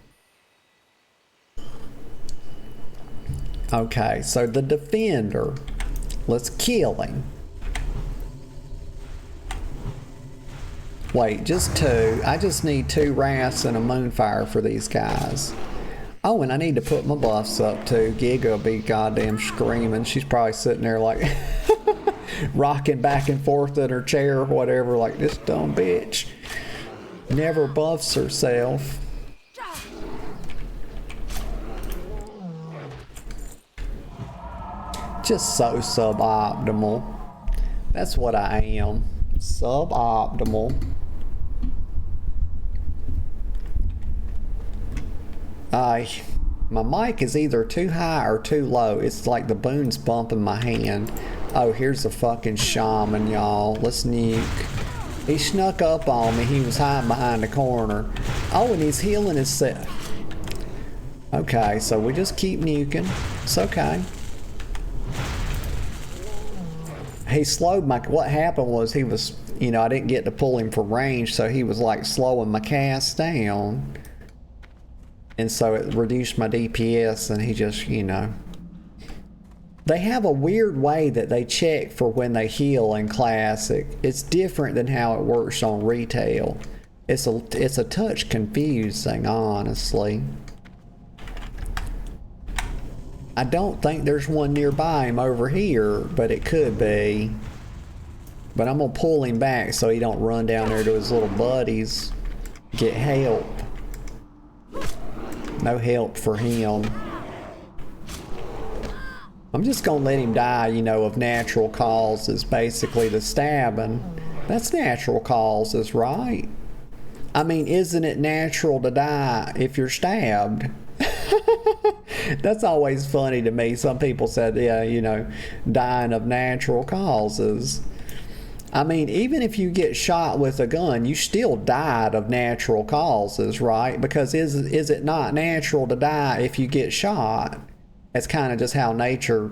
Okay, so the defender. Let's kill him. Wait, just 2. I just need 2 wraths and a moonfire for these guys. Oh, and I need to put my buffs up too. Giga will be goddamn screaming. She's probably sitting there like rocking back and forth in her chair or whatever, like this dumb bitch. Never buffs herself. Just so suboptimal. That's what I am. Suboptimal. My mic is either too high or too low. It's like the boon's bumping my hand. Oh, here's a fucking shaman, y'all. Let's nuke. He snuck up on me. He was hiding behind the corner. Oh, and he's healing himself. Okay, so we just keep nuking. It's okay. He slowed my... What happened was he was... You know, I didn't get to pull him for range, so he was like slowing my cast down. And so it reduced my DPS, and he just, you know... They have a weird way that they check for when they heal in Classic. It's different than how it works on retail. It's a touch confusing, honestly. I don't think there's one nearby him over here, but it could be. But I'm gonna pull him back so he don't run down there to his little buddies. Get help. No help for him. I'm just gonna let him die, you know, of natural causes, basically the stabbing. That's natural causes, right? I mean, isn't it natural to die if you're stabbed? That's always funny to me. Some people said, yeah, you know, dying of natural causes. I mean, even if you get shot with a gun, you still died of natural causes, right? Because is it not natural to die if you get shot? It's kind of just how nature,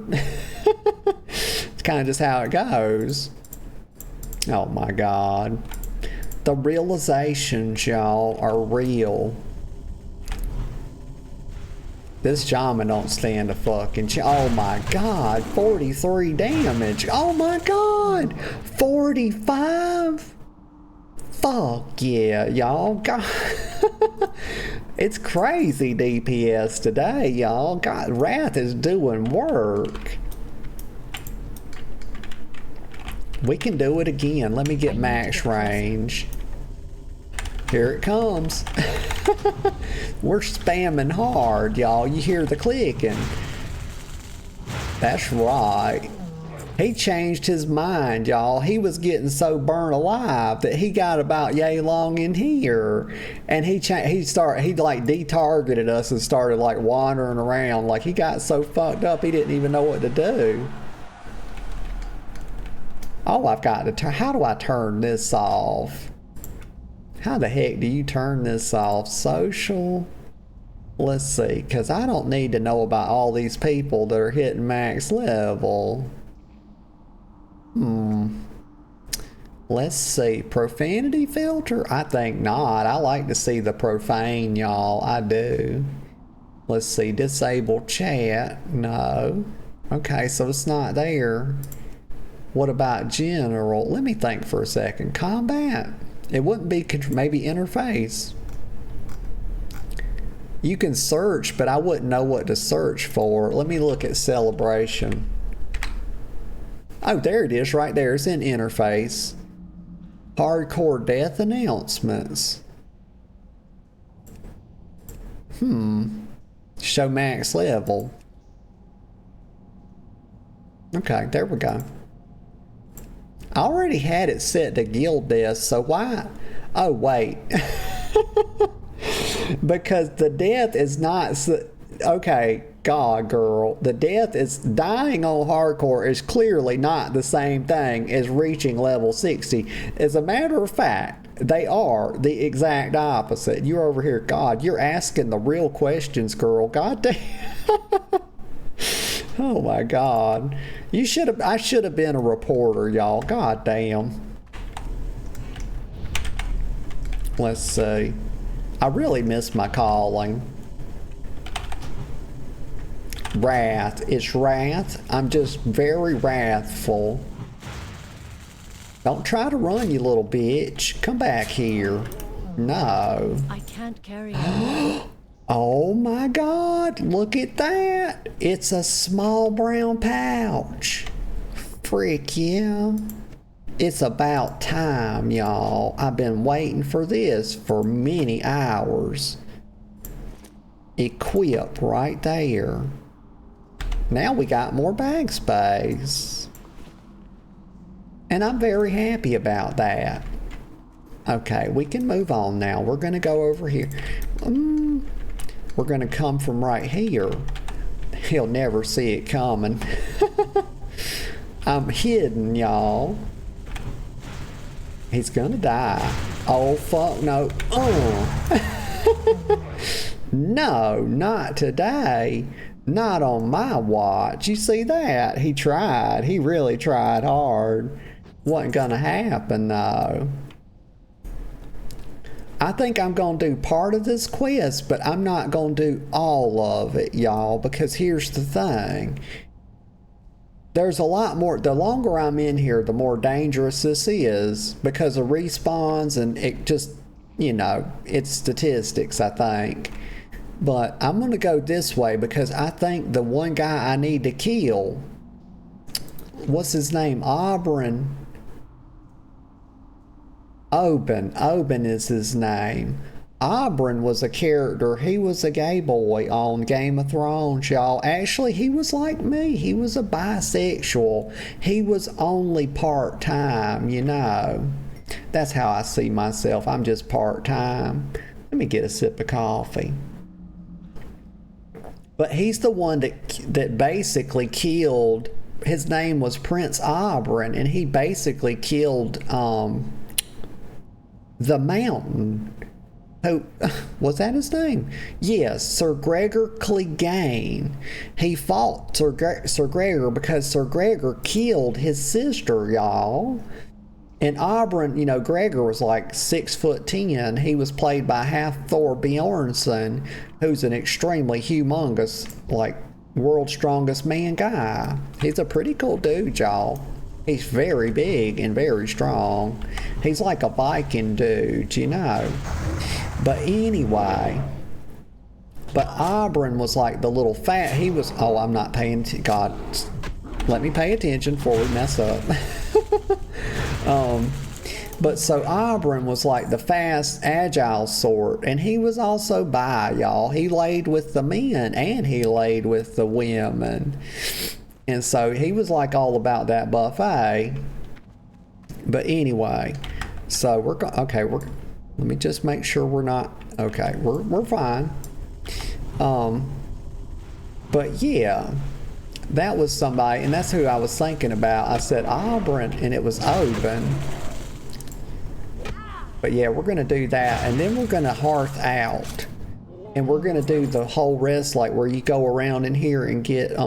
it's kind of just how it goes. Oh my God. The realizations, y'all, are real. This shaman don't stand a fucking oh my God, 43 damage. Oh my God, 45? Fuck yeah, y'all. God. It's crazy DPS today, y'all. God, Wrath is doing work. We can do it again. Let me get max range. Here it comes. We're spamming hard, y'all. You hear the clicking. That's right. He changed his mind, y'all. He was getting so burnt alive that he got about yay long in here, and he like detargeted us and started like wandering around. Like he got so fucked up he didn't even know what to do. Oh, I've got to turn. How do I turn this off? How the heck do you turn this off? Social? Let's see, because I don't need to know about all these people that are hitting max level. Let's see. Profanity filter? I think not. I like to see the profane, y'all. I do. Let's see. Disable chat? No. Okay, so it's not there. What about general? Let me think for a second. Combat. It wouldn't be maybe interface. You can search, but I wouldn't know what to search for. Let me look at celebration. Oh, there it is right there. It's in interface. Hardcore death announcements. Show max level. Okay, there we go. I already had it set to guild death, so why? Oh, wait. Because the death is not... Okay, God, girl. The death is... Dying on hardcore is clearly not the same thing as reaching level 60. As a matter of fact, they are the exact opposite. You're over here, God, you're asking the real questions, girl. God damn. Oh my God. I should have been a reporter, y'all. God damn. Let's see. I really miss my calling. Wrath. It's wrath. I'm just very wrathful. Don't try to run, you little bitch. Come back here. No. I can't carry it. Oh my God, look at that. It's a small brown pouch. Frick yeah. It's about time, y'all. I've been waiting for this for many hours. Equip right there. Now we got more bag space. And I'm very happy about that. Okay, we can move on now. We're going to go over here. We're going to come from right here. He'll never see it coming. I'm hidden, y'all. He's going to die. Oh, fuck no. No, not today. Not on my watch. You see that? He tried. He really tried hard. Wasn't going to happen, though. I think I'm going to do part of this quest, but I'm not going to do all of it, y'all, because here's the thing. There's a lot more. The longer I'm in here, the more dangerous this is because of respawns and it just, you know, it's statistics, I think. But I'm going to go this way because I think the one guy I need to kill, what's his name? Oberyn. Oben is his name. Oberyn was a character. He was a gay boy on Game of Thrones, y'all. Actually, he was like me. He was a bisexual. He was only part-time, you know. That's how I see myself. I'm just part-time. Let me get a sip of coffee. But he's the one that basically killed... His name was Prince Oberyn, and he basically killed... the Mountain. Who was that his name? Yes, Sir Gregor Clegane. He fought Sir Gregor because Sir Gregor killed his sister, y'all. And Oberyn, you know, Gregor was like 6'10". He was played by Hafthor Bjornsson, who's an extremely humongous, like, world's strongest man guy. He's a pretty cool dude, y'all. He's very big and very strong. He's like a Viking dude, you know. But anyway, but Oberyn was like the little fat, he was, oh, I'm not paying, God, let me pay attention before we mess up. But so Oberyn was like the fast, agile sort, and he was also bi, y'all. He laid with the men and he laid with the women. And so he was like all about that buffet. But anyway, so let me just make sure we're not, okay, we're fine. But yeah, that was somebody, and that's who I was thinking about. I said Oberyn, and it was Oben. But yeah, we're going to do that, and then we're going to hearth out. And we're going to do the whole rest, like where you go around in here and get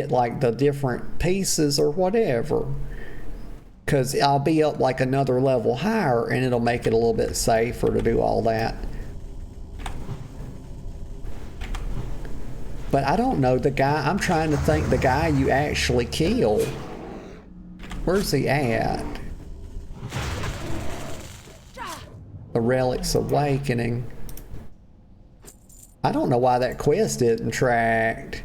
like the different pieces or whatever, because I'll be up like another level higher and it'll make it a little bit safer to do all that. But I don't know the guy. I'm trying to think the guy you actually killed. Where's he at? The Relic's Awakening. I don't know why that quest isn't tracked.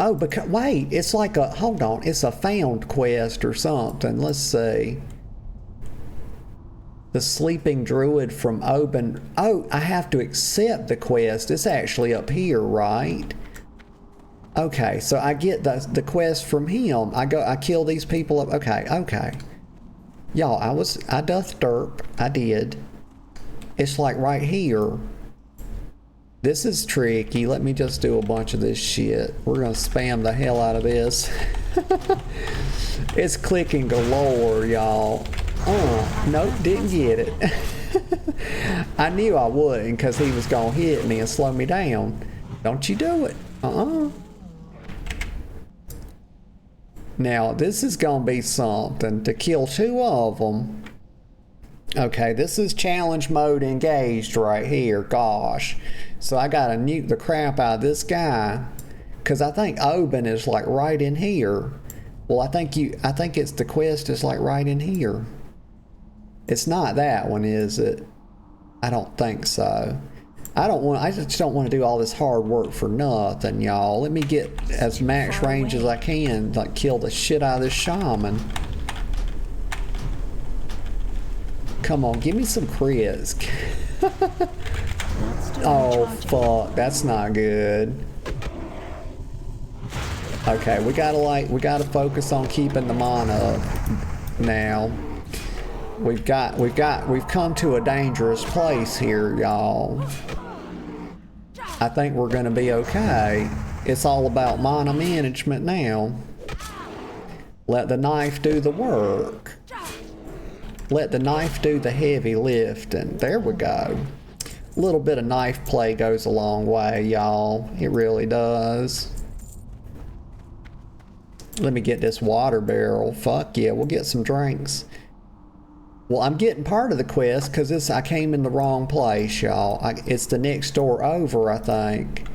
Oh, because, wait, it's like a, hold on, it's a found quest or something. Let's see. The Sleeping Druid from Oban. Oh, I have to accept the quest. It's actually up here, right? Okay, so I get the quest from him. I kill these people up. Okay. Y'all, I doth derp. I did. It's like right here. This is tricky. Let me just do a bunch of this shit. We're gonna spam the hell out of this. It's clicking galore, y'all. Nope, didn't get it. I knew I wouldn't because he was gonna hit me and slow me down. Don't you do it. Now, this is gonna be something. To kill 2 of them. Okay, this is challenge mode engaged right here. Gosh. So I gotta nuke the crap out of this guy. Because I think Oban is like right in here. Well, I think it's the quest is like right in here. It's not that one, is it? I don't think so. I just don't want to do all this hard work for nothing, y'all. Let me get as max range as I can, like kill the shit out of this shaman. Come on, give me some crits. Oh, fuck, that's not good. Okay, we gotta focus on keeping the mana up now. We've come to a dangerous place here, y'all. I think we're gonna be okay. It's all about mana management now. Let the knife do the work. Let the knife do the heavy lifting. There we go. A little bit of knife play goes a long way, y'all. It really does. Let me get this water barrel. Fuck yeah, we'll get some drinks. Well, I'm getting part of the quest because I came in the wrong place, y'all. It's the next door over, I think.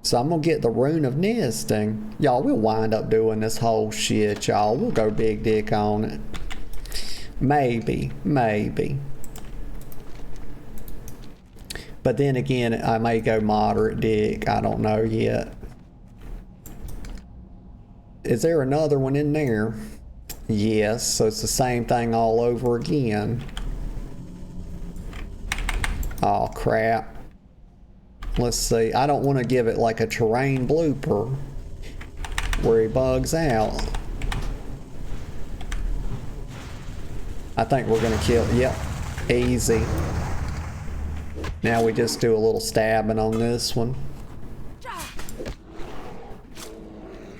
So I'm going to get the Rune of Nesting. Y'all, we'll wind up doing this whole shit, y'all. We'll go big dick on it. Maybe. But then again, I may go moderate dick. I don't know yet. Is there another one in there? Yes, so it's the same thing all over again. Oh crap. Let's see. I don't want to give it like a terrain blooper where he bugs out. I think we're gonna kill. Yep, easy. Now we just do a little stabbing on this one.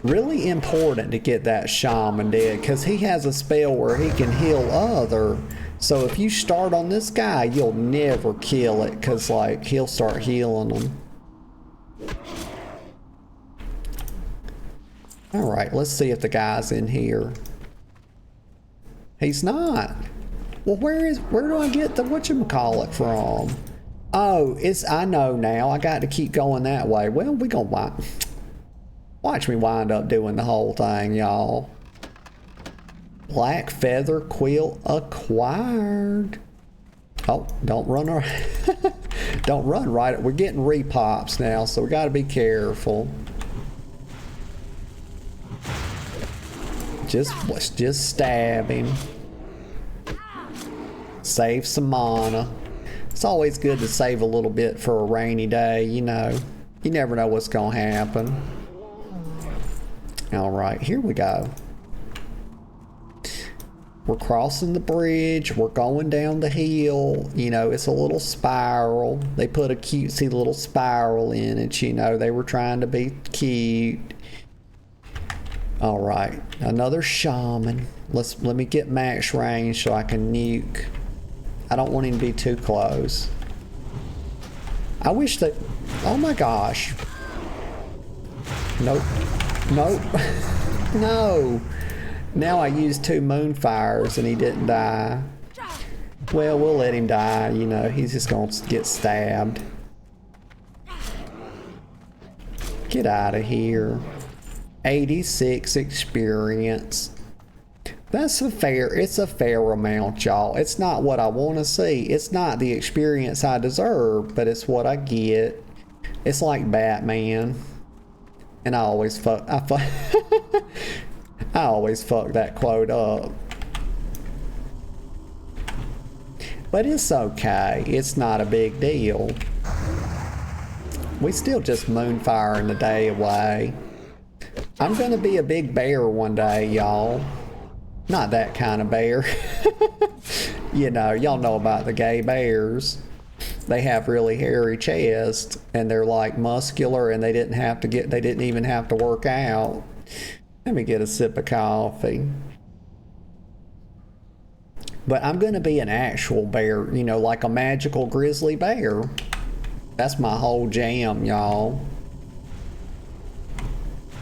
Really important to get that shaman dead because he has a spell where he can heal other. So if you start on this guy, you'll never kill it because like he'll start healing them. All right, let's see if the guy's in here. He's not. Well, where do I get the whatchamacallit from? Oh, I know now. I got to keep going that way. Well, we gonna watch me wind up doing the whole thing, y'all. Black feather quill acquired. Oh, don't run around. Don't run right. We're getting repops now, so we got to be careful. Just stab him. Save some mana. It's always good to save a little bit for a rainy day, you know. You never know what's gonna happen. All right, here we go. We're crossing the bridge. We're going down the hill. You know, it's a little spiral. They put a cutesy little spiral in it, you know. They were trying to be cute. All right, another shaman. Let me get max range so I can nuke. I don't want him to be too close. I wish that... Oh my gosh. Nope. Nope. No. Now I used 2 moonfires and he didn't die. Well, we'll let him die, you know. He's just gonna get stabbed. Get out of here. 86 experience. It's a fair amount, y'all. It's not what I want to see. It's not the experience I deserve, but it's what I get. It's like Batman. And I always fuck I always fuck that quote up. But it's okay. It's not a big deal. We still just moonfiring the day away. I'm gonna be a big bear one day, y'all. Not that kind of bear. You know, y'all know about the gay bears. They have really hairy chests and they're like muscular and they didn't even have to work out. Let me get a sip of coffee. But I'm gonna be an actual bear, you know, like a magical grizzly bear. That's my whole jam, y'all.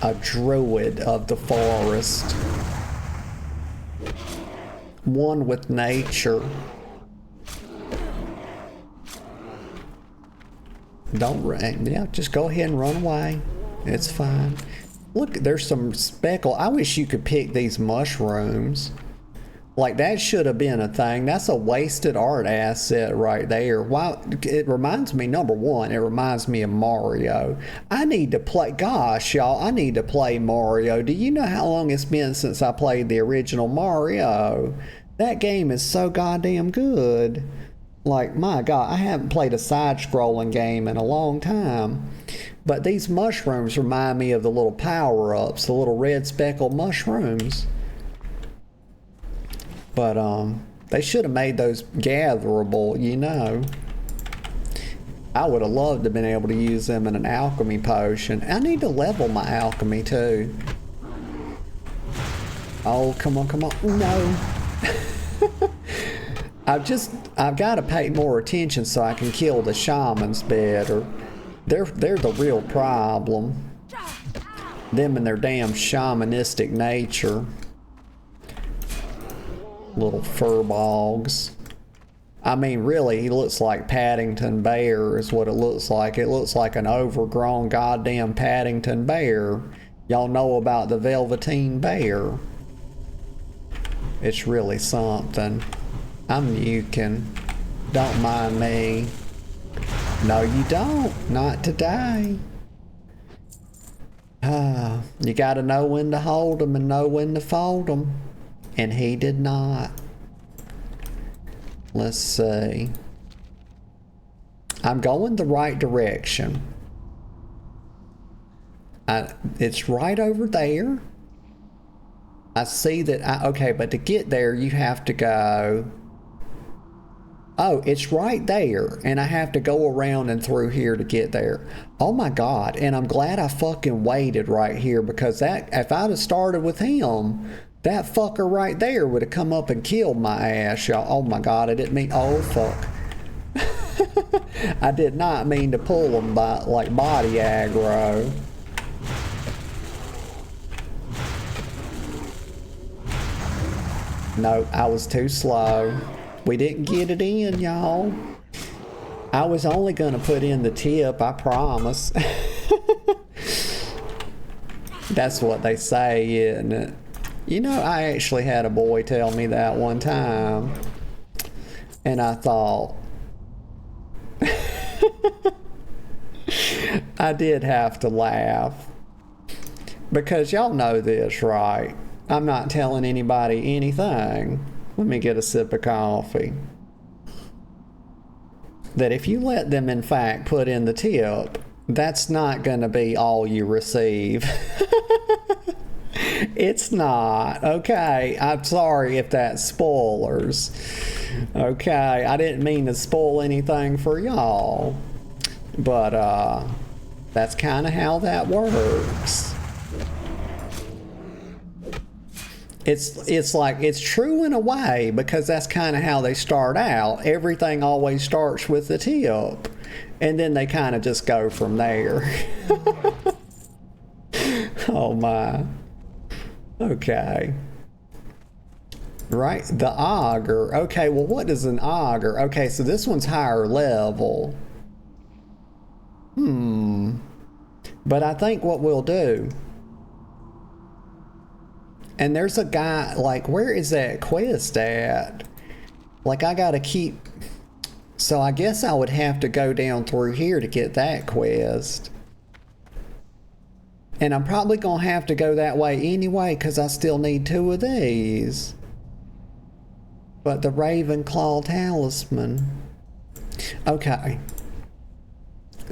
A druid of the forest. One with nature. Don't run. Yeah, just go ahead and run away. It's fine. Look, there's some speckle. I wish you could pick these mushrooms. Like, that should have been a thing. That's a wasted art asset right there. Wow, it reminds me, number one, it reminds me of Mario. I need to play, gosh, y'all, I need to play Mario. Do you know how long it's been since I played the original Mario? That game is so goddamn good. Like, my God, I haven't played a side-scrolling game in a long time. But these mushrooms remind me of the little power-ups, the little red speckled mushrooms. But they should have made those gatherable, you know. I would have loved to have been able to use them in an alchemy potion. I need to level my alchemy too. Oh, come on, come on. No. I've got to pay more attention so I can kill the shamans better. They're the real problem. Them and their damn shamanistic nature. Little furballs. I mean, really, he looks like Paddington Bear is what it looks like. It looks like an overgrown goddamn Paddington Bear. Y'all know about the Velveteen Bear. It's really something. I'm muking. Don't mind me. No, you don't. Not today. You gotta know when to hold 'em and know when to fold 'em. And he did not. Let's see. I'm going the right direction. It's right over there. I see that. Okay, but to get there, you have to go. Oh, it's right there. And I have to go around and through here to get there. Oh my God. And I'm glad I fucking waited right here because that, if I'd have started with him, that fucker right there would have come up and killed my ass, y'all. Oh my God, I didn't mean, oh fuck. I did not mean to pull him by, like, body aggro. No, I was too slow. We didn't get it in, y'all. I was only gonna put in the tip, I promise. That's what they say, isn't it? You know, I actually had a boy tell me that one time. And I thought, I did have to laugh. Because y'all know this, right? I'm not telling anybody anything. Let me get a sip of coffee. That if you let them, in fact, put in the tip, that's not going to be all you receive. It's not. Okay, I'm sorry if that's spoilers. Okay, I didn't mean to spoil anything for y'all. But, that's kind of how that works. It's like, it's true in a way, because that's kind of how they start out. Everything always starts with the tip. And then they kind of just go from there. Oh my. Okay. Right, the auger. Okay, well, what is an auger? Okay, so this one's higher level. But I think what we'll do, and there's a guy, like, where is that quest at? Like, I gotta keep, so I guess I would have to go down through here to get that quest. And I'm probably gonna have to go that way anyway, because I still need 2 of these. But the Ravenclaw talisman. Okay.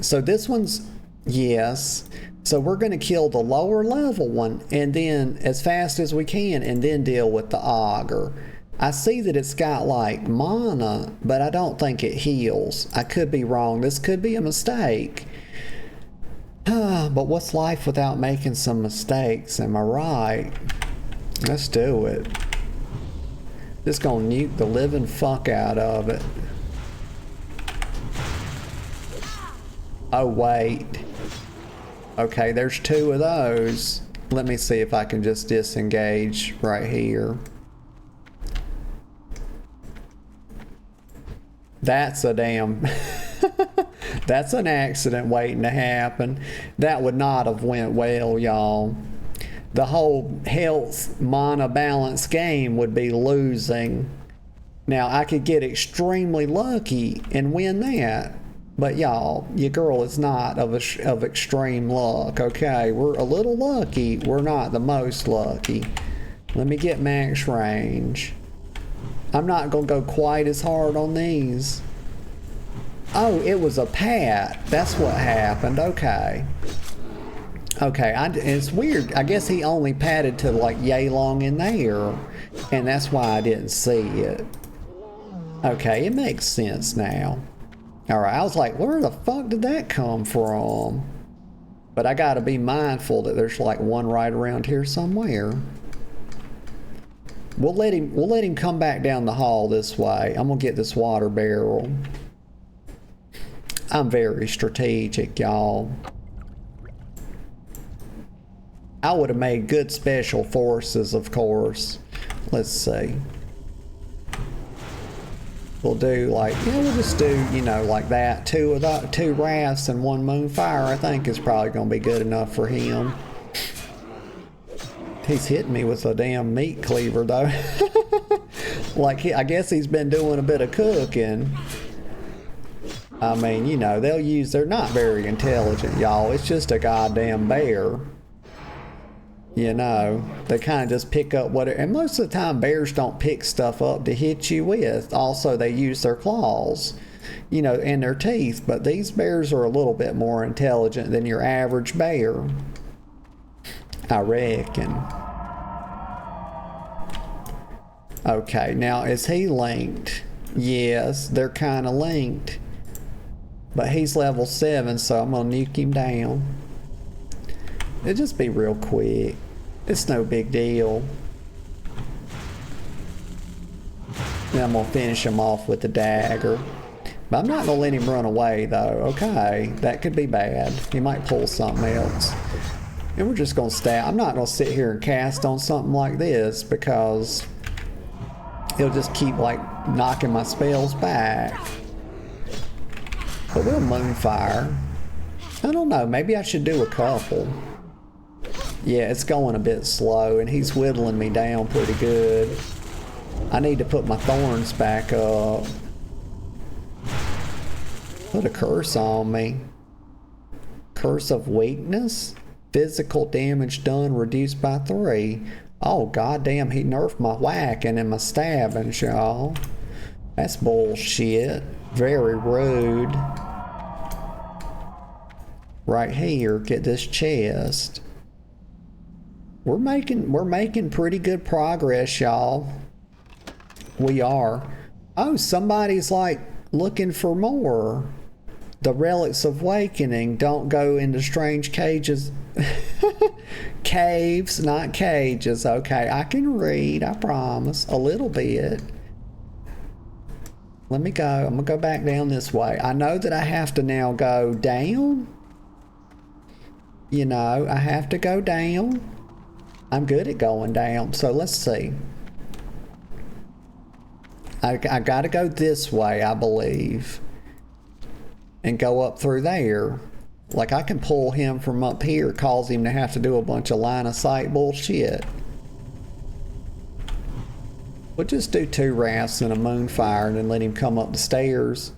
So this one's, yes. So we're gonna kill the lower level one, and then as fast as we can, and then deal with the augur. I see that it's got like mana, but I don't think it heals. I could be wrong. This could be a mistake. But what's life without making some mistakes? Am I right? Let's do it. Just gonna nuke the living fuck out of it. Oh, wait. Okay, there's 2 of those. Let me see if I can just disengage right here. That's a damn... That's an accident waiting to happen. That would not have went well, y'all. The whole health mana balance game would be losing. Now, I could get extremely lucky and win that. But y'all, your girl is not of extreme luck, okay? We're a little lucky. We're not the most lucky. Let me get max range. I'm not going to go quite as hard on these. Oh, it was a pat. That's what happened. Okay. Okay, it's weird. I guess he only patted to like yay long in there. And that's why I didn't see it. Okay, it makes sense now. Alright, I was like, where the fuck did that come from? But I gotta be mindful that there's like one right around here somewhere. We'll let him come back down the hall this way. I'm gonna get this water barrel. I'm very strategic, y'all. I would have made good special forces, of course. Let's see. We'll do like, yeah, we'll just do, you know, like that. 2 rafts and 1 moonfire, I think is probably gonna be good enough for him. He's hitting me with a damn meat cleaver though. Like, I guess he's been doing a bit of cooking. I mean, you know, they're not very intelligent, y'all. It's just a goddamn bear. You know, they kind of just pick up whatever. And most of the time, bears don't pick stuff up to hit you with. Also, they use their claws, you know, and their teeth. But these bears are a little bit more intelligent than your average bear, I reckon. Okay, now is he linked? Yes, they're kind of linked. But he's level 7, so I'm going to nuke him down. It'll just be real quick. It's no big deal. Then I'm going to finish him off with the dagger. But I'm not going to let him run away, though. Okay, that could be bad. He might pull something else. And we're just going to stab. I'm not going to sit here and cast on something like this because it'll just keep, like, knocking my spells back. But we'll moonfire. I don't know, maybe I should do a couple. Yeah, it's going a bit slow and he's whittling me down pretty good. I need to put my thorns back up. Put a curse on me. Curse of weakness? Physical damage done reduced by 3. Oh goddamn, he nerfed my whacking and my stabbing, y'all. That's bullshit. Very rude. Right here, get this chest. We're making pretty good progress, y'all. We are. Oh, somebody's like looking for more. The relics of awakening don't go into strange cages. Caves, not cages. Okay, I can read, I promise. A little bit. Let me go. I'm gonna go back down this way. I know that I have to now go down. You know, I have to go down. I'm good at going down. So let's see. I gotta go this way, I believe. And go up through there. Like, I can pull him from up here, cause him to have to do a bunch of line of sight bullshit. We'll just do 2 rafts and a moonfire and then let him come up the stairs.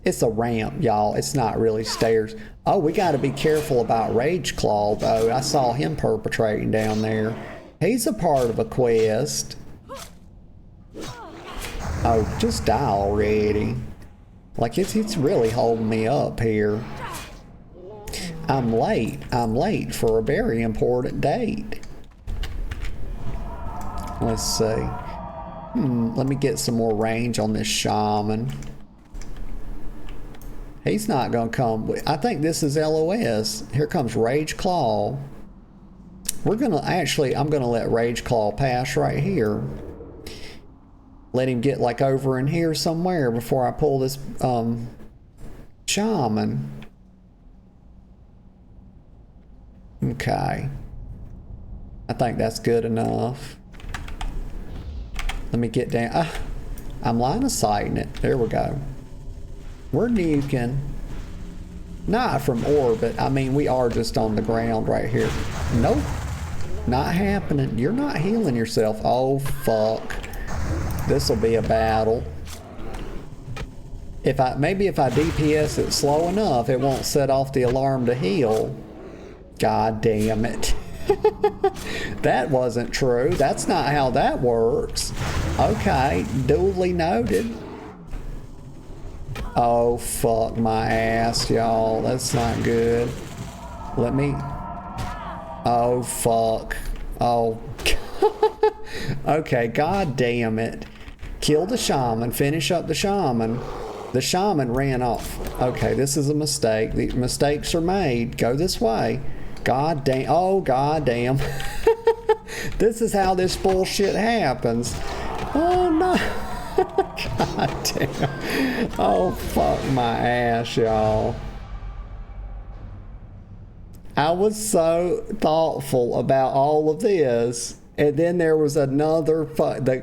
It's a ramp, y'all. It's not really stairs. Oh, we got to be careful about Rage Claw, though. I saw him perpetrating down there. He's a part of a quest. Oh, just die already. Like, it's really holding me up here. I'm late. I'm late for a very important date. Let's see. Let me get some more range on this shaman. He's not going to come. I think this is LOS. Here comes Rage Claw. We're going to actually, I'm going to let Rage Claw pass right here. Let him get like over in here somewhere before I pull this shaman. Okay. I think that's good enough. Let me get down. I'm line of sighting it. There we go. We're nuking. Not from orbit. I mean, we are just on the ground right here. Nope. Not happening. You're not healing yourself. Oh, fuck. This will be a battle. Maybe if I DPS it slow enough, it won't set off the alarm to heal. God damn it. That wasn't true. That's not how that works. Okay, duly noted. Oh, fuck my ass, y'all. That's not good. Let me... Oh, fuck. Oh. Okay, god damn it. Kill the shaman. Finish up the shaman. The shaman ran off. Okay, this is a mistake. The mistakes are made. Go this way. God damn. Oh, god damn. This is how this bullshit happens. Oh, no. God damn. Oh, fuck my ass, y'all. I was so thoughtful about all of this. And then there was another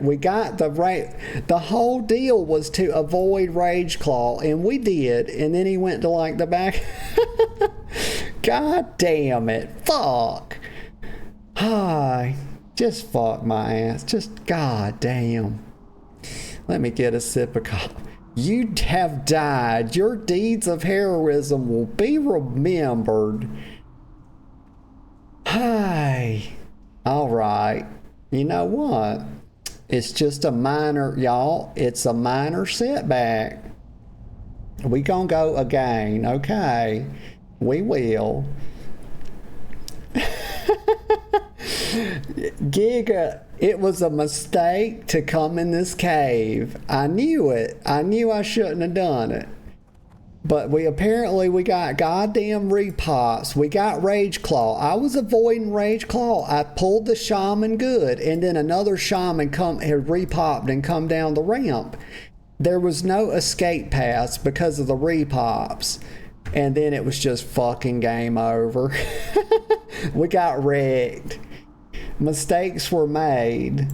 we got the whole deal was to avoid Rage Claw, and we did. And then he went to like the back. God damn it. Fuck. Hi. Just fuck my ass. Just god damn. Let me get a sip of coffee. You have died. Your deeds of heroism will be remembered. Hi. All right. You know what? It's just a minor, y'all. It's a minor setback. We gonna go again, okay? We will. Giga, it was a mistake to come in this cave. I knew it. I knew I shouldn't have done it. But we got goddamn repops. We got Rage Claw. I was avoiding Rage Claw. I pulled the shaman good, and then another shaman had repopped and come down the ramp. There was no escape paths because of the repops. And then it was just fucking game over. We got wrecked. Mistakes were made.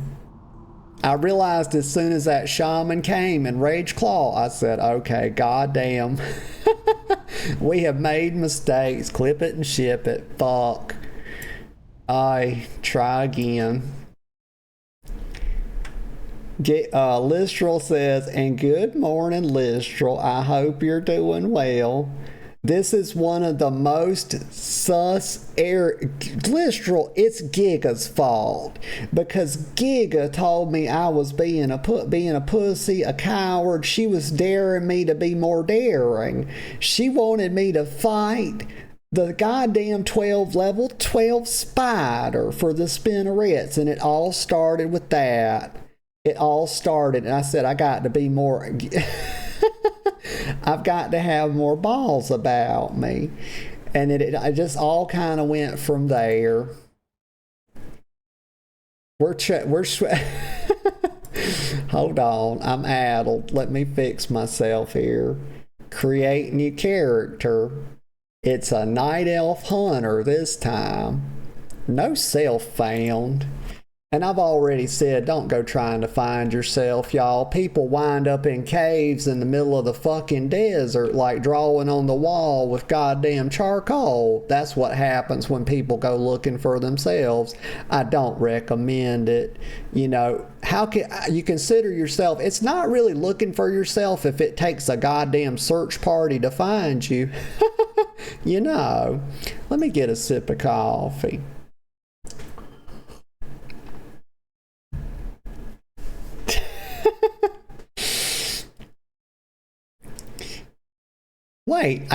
I realized as soon as that shaman came and Rage Claw, I said, okay, goddamn. We have made mistakes. Clip it and ship it. Fuck. Try again. Listral says, and good morning, Listral. I hope you're doing well. This is one of the most sus Listral, it's Giga's fault. Because Giga told me I was being a pussy, a coward. She was daring me to be more daring. She wanted me to fight the goddamn level 12 spider for the spinnerets. And it all started with that. It all started. And I said, I got to be more... I've got to have more balls about me. And it just all kind of went from there. Hold on, I'm addled. Let me fix myself here. Create new character. It's a night elf hunter this time. No self found. And I've already said, don't go trying to find yourself, y'all. People wind up in caves in the middle of the fucking desert, like drawing on the wall with goddamn charcoal. That's what happens when people go looking for themselves. I don't recommend it. You know, how can you consider yourself? It's not really looking for yourself if it takes a goddamn search party to find you. You know, let me get a sip of coffee. Wait,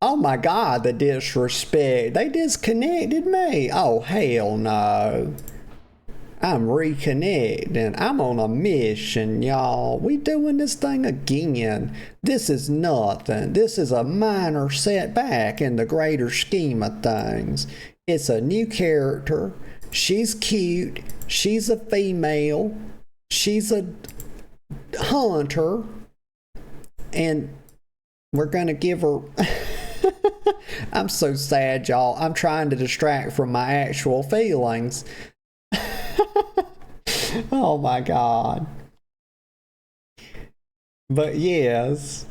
oh my God, the disrespect. They disconnected me. Oh, hell no. I'm reconnecting. I'm on a mission, y'all. We doing this thing again. This is nothing. This is a minor setback in the greater scheme of things. It's a new character. She's cute. She's a female. She's a hunter. And we're gonna give her... I'm so sad, y'all. I'm trying to distract from my actual feelings. Oh my God. But yes.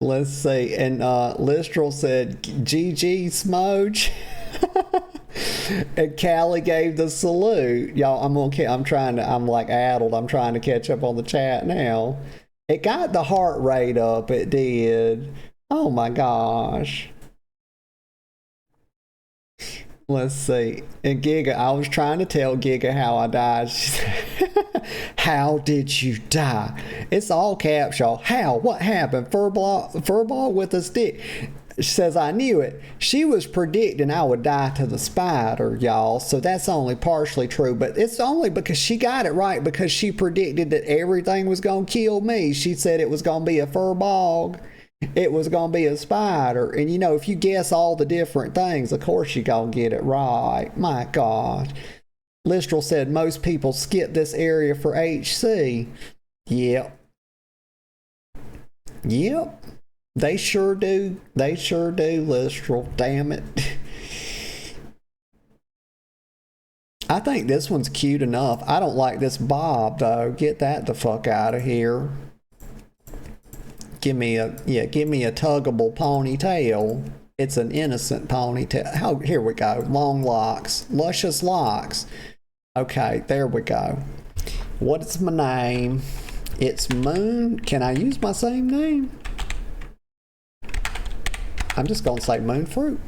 Let's see. And Listral said, GG Smoge. And Callie gave the salute. Y'all, I'm like addled. I'm trying to catch up on the chat now. It got the heart rate up. It did. Oh my gosh. Let's see. And Giga, I was trying to tell Giga how I died. She said, how did you die? It's all caps, y'all. How? What happened? Furball with a stick. She says, I knew it. She was predicting I would die to the spider, y'all. So that's only partially true. But it's only because she got it right, because she predicted that everything was going to kill me. She said it was going to be a furball. It was going to be a spider. And you know, if you guess all the different things, of course you're going to get it right. My God. Listral said most people skip this area for HC. Yep. Yep. They sure do. They sure do, Listral. Damn it. I think this one's cute enough. I don't like this bob, though. Get that the fuck out of here. Give me a tuggable ponytail. It's an innocent ponytail. Oh, here we go. Long locks. Luscious locks. Okay, there we go. What is my name? It's Moon. Can I use my same name? I'm just going to say Moon Fruit.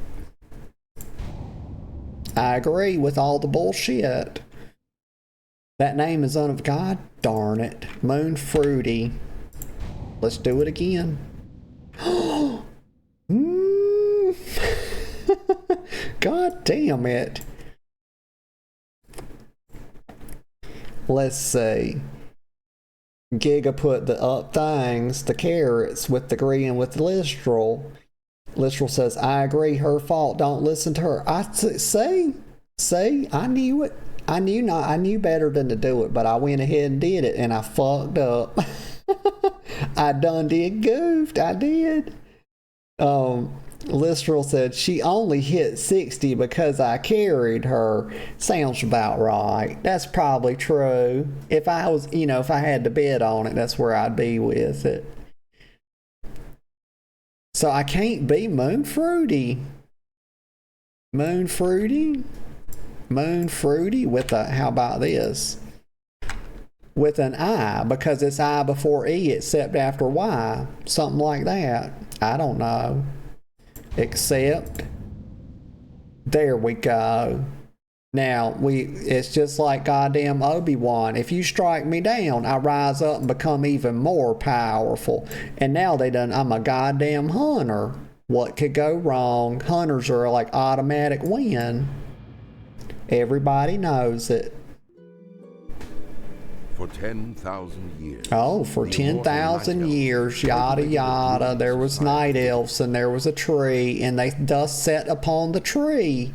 I agree with all the bullshit. That name is God darn it. Moon Fruity. Let's do it again. God damn it. Let's see. Giga put the up things, the carrots, with the green with the Listral. Listral says, I agree, her fault. Don't listen to her. See, I knew it. I knew better than to do it, but I went ahead and did it, and I fucked up. I done did goofed. I did. Listral said she only hit 60 because I carried her. Sounds about right. That's probably true. If I was, if I had to bet on it, that's where I'd be with it. So I can't be Moon Fruity. Moon Fruity? Moon Fruity with a, how about this? With an I, because it's I before E except after Y. Something like that. I don't know. Except. There we go. Now, it's just like goddamn Obi-Wan. If you strike me down, I rise up and become even more powerful. And now I'm a goddamn hunter. What could go wrong? Hunters are like automatic win. Everybody knows it. For 10,000 years. Oh, for 10,000 years, yada yada. There was night elves and there was a tree, and they dust set upon the tree.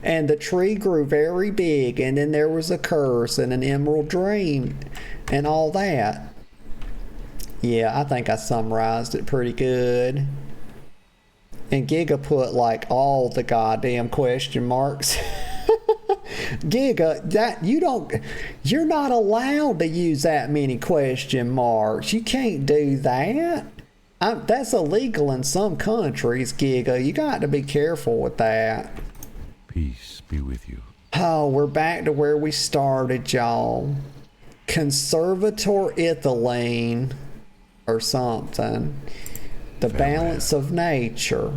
And the tree grew very big, and then there was a curse and an emerald dream and all that. Yeah, I think I summarized it pretty good. And Giga put like all the goddamn question marks. Giga, you're not allowed to use that many question marks. You can't do that. That's illegal in some countries, Giga. You got to be careful with that. Peace be with you. Oh, we're back to where we started, y'all. Conservator ethylene or something. The balance of nature.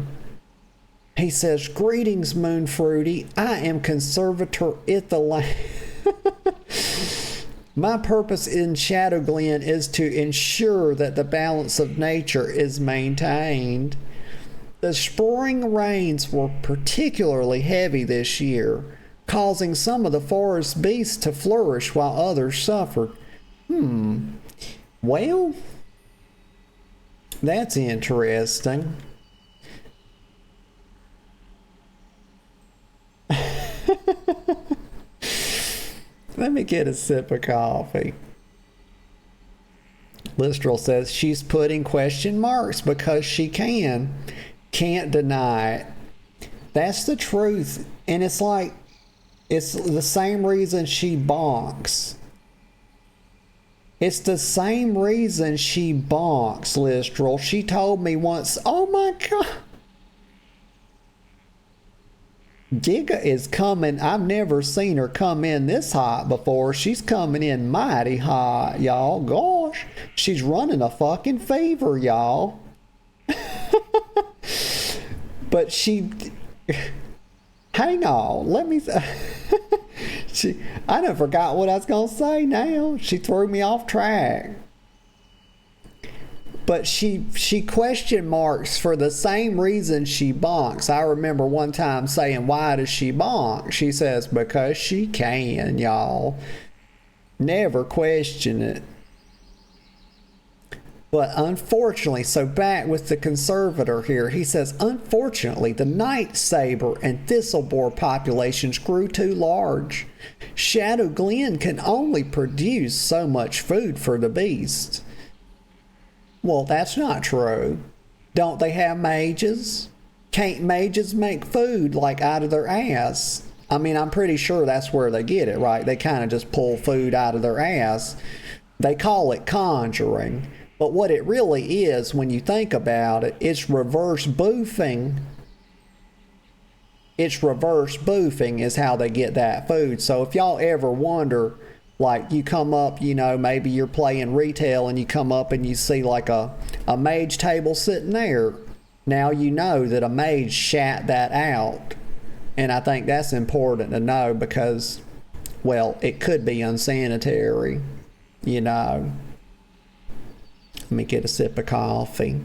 He says, greetings, Moon Fruity. I am Conservator ethylene. My purpose in Shadow Glen is to ensure that the balance of nature is maintained. The spring rains were particularly heavy this year, causing some of the forest beasts to flourish while others suffered. Well, that's interesting. Let me get a sip of coffee. Listrel says she's putting question marks because she can. Can't deny it. That's the truth. And it's like, it's the same reason she bonks. It's the same reason she bonks, Listrel. She told me once, oh my God. Giga is coming. I've never seen her come in this hot before. She's coming in mighty hot, y'all. Gosh, she's running a fucking fever, y'all. But she... Hang on, let me... I done forgot what I was going to say now. She threw me off track. But she question marks for the same reason she bonks. I remember one time saying, why does she bonk? She says, because she can, y'all. Never question it. But unfortunately, so back with the conservator here, he says, unfortunately, the night saber and thistleboar populations grew too large. Shadow Glen can only produce so much food for the beasts. Well, that's not true. Don't they have mages? Can't mages make food like out of their ass? I mean, I'm pretty sure that's where they get it, right? They kind of just pull food out of their ass. They call it conjuring. But what it really is, when you think about it, it's reverse boofing. It's reverse boofing is how they get that food. So if y'all ever wonder, like you come up, you know, maybe you're playing retail and you come up and you see like a mage table sitting there. Now you know that a mage shat that out. And I think that's important to know because, well, it could be unsanitary, you know. Let me get a sip of coffee.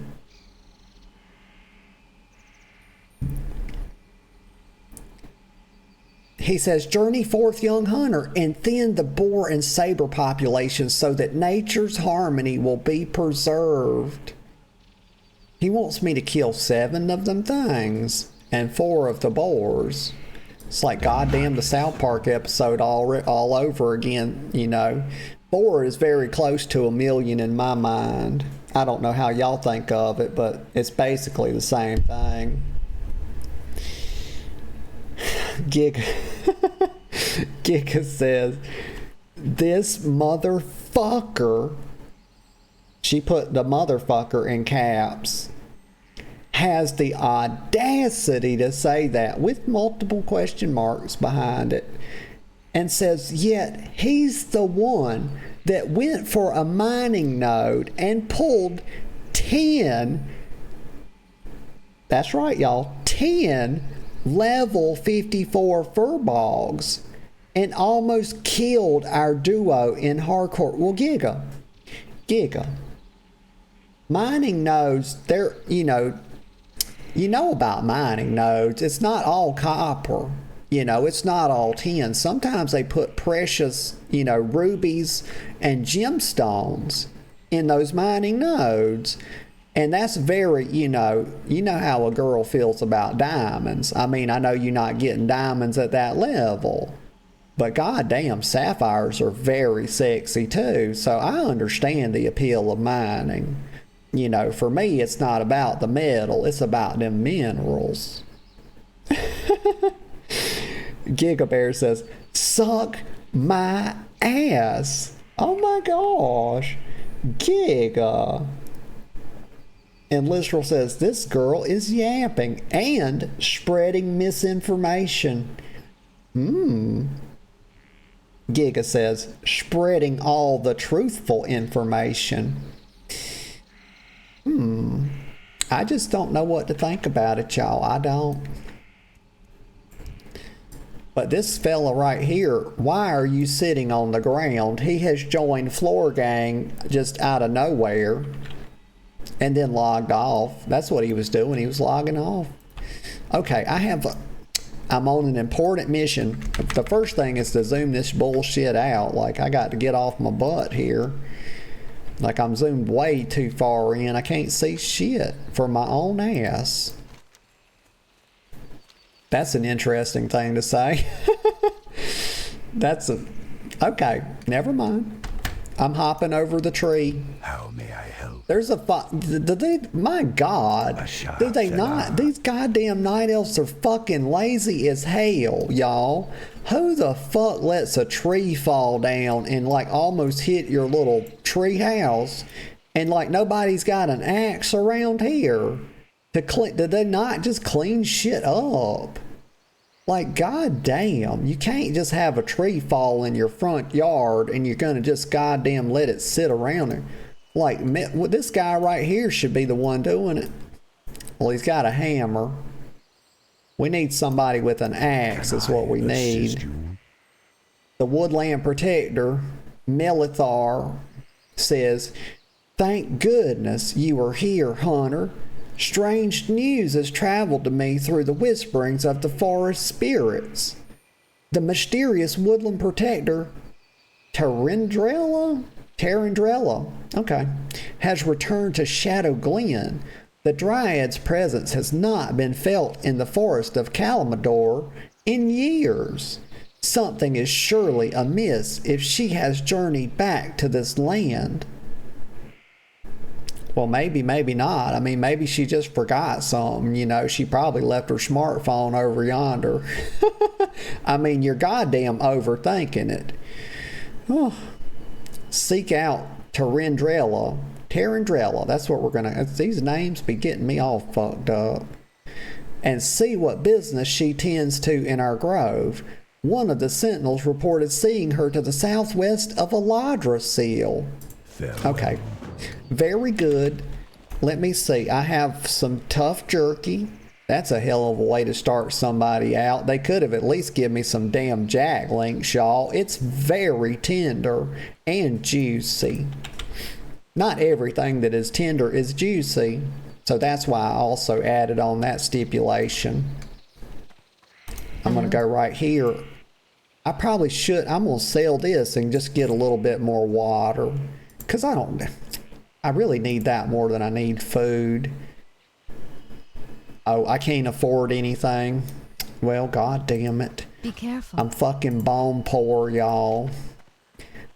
He says, journey forth, young hunter, and thin the boar and saber populations so that nature's harmony will be preserved. He wants me to kill 7 of them things and 4 of the boars. It's like goddamn the South Park episode all over again, you know. 4 is very close to 1 million in my mind. I don't know how y'all think of it, but it's basically the same thing. Giga says, this motherfucker, she put the motherfucker in caps, has the audacity to say that with multiple question marks behind it, and says, yet he's the one that went for a mining node and pulled 10, that's right y'all, 10 level 54 furbolgs and almost killed our duo in hardcore. Well, Giga, mining nodes, they're, you know about mining nodes. It's not all copper. You know, it's not all tin. Sometimes they put precious, you know, rubies and gemstones in those mining nodes. And that's very, you know how a girl feels about diamonds. I mean, I know you're not getting diamonds at that level. But goddamn, sapphires are very sexy too. So I understand the appeal of mining. You know, for me, it's not about the metal. It's about them minerals. Gigabear says, Suck my ass. Oh my gosh. Giga. And Literal says, this girl is yapping and spreading misinformation. Giga says, spreading all the truthful information. I just don't know what to think about it, y'all. I don't. But this fella right here, why are you sitting on the ground? He has joined Floor Gang just out of nowhere and then logged off. That's what he was doing. He was logging off. Okay, I'm on an important mission. The first thing is to zoom this bullshit out. Like, I got to get off my butt here. Like, I'm zoomed way too far in. I can't see shit for my own ass. That's an interesting thing to say. Okay, never mind. I'm hopping over the tree. How may I help? There's my God, do they not? These goddamn night elves are fucking lazy as hell, y'all. Who the fuck lets a tree fall down and like almost hit your little tree house, and like nobody's got an axe around here to clean? Did they not just clean shit up? Like, goddamn, you can't just have a tree fall in your front yard and you're gonna just goddamn let it sit around there. Like, this guy right here should be the one doing it. Well, he's got a hammer. We need somebody with an axe is what we need. The Woodland Protector, Melithar, says, thank goodness you are here, Hunter. Strange news has traveled to me through the whisperings of the forest spirits. The mysterious Woodland Protector, Tarindrella, okay, has returned to Shadow Glen. The Dryad's presence has not been felt in the forest of Calamador in years. Something is surely amiss if she has journeyed back to this land. Well, maybe not. I mean, maybe she just forgot something. You know, she probably left her smartphone over yonder. I mean, you're goddamn overthinking it. Oh. Seek out Tarindrella. That's what we're going to... These names be getting me all fucked up. And see what business she tends to in our grove. One of the sentinels reported seeing her to the southwest of Aladrasil. Okay. Very good. Let me see. I have some tough jerky. That's a hell of a way to start somebody out. They could have at least given me some damn jack links, y'all. It's very tender and juicy. Not everything that is tender is juicy. So that's why I also added on that stipulation. I'm going to go right here. I probably should. I'm going to sell this and just get a little bit more water. Because I really need that more than I need food. Oh, I can't afford anything. Well, god damn it. Be careful. I'm fucking bone poor, y'all.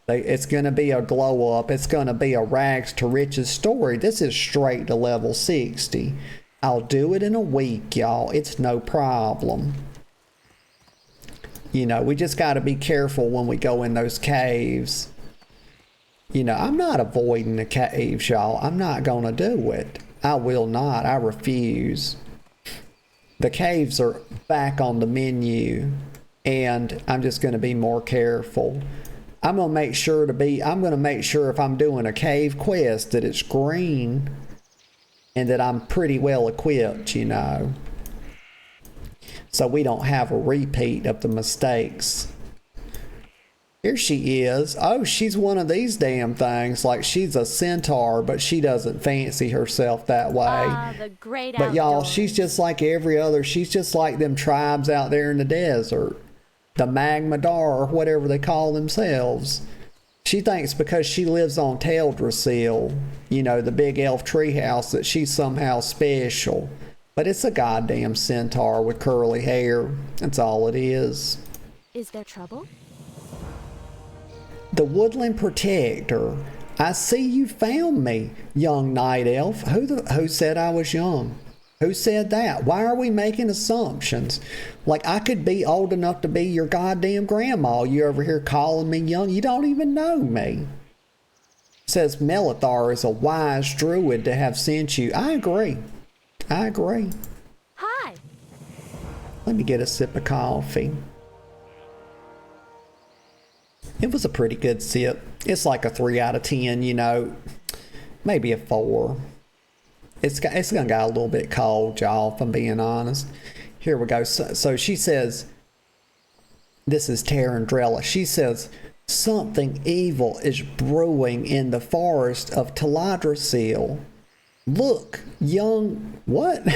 It's going to be a glow up. It's going to be a rags to riches story. This is straight to level 60. I'll do it in a week, y'all. It's no problem. You know, we just got to be careful when we go in those caves. You know, I'm not avoiding the caves, y'all. I'm not going to do it. I will not. I refuse. The caves are back on the menu, and I'm just going to be more careful. I'm going to make sure if I'm doing a cave quest that it's green and that I'm pretty well equipped, you know. So we don't have a repeat of the mistakes. Here she is. Oh, she's one of these damn things. Like, she's a centaur, but she doesn't fancy herself that way. The great but y'all, outdoors. she's just like every other. She's just like them tribes out there in the desert. The Magmadar, or whatever they call themselves. She thinks because she lives on Teldrassil, you know, the big elf treehouse, that she's somehow special. But it's a goddamn centaur with curly hair. That's all it is. Is there trouble? The Woodland Protector. I see you found me, young night elf. Who said I was young? Who said that? Why are we making assumptions? Like, I could be old enough to be your goddamn grandma. You over here calling me young. You don't even know me. Says Melithar is a wise druid to have sent you. I agree. I agree. Hi. Let me get a sip of coffee. It was a pretty good sip. It's like a 3 out of 10, you know. Maybe a 4. It's gonna get a little bit cold, y'all, if I'm being honest. Here we go. So she says, this is Tarandrella. She says, something evil is brewing in the forest of Taladrasil. Look, young... What?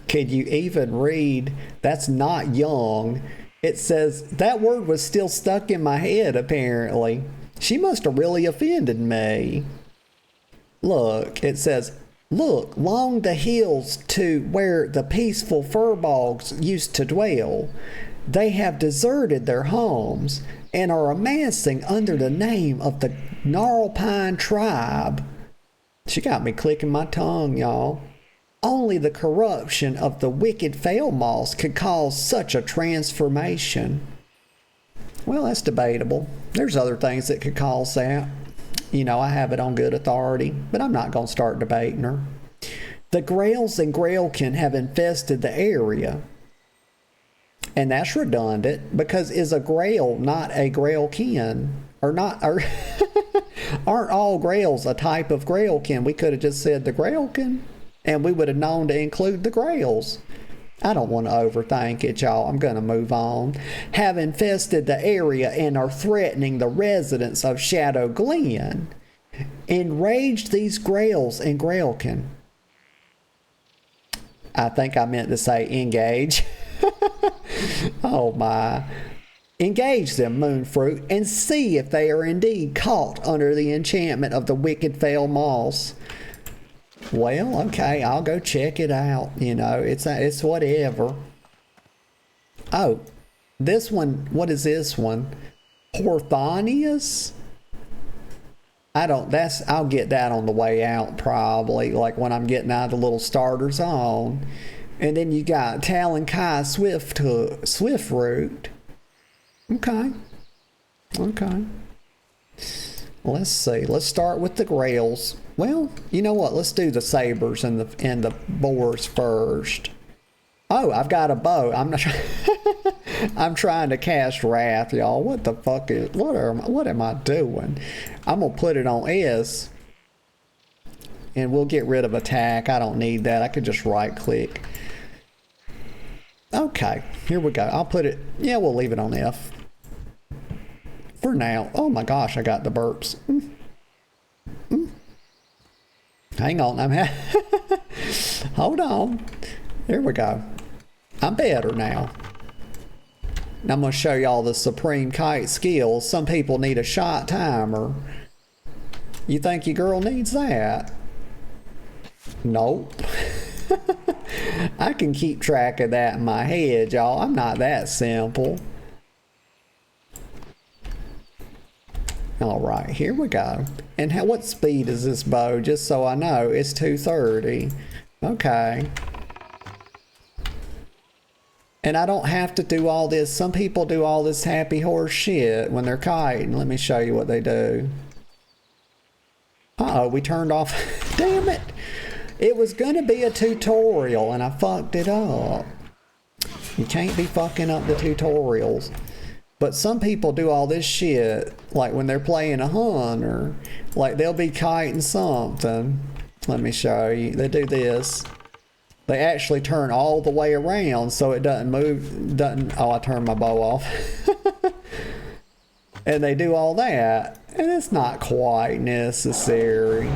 Can you even read? That's not young. It says, that word was still stuck in my head, apparently. She must have really offended me. Look, it says, look, long the hills to where the peaceful furbolgs used to dwell. They have deserted their homes and are amassing under the name of the Gnarlpine tribe. She got me clicking my tongue, y'all. Only the corruption of the wicked Failmoss could cause such a transformation. Well, that's debatable. There's other things that could cause that. You know, I have it on good authority, but I'm not going to start debating her. The Grails and Grailkin have infested the area. And that's redundant, because is a Grail not a Grailkin? Or not, or aren't all Grails a type of Grailkin? We could have just said the Grailkin, and we would have known to include the Grails. I don't want to overthink it, y'all. I'm going to move on. Have infested the area and are threatening the residents of Shadow Glen. Enraged these Grails and Grailkin. I think I meant to say engage. Oh my. Engage them, Moonfruit, and see if they are indeed caught under the enchantment of the wicked Failmoss. Well, okay, I'll go check it out. You know, it's whatever. Oh, this one, what is this one? Porthonius? I'll get that on the way out probably, like when I'm getting out of the little starter zone. And then you got Talon Kai Swiftroot. Okay. Okay. Let's see. Let's start with the Grails. Well, you know what? Let's do the sabers and the boars first. Oh, I've got a bow. I'm trying to cast Wrath, y'all. What the fuck what am I doing? I'm gonna put it on S, and we'll get rid of attack. I don't need that. I could just right click. Okay, here we go. I'll put it. Yeah, we'll leave it on F for now. Oh my gosh, I got the burps. Hang on, hold on. There we go. I'm better now. I'm going to show y'all the Supreme Kite skills. Some people need a shot timer. You think your girl needs that? Nope. I can keep track of that in my head, y'all. I'm not that simple. All right, here we go. And what speed is this bow? Just so I know, it's 230. Okay. And I don't have to do all this. Some people do all this happy horse shit when they're kiting. Let me show you what they do. Uh-oh, we turned off. Damn it. It was going to be a tutorial and I fucked it up. You can't be fucking up the tutorials. But some people do all this shit, like when they're playing a hunter, like they'll be kiting something. Let me show you. They do this. They actually turn all the way around so it doesn't move, oh, I turned my bow off. And they do all that, and it's not quite necessary.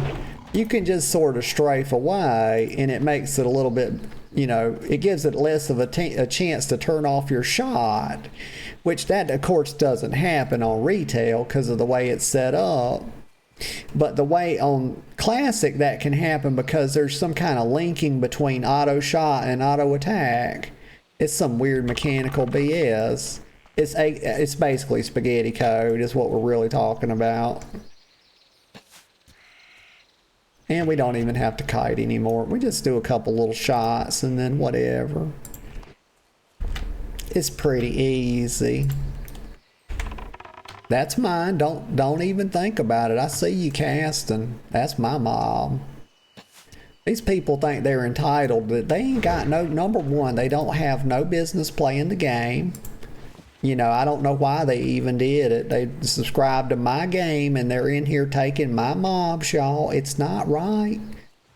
You can just sort of strafe away, and it makes it a little bit, you know, it gives it less of a chance to turn off your shot. Which that, of course, doesn't happen on retail because of the way it's set up. But the way on classic that can happen because there's some kind of linking between auto shot and auto attack. It's some weird mechanical BS. It's basically spaghetti code is what we're really talking about. And we don't even have to kite anymore. We just do a couple little shots and then whatever. It's pretty easy. That's mine. Don't even think about it. I see you casting. That's my mob. These people think they're entitled. They ain't got no, number one, they don't have no business playing the game. You know, I don't know why they even did it. They subscribed to my game and they're in here taking my mobs, y'all. It's not right.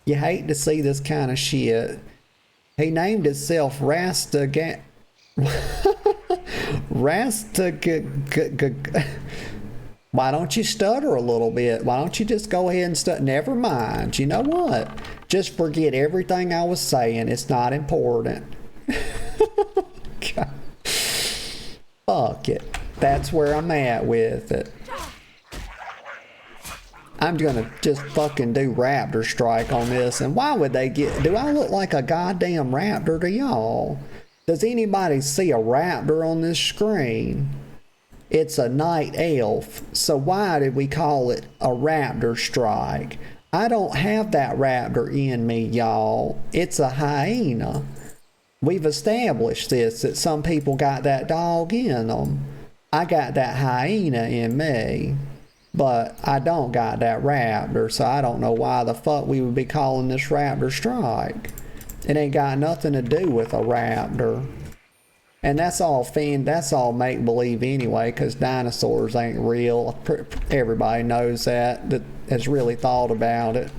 You hate to see this kind of shit. He named himself Rasta. Why don't you stutter a little bit? Why don't you just go ahead and stutter? Never mind. You know what? Just forget everything I was saying. It's not important. God. Fuck it. That's where I'm at with it. I'm gonna just fucking do Raptor Strike on this. And why would they get... Do I look like a goddamn raptor to y'all? Does anybody see a raptor on this screen? It's a night elf. So why did we call it a Raptor Strike? I don't have that raptor in me, y'all. It's a hyena. We've established this, that some people got that dog in them. I got that hyena in me. But I don't got that raptor, so I don't know why the fuck we would be calling this Raptor Strike. It ain't got nothing to do with a raptor. And that's all make-believe anyway, because dinosaurs ain't real. Everybody knows that has really thought about it.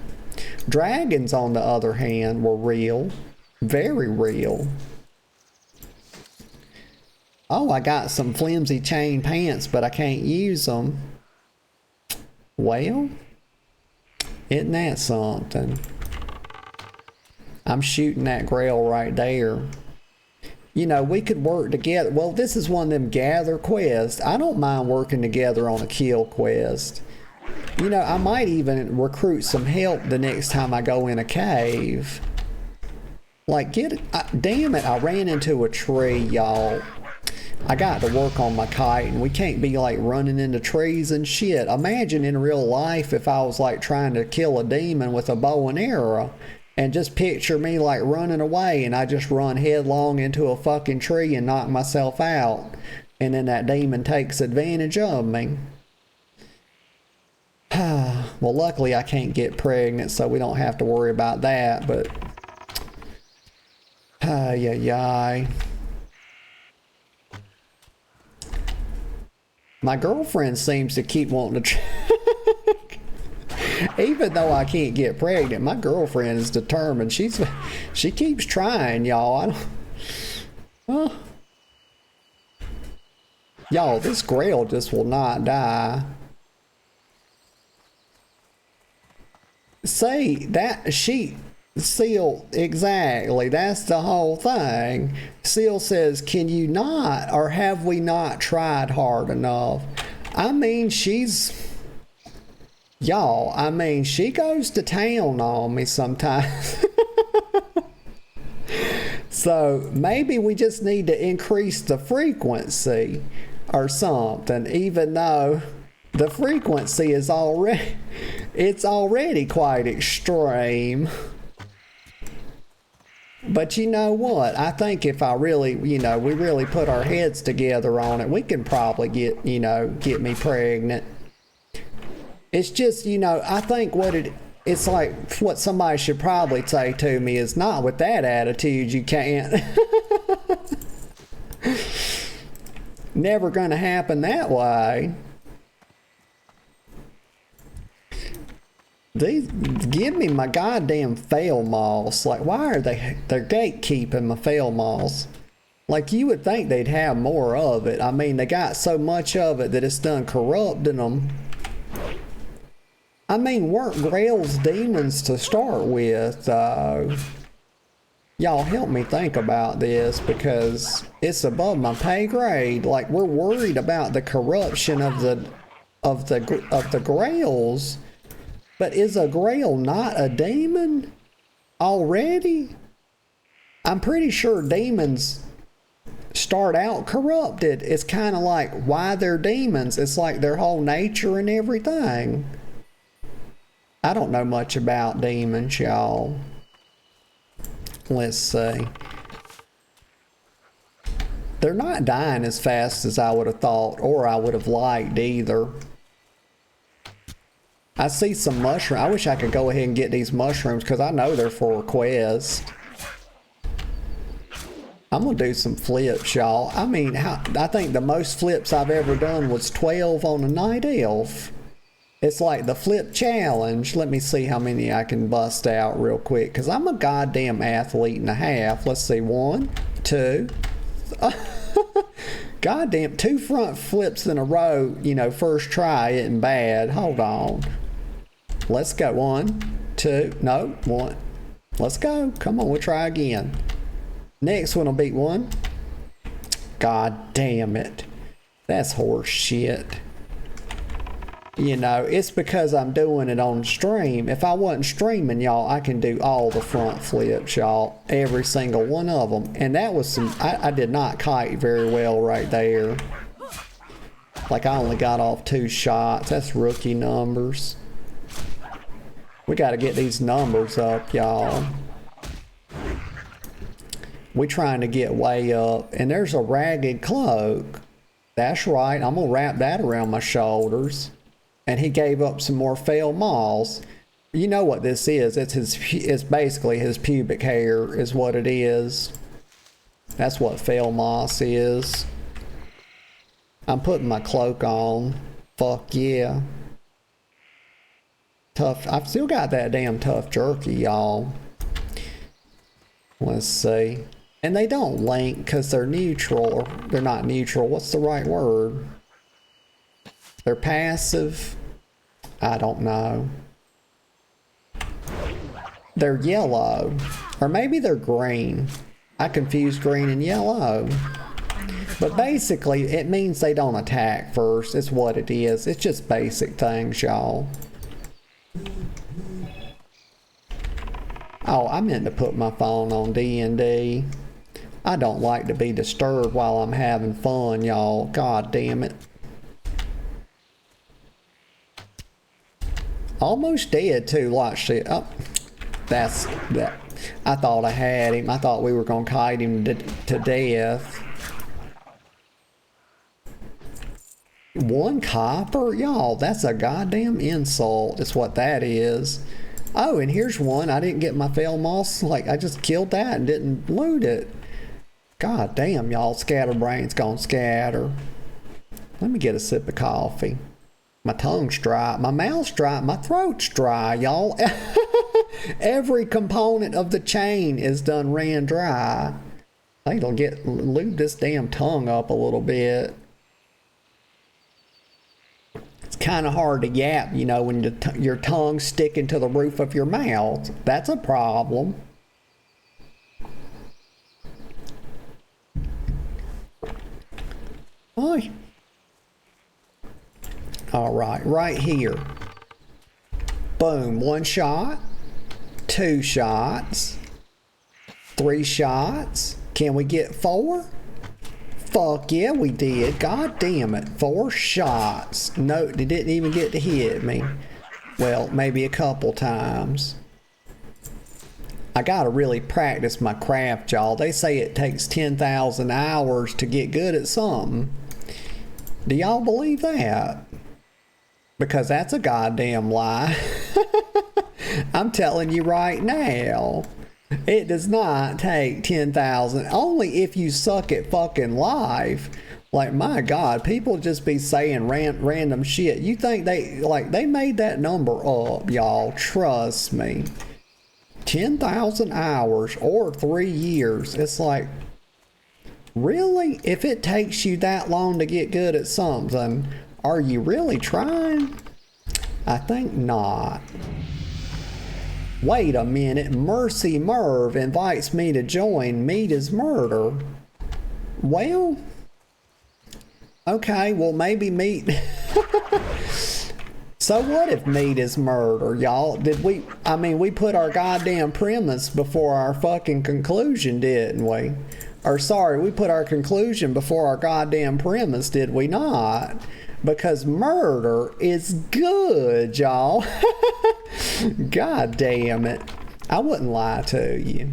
Dragons, on the other hand, were real. Very real. Oh, I got some flimsy chain pants, but I can't use them. Well, isn't that something? I'm shooting that grail right there. You know, we could work together. Well, this is one of them gather quests. I don't mind working together on a kill quest. You know, I might even recruit some help the next time I go in a cave. Like, damn it, I ran into a tree, y'all. I got to work on my kite, and we can't be like running into trees and shit. Imagine in real life if I was like trying to kill a demon with a bow and arrow, and just picture me like running away and I just run headlong into a fucking tree and knock myself out, and then that demon takes advantage of me. Well, luckily I can't get pregnant, so we don't have to worry about that, but yeah. My girlfriend seems to keep wanting to even though I can't get pregnant, my girlfriend is determined. She keeps trying, y'all. Y'all, this grail just will not die. See, that Seal, exactly, that's the whole thing. Seal says, can you not, or have we not tried hard enough? I mean, y'all, I mean, she goes to town on me sometimes. So maybe we just need to increase the frequency or something, even though the frequency is already quite extreme. But you know what? I think if I really, we really put our heads together on it, we can probably get me pregnant. It's just, I think it's like what somebody should probably say to me is, not with that attitude, you can't. Never gonna happen that way. Give me my goddamn fail moss. Like, why are they're gatekeeping my fail moss? Like, you would think they'd have more of it. I mean, they got so much of it that it's done corrupting them. I mean, weren't Grail's demons to start with, though? Y'all help me think about this, because it's above my pay grade. Like, we're worried about the corruption of the Grails. But is a Grail not a demon already? I'm pretty sure demons start out corrupted. It's kind of like why they're demons. It's like their whole nature and everything. I don't know much about demons, y'all. Let's see. They're not dying as fast as I would have thought, or I would have liked either. I see some mushrooms. I wish I could go ahead and get these mushrooms because I know they're for a quest. I'm going to do some flips, y'all. I mean, I think the most flips I've ever done was 12 on a night elf. It's like the flip challenge. Let me see how many I can bust out real quick because I'm a goddamn athlete and a half. Let's see. 1, 2. Goddamn, 2 front flips in a row, you know, first try isn't bad. Hold on. Let's go. 1, 2, no, 1. Let's go. Come on, we'll try again. Next one will be 1. God damn it. That's horse shit. You know, it's because I'm doing it on stream. If I wasn't streaming, y'all, I can do all the front flips, y'all. Every single one of them. And that was some... I did not kite very well right there. Like, I only got off 2 shots. That's rookie numbers. We got to get these numbers up, y'all. We trying to get way up. And there's a ragged cloak. That's right. I'm going to wrap that around my shoulders. And he gave up some more fail moss. You know what this is. It's basically his pubic hair is what it is. That's what fail moss is. I'm putting my cloak on. Fuck yeah. Tough. I've still got that damn tough jerky, y'all. Let's see. And they don't link because they're neutral. Or they're not neutral. What's the right word? They're passive. I don't know. They're yellow. Or maybe they're green. I confuse green and yellow. But basically, it means they don't attack first. It's what it is. It's just basic things, y'all. Oh, I meant to put my phone on D&D. I don't like to be disturbed while I'm having fun, y'all. God damn it. Almost dead too. Watch it. Oh, that's that. I thought I had him. I thought we were gonna kite him to death. 1 copper, y'all. That's a goddamn insult. Is what that is. Oh, and here's one. I didn't get my fail moss. Like I just killed that and didn't loot it. God damn, y'all. Scatterbrain's gonna scatter. Let me get a sip of coffee. My tongue's dry, my mouth's dry, my throat's dry, y'all. Every component of the chain is done ran dry. I think it'll lube this damn tongue up a little bit. It's kind of hard to yap, you know, when your tongue's sticking to the roof of your mouth. That's a problem. Oi. All right, right here. Boom, 1 shot, 2 shots, 3 shots. Can we get 4? Fuck yeah, we did. God damn it, 4 shots. No, they didn't even get to hit me. Well, maybe a couple times. I gotta really practice my craft, y'all. They say it takes 10,000 hours to get good at something. Do y'all believe that? Because that's a goddamn lie. I'm telling you right now. It does not take 10,000. Only if you suck at fucking life. Like, my God, people just be saying random shit. You think they made that number up, y'all. Trust me. 10,000 hours or 3 years. It's like, really? If it takes you that long to get good at something, are you really trying? I think not. Wait a minute. Mercy Merv invites me to join Meat is Murder. Well, okay, well maybe Meat... So what if Meat is Murder, y'all? We put our goddamn premise before our fucking conclusion, didn't we? Or sorry, we put our conclusion before our goddamn premise, did we not? Because murder is good, y'all. God damn it. I wouldn't lie to you.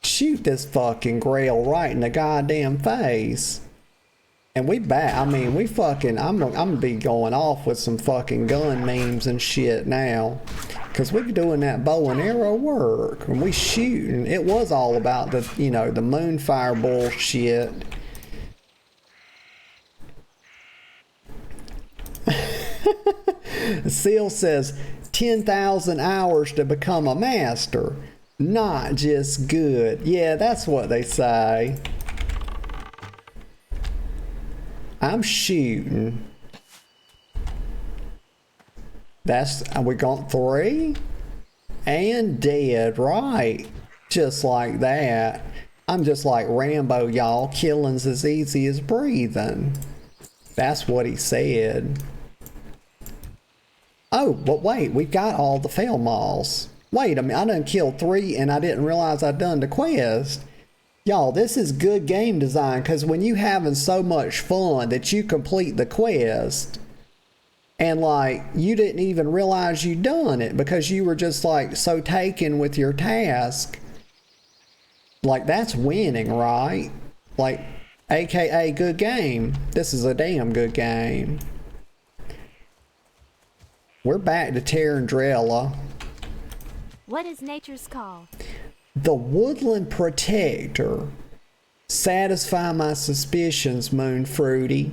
Shoot this fucking Grail right in the goddamn face. And we back. I mean, we fucking. I'm gonna be going off with some fucking gun memes and shit now, cause we doing that bow and arrow work and we shooting. It was all about the, you know, the moonfire bullshit. Seal says 10,000 hours to become a master, not just good. Yeah, that's what they say. I'm shooting. We got 3 and dead, right? Just like that. I'm just like Rambo, y'all. Killing's as easy as breathing. That's what he said. Oh, but wait, we got all the fail malls. Wait a minute, I done killed 3 and I didn't realize I'd done the quest. Y'all, this is good game design, because when you having so much fun that you complete the quest and like you didn't even realize you done it because you were just like so taken with your task, like that's winning, right? Like, aka good game. This is a damn good game. We're back to Terrandrella. What is nature's call? The Woodland Protector. Satisfy my suspicions, Moon Fruity.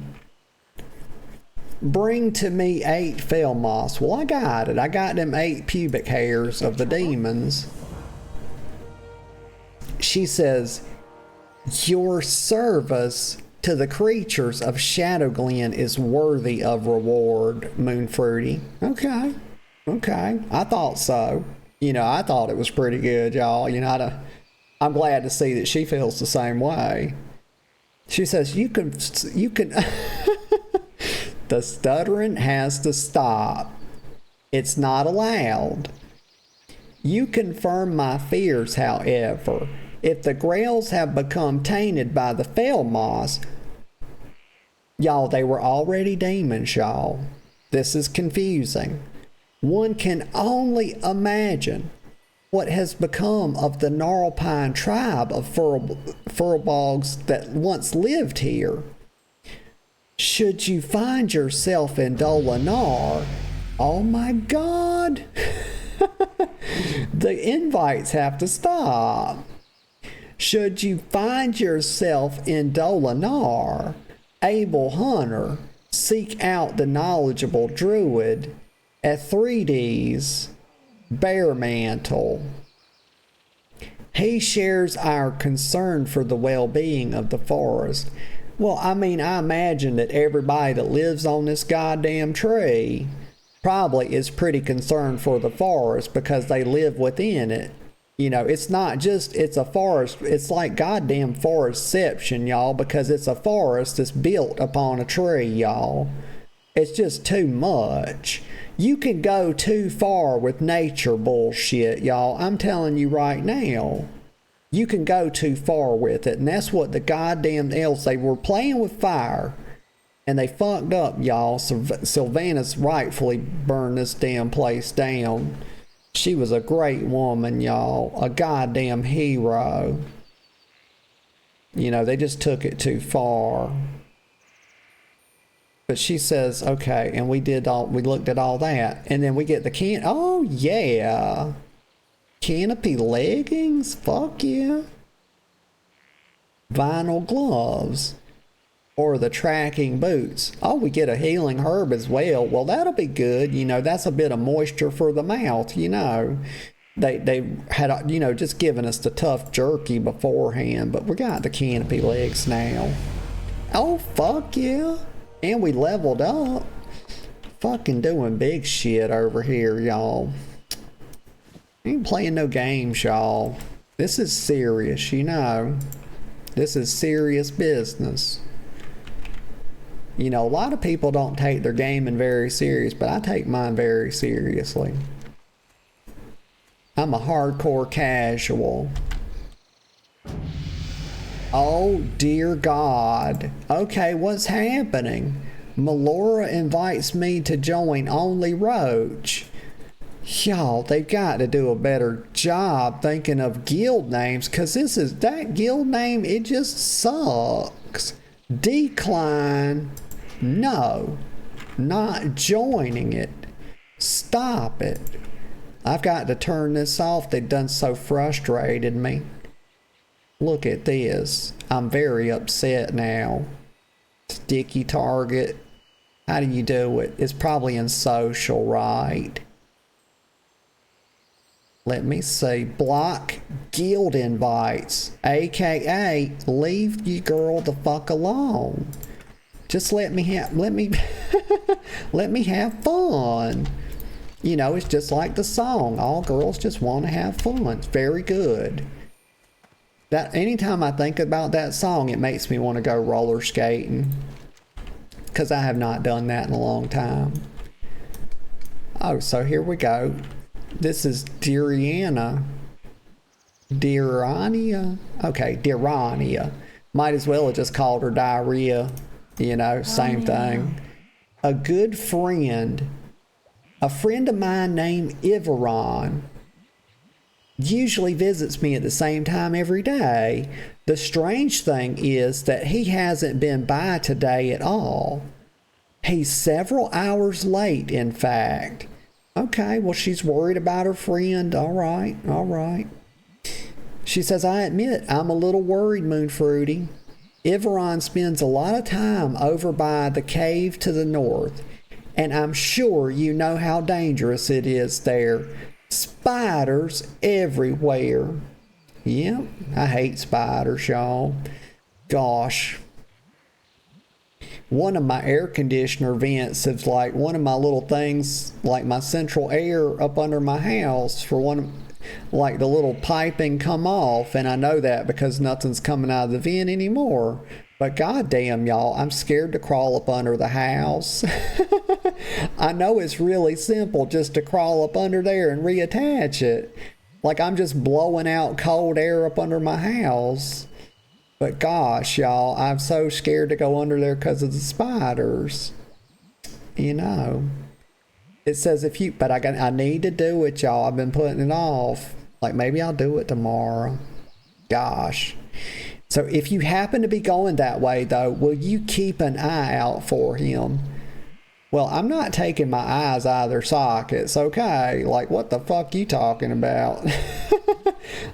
Bring to me 8 fell moss. Well, I got it. I got them 8 pubic hairs of the demons. She says, your service to the creatures of Shadow Glen is worthy of reward, Moon Fruity. Okay. I thought so. You know, I thought it was pretty good, y'all. You know, I'm glad to see that she feels the same way. She says, you can, the stuttering has to stop. It's not allowed. You confirm my fears, however. If the grails have become tainted by the fell moss, y'all, they were already demons, y'all. This is confusing. One can only imagine what has become of the Gnarlpine tribe of furbolgs that once lived here. Should you find yourself in Dolinar, oh my god, the invites have to stop. Should you find yourself in Dolinar, able hunter, seek out the knowledgeable druid at 3D's Bear Mantle. He shares our concern for the well-being of the forest. Well, I mean, I imagine that everybody that lives on this goddamn tree probably is pretty concerned for the forest because they live within it. You know, it's not just, it's a forest, it's like goddamn forestception, y'all, because it's a forest that's built upon a tree, y'all. It's just too much. You can go too far with nature bullshit, y'all. I'm telling you right now. You can go too far with it, and that's what the goddamn elves, they were playing with fire, and they fucked up, y'all. Sylvanas rightfully burned this damn place down. She was a great woman, y'all. A goddamn hero. You know, they just took it too far. But she says, okay, and we looked at all that, and then we get the oh yeah. Canopy leggings? Fuck yeah. Vinyl gloves. Or the tracking boots. Oh, we get a healing herb as well. Well, that'll be good. You know, that's a bit of moisture for the mouth, you know. They had, you know, just given us the tough jerky beforehand, but we got the canopy legs now. Oh, fuck yeah. And we leveled up. Fucking doing big shit over here, y'all. Ain't playing no games, y'all. This is serious, you know. This is serious business. You know, a lot of people don't take their gaming very serious, but I take mine very seriously. I'm a hardcore casual. Oh dear God. Okay, what's happening? Melora invites me to join Only Roach. Y'all, they've got to do a better job thinking of guild names, because that guild name, it just sucks. Decline. No. Not joining it. Stop it. I've got to turn this off. They've done so frustrated me. Look at this. I'm very upset now. Sticky target. How do you do it? It's probably in social, right? Let me see. Block guild invites. AKA, leave you girl the fuck alone. Just let me let me have fun. You know, it's just like the song. All girls just want to have fun. It's very good. That anytime I think about that song, it makes me want to go roller skating. Because I have not done that in a long time. Oh, so here we go. This is Dirania. Dirania? Okay, Dirania. Might as well have just called her diarrhea. You know, same thing. A good friend. A friend of mine named Iveron usually visits me at the same time every day. The strange thing is that he hasn't been by today at all. He's several hours late, in fact. Okay, well, she's worried about her friend. All right, all right. She says, I admit, I'm a little worried, Moonfruity. Iveron spends a lot of time over by the cave to the north, and I'm sure you know how dangerous it is there. Spiders everywhere. Yep, I hate spiders, y'all. Gosh. One of my air conditioner vents is like one of my little things, like my central air up under my house, for one, like the little piping come off, and I know that because nothing's coming out of the vent anymore. But goddamn, y'all, I'm scared to crawl up under the house. I know it's really simple just to crawl up under there and reattach it. Like I'm just blowing out cold air up under my house. But gosh, y'all, I'm so scared to go under there because of the spiders. You know. It says but I need to do it, y'all. I've been putting it off. Like maybe I'll do it tomorrow. Gosh. So if you happen to be going that way, though, will you keep an eye out for him? Well, I'm not taking my eyes out of their sockets, okay? Like, what the fuck you talking about?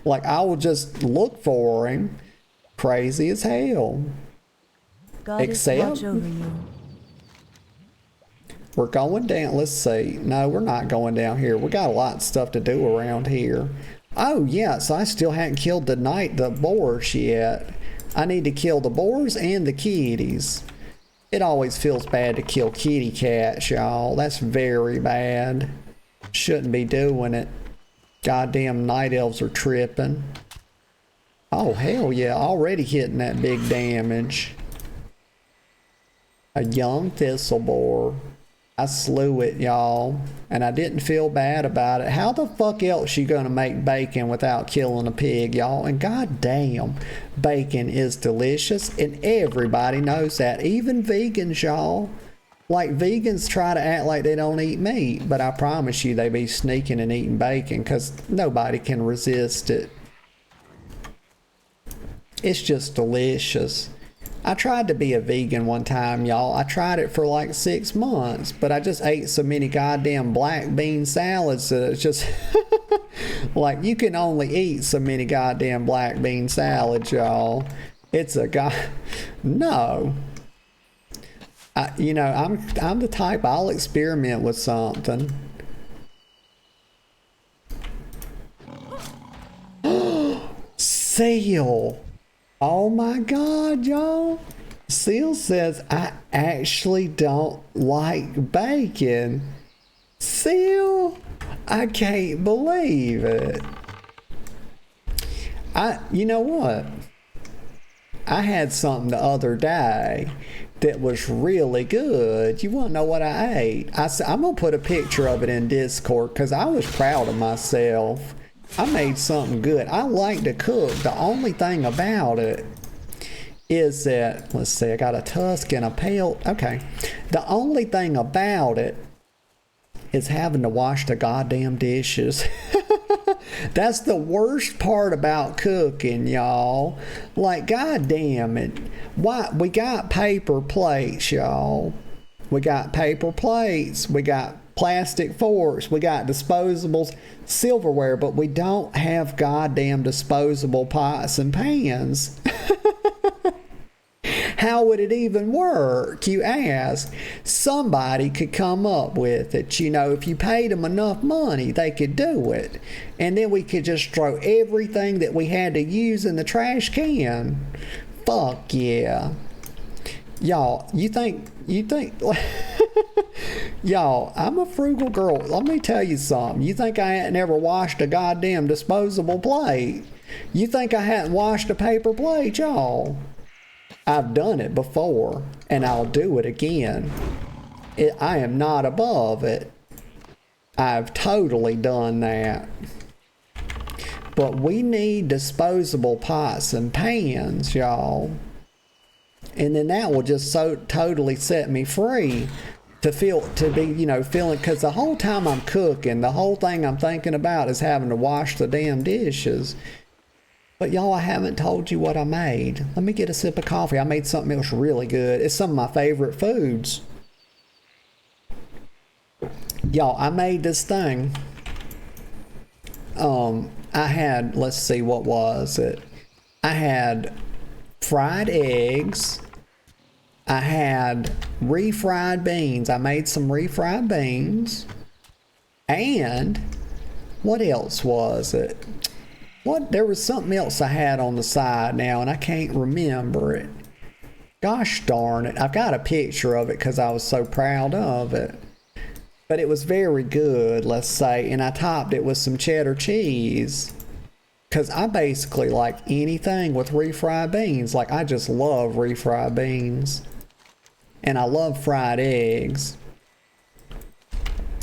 Like, I will just look for him. Crazy as hell. Except we're going down. Let's see. No, we're not going down here. We got a lot of stuff to do around here. Oh, yes, I still hadn't killed the boars yet. I need to kill the boars and the kitties. It always feels bad to kill kitty cats, y'all. That's very bad. Shouldn't be doing it. Goddamn night elves are tripping. Oh, hell yeah, already hitting that big damage. A young thistle boar. I slew it, y'all, and I didn't feel bad about it. How the fuck else you gonna make bacon without killing a pig, y'all? And goddamn, bacon is delicious, and everybody knows that. Even vegans, y'all. Like, vegans try to act like they don't eat meat, but I promise you they be sneaking and eating bacon because nobody can resist it. It's just delicious. I tried to be a vegan one time, y'all. I tried it for like 6 months, but I just ate so many goddamn black bean salads that it's just like you can only eat so many goddamn black bean salads, y'all. It's a no. You know, I'm the type, I'll experiment with something. Seal. Oh my God, y'all. Seal says, I actually don't like bacon. Seal, I can't believe it. You know what? I had something the other day that was really good. You want to know what I ate? I'm going to put a picture of it in Discord because I was proud of myself. I made something good. I like to cook. The only thing about it is that, let's see, I got a tusk and a pelt. Okay. The only thing about it is having to wash the goddamn dishes. That's the worst part about cooking, y'all. Like, goddamn it. Why? We got paper plates, y'all. We got paper plates. We got plastic forks. We got disposable silverware, but we don't have goddamn disposable pots and pans. How would it even work, you ask? Somebody could come up with it. You know, if you paid them enough money, they could do it. And then we could just throw everything that we had to use in the trash can. Fuck yeah. Y'all, you think, y'all, I'm a frugal girl. Let me tell you something. You think I hadn't ever washed a goddamn disposable plate? You think I hadn't washed a paper plate, y'all? I've done it before, and I'll do it again. I am not above it. I've totally done that. But we need disposable pots and pans, y'all. And then that will just so totally set me free to be, you know, feeling, because the whole time I'm cooking, the whole thing I'm thinking about is having to wash the damn dishes. But y'all, I haven't told you what I made. Let me get a sip of coffee. I made something else really good. It's some of my favorite foods. Y'all, I made this thing. I had, let's see, what was it? I had fried eggs. I had refried beans. I made some refried beans. And what else was it? There was something else I had on the side now, and I can't remember it. Gosh darn it. I've got a picture of it because I was so proud of it. But it was very good, let's say, and I topped it with some cheddar cheese. Because I basically like anything with refried beans. Like, I just love refried beans. And I love fried eggs.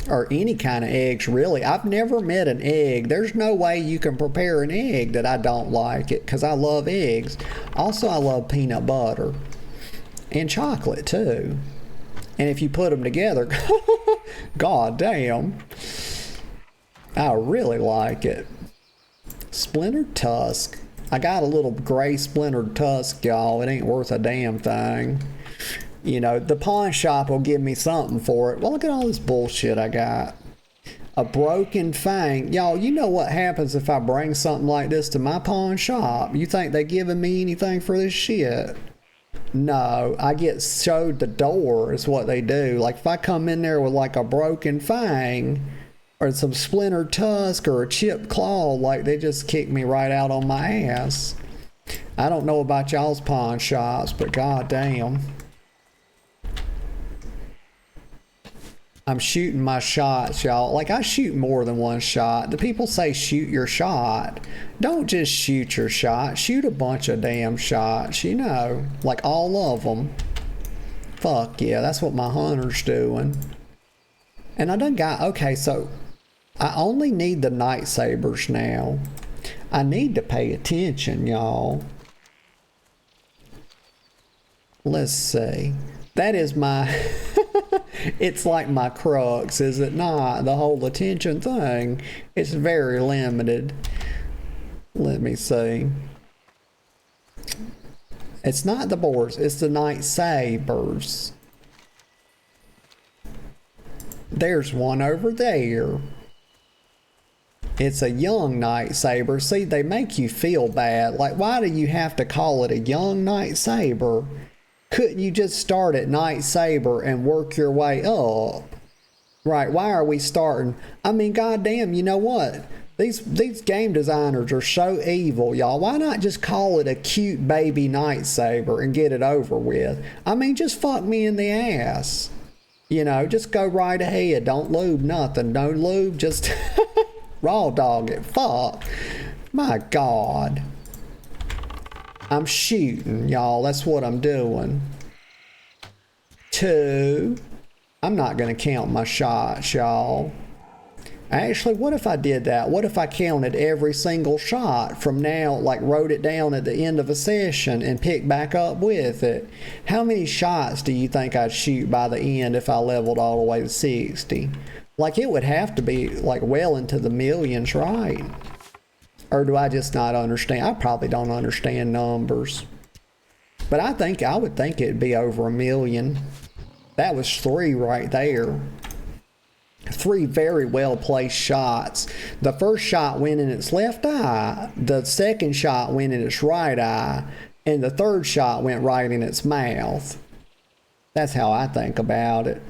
Or any kind of eggs, really. I've never met an egg. There's no way you can prepare an egg that I don't like it, because I love eggs. Also, I love peanut butter. And chocolate, too. And if you put them together, god damn. I really like it. Splintered tusk. I got a little gray splintered tusk, y'all. It ain't worth a damn thing. You know, the pawn shop will give me something for it. Well, look at all this bullshit I got. A broken fang. Y'all, you know what happens if I bring something like this to my pawn shop? You think they giving me anything for this shit? No, I get showed the door is what they do. Like, if I come in there with like a broken fang or some splintered tusk or a chipped claw, like, they just kick me right out on my ass. I don't know about y'all's pawn shops, but goddamn. I'm shooting my shots, y'all. Like, I shoot more than one shot. The people say shoot your shot. Don't just shoot your shot. Shoot a bunch of damn shots, you know. Like, all of them. Fuck yeah, that's what my hunter's doing. And I done got... Okay, so I only need the night sabers now. I need to pay attention, y'all. Let's see. That is my... It's like my crux, is it not? The whole attention thing. It's very limited. Let me see. It's not the boars, it's the night sabers. There's one over there. It's a young night saber. See, they make you feel bad. Like, why do you have to call it a young night saber? Couldn't you just start at night saber and work your way up? Right, why are we starting? I mean, goddamn, you know what? These game designers are so evil, y'all. Why not just call it a cute baby night saber and get it over with? I mean, just fuck me in the ass. You know, just go right ahead. Don't lube nothing. No lube, just raw dog it. Fuck. My God. I'm shooting, y'all. That's what I'm doing. 2. I'm not going to count my shots, y'all. Actually, what if I did that? What if I counted every single shot from now, like wrote it down at the end of a session and picked back up with it? How many shots do you think I'd shoot by the end if I leveled all the way to 60? Like, it would have to be like well into the millions, right? Or do I just not understand? I probably don't understand numbers. But I would think it'd be over 1 million. That was 3 right there. 3 very well placed shots. The first shot went in its left eye, the second shot went in its right eye, and the third shot went right in its mouth. That's how I think about it.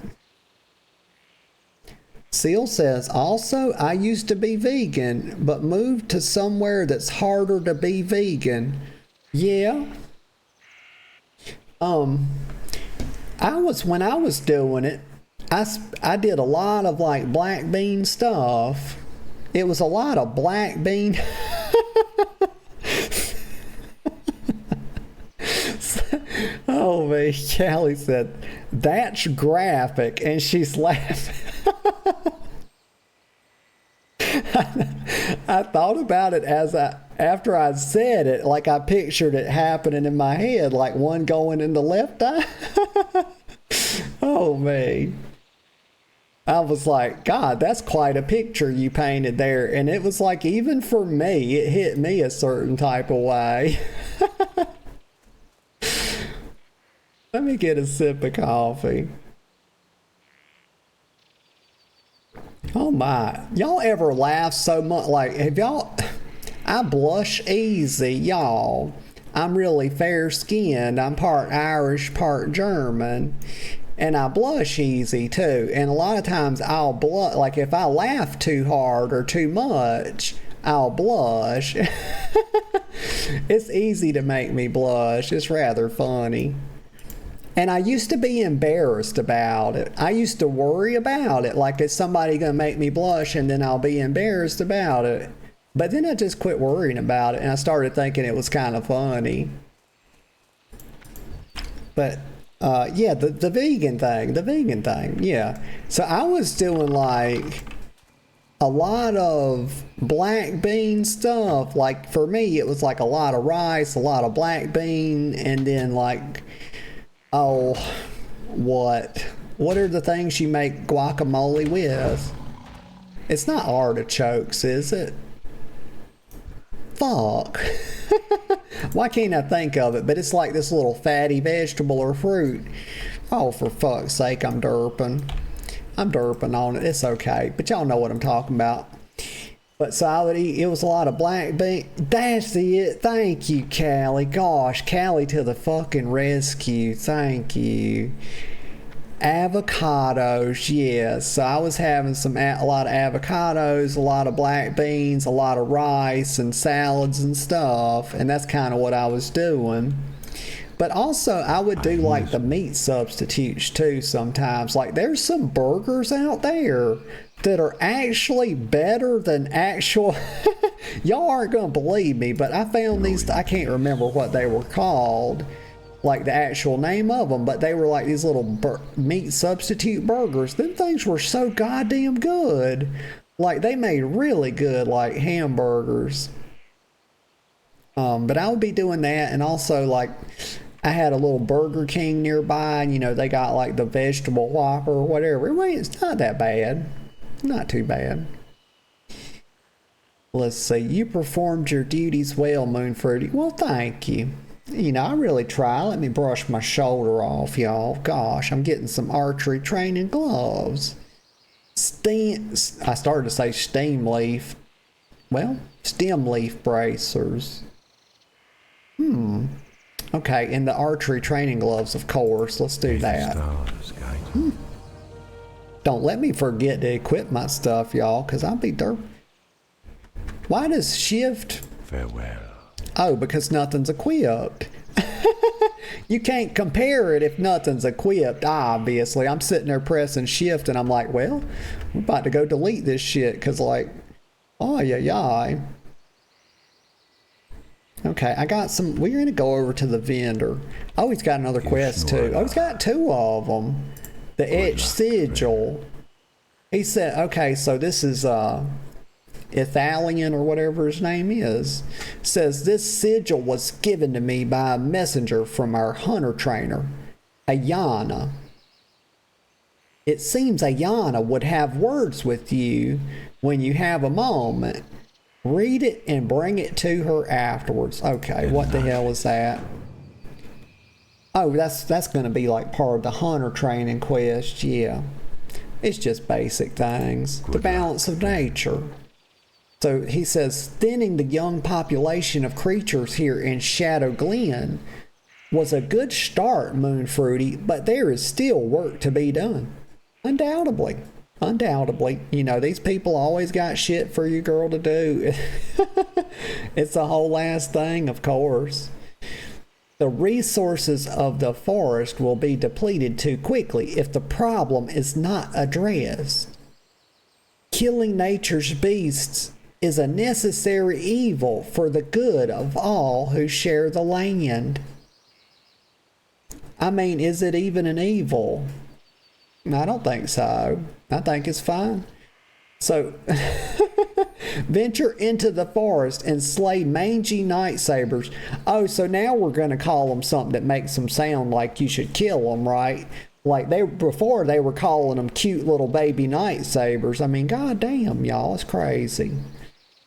Seal says, also, I used to be vegan, but moved to somewhere that's harder to be vegan. Yeah. When I was doing it, I did a lot of like black bean stuff. It was a lot of black bean. Oh man, Callie said, that's graphic, and she's laughing. I thought about it after I said it, like I pictured it happening in my head, like one going in the left eye. Oh man. I was like, God, that's quite a picture you painted there. And it was like, even for me, it hit me a certain type of way. Let me get a sip of coffee. Oh my. Y'all ever laugh so much? Like, I blush easy, y'all. I'm really fair skinned. I'm part Irish, part German. And I blush easy too. And a lot of times I'll blush, like if I laugh too hard or too much, I'll blush. It's easy to make me blush. It's rather funny. And I used to be embarrassed about it. I used to worry about it. Like, is somebody going to make me blush, and then I'll be embarrassed about it. But then I just quit worrying about it, and I started thinking it was kind of funny. But yeah, the vegan thing, yeah. So I was doing like a lot of black bean stuff. Like for me, it was like a lot of rice, a lot of black bean, and then like, oh, what are the things you make guacamole with? It's not artichokes, is it? Fuck. Why can't I think of it? But it's like this little fatty vegetable or fruit. Oh, for fuck's sake, I'm derping. I'm derping on it. It's okay. But y'all know what I'm talking about. But so I would eat, it was a lot of black bean. That's it. Thank you, Callie. Gosh, Callie to the fucking rescue. Thank you. Avocados, yes. So I was having a lot of avocados, a lot of black beans, a lot of rice and salads and stuff, and that's kind of what I was doing. But also I would do like the meat substitutes too sometimes. Like there's some burgers out there that are actually better than actual y'all aren't gonna believe me, but I found these, I can't remember what they were called, like the actual name of them, but they were like these little meat substitute burgers. Them things were so goddamn good. Like they made really good like hamburgers. But I would be doing that, and also like I had a little Burger King nearby, and you know they got like the vegetable Whopper or whatever. Wait, it's not that bad. Not too bad. Let's see. You performed your duties well, Moonfruity. Well, thank you. You know, I really try. Let me brush my shoulder off, y'all. Gosh, I'm getting some archery training gloves. I started to say steam leaf. Well, stem leaf bracers. Okay, and the archery training gloves, of course. Let's do that. Don't let me forget to equip my stuff, y'all, because I'll be derp. Why does shift... Farewell. Oh, because nothing's equipped. You can't compare it if nothing's equipped, obviously. I'm sitting there pressing shift, and I'm like, well, we're about to go delete this shit, because like, oh, yeah. Okay, I got some... We're going to go over to the vendor. Oh, he's got another quest, too. Oh, he's got 2 of them. The etched sigil. He said, okay, so this is Ithalian or whatever his name is, says this sigil was given to me by a messenger from our hunter trainer, Ayana. It seems Ayana would have words with you when you have a moment. Read it and bring it to her afterwards. Okay, what the hell is that? Oh, that's going to be like part of the hunter training quest, yeah. It's just basic things. The balance of nature. So he says, thinning the young population of creatures here in Shadow Glen was a good start, Moonfruity, but there is still work to be done. Undoubtedly. Undoubtedly. You know, these people always got shit for you, girl, to do. It's the whole last thing, of course. The resources of the forest will be depleted too quickly if the problem is not addressed. Killing nature's beasts is a necessary evil for the good of all who share the land. I mean, is it even an evil? I don't think so. I think it's fine. So, venture into the forest and slay mangy night sabers. Oh, so now we're going to call them something that makes them sound like you should kill them, right? Like before they were calling them cute little baby night sabers. I mean, goddamn, y'all, it's crazy.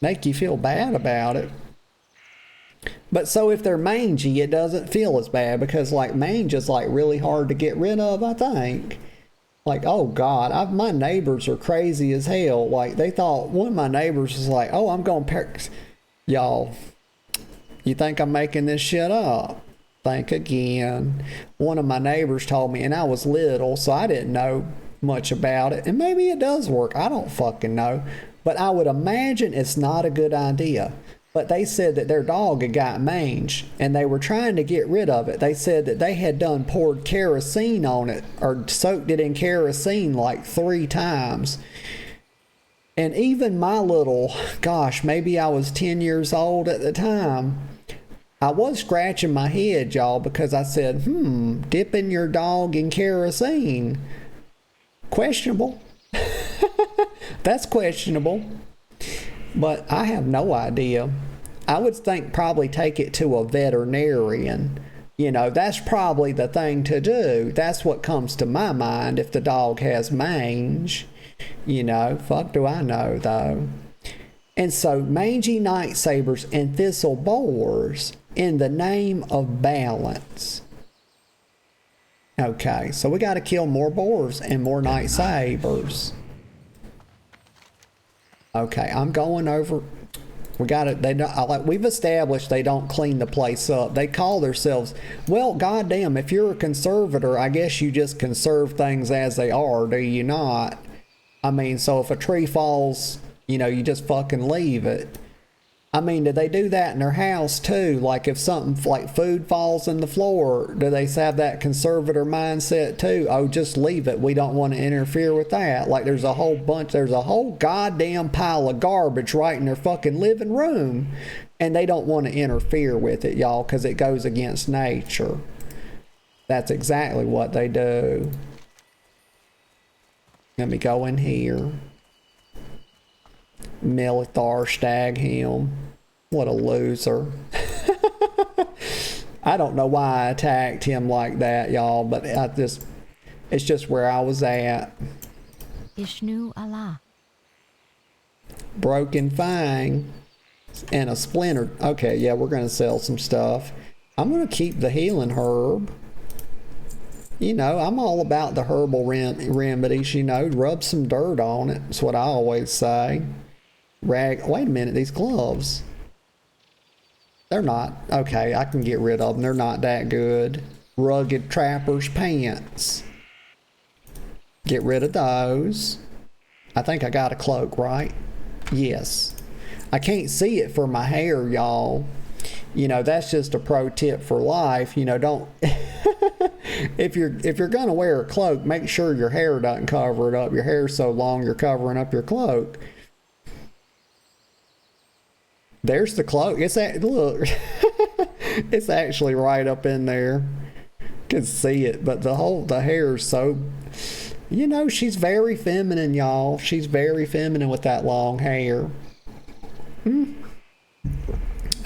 Make you feel bad about it. But so if they're mangy, it doesn't feel as bad because like mange is like really hard to get rid of, I think. Like, oh God, my neighbors are crazy as hell. Like they thought, one of my neighbors was like, oh, I'm going to y'all, you think I'm making this shit up? Think again. One of my neighbors told me, and I was little, so I didn't know much about it. And maybe it does work. I don't fucking know. But I would imagine it's not a good idea. But they said that their dog had got mange, and they were trying to get rid of it. They said that they had poured kerosene on it, or soaked it in kerosene like 3 times. And even my little, gosh, maybe I was 10 years old at the time, I was scratching my head, y'all, because I said, dipping your dog in kerosene. Questionable. That's questionable. But I have no idea. I would think probably take it to a veterinarian. You know, that's probably the thing to do. That's what comes to my mind if the dog has mange. You know, fuck do I know though. And so mangy night sabers and thistle boars in the name of balance. Okay, so we got to kill more boars and more night sabers. Okay, I'm going over. We got it. They don't. We've established they don't clean the place up. They call themselves. Well, goddamn, if you're a conservator, I guess you just conserve things as they are, do you not? I mean, so if a tree falls, you know, you just fucking leave it. I mean, do they do that in their house too? Like if something like food falls in the floor, do they have that conservator mindset too? Oh, just leave it. We don't want to interfere with that. Like there's a whole goddamn pile of garbage right in their fucking living room. And they don't want to interfere with it, y'all, because it goes against nature. That's exactly what they do. Let me go in here. Milithar Stagham. What a loser. I don't know why I attacked him like that, y'all, but it's just where I was at. Ishnu Allah. Broken Fang and a splinter. Okay, yeah, we're going to sell some stuff. I'm going to keep the healing herb. You know, I'm all about the herbal remedies, you know. Rub some dirt on it. That's what I always say. Wait a minute, these gloves. They're not. Okay, I can get rid of them. They're not that good. Rugged Trapper's Pants. Get rid of those. I think I got a cloak, right? Yes. I can't see it for my hair, y'all. You know, that's just a pro tip for life. You know, don't... if you're going to wear a cloak, make sure your hair doesn't cover it up. Your hair's so long you're covering up your cloak. There's the cloak. Look. It's actually right up in there. You can see it, but the hair is so... You know, she's very feminine, y'all. She's very feminine with that long hair.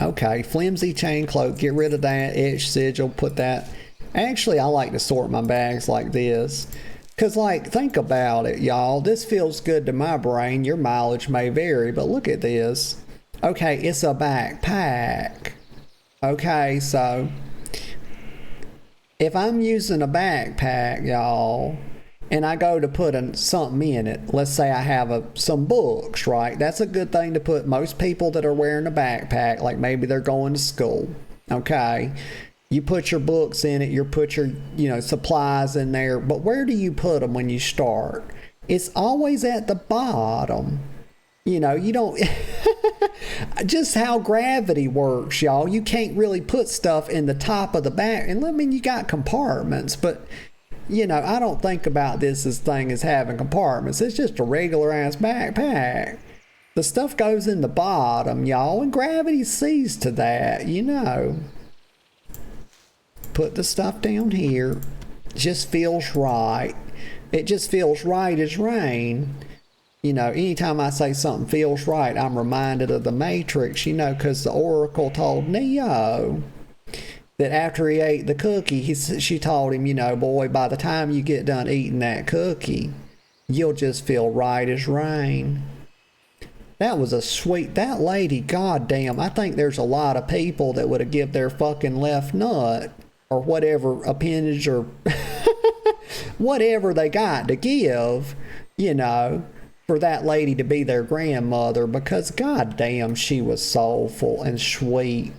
Okay, flimsy chain cloak. Get rid of that itch sigil. Put that. Actually, I like to sort my bags like this. Because, like, think about it, y'all. This feels good to my brain. Your mileage may vary, but look at this. Okay, it's a backpack. Okay, so if I'm using a backpack, y'all, and I go to put something in it, let's say I have some books, right? That's a good thing to put. Most people that are wearing a backpack, like maybe they're going to school, okay? You put your books in it, you put your, supplies in there, but where do you put them when you start? It's always at the bottom. You don't, just how gravity works, y'all. You can't really put stuff in the top of the back. And I mean, you got compartments, but, I don't think about this thing as having compartments. It's just a regular ass backpack. The stuff goes in the bottom, y'all, and gravity sees to that, Put the stuff down here. Just feels right. It just feels right as rain. Anytime I say something feels right, I'm reminded of the Matrix, because the Oracle told Neo that after he ate the cookie, she told him, boy, by the time you get done eating that cookie, you'll just feel right as rain. That was that lady, goddamn, I think there's a lot of people that would have given their fucking left nut or whatever appendage or whatever they got to give, for that lady to be their grandmother, because goddamn, she was soulful and sweet.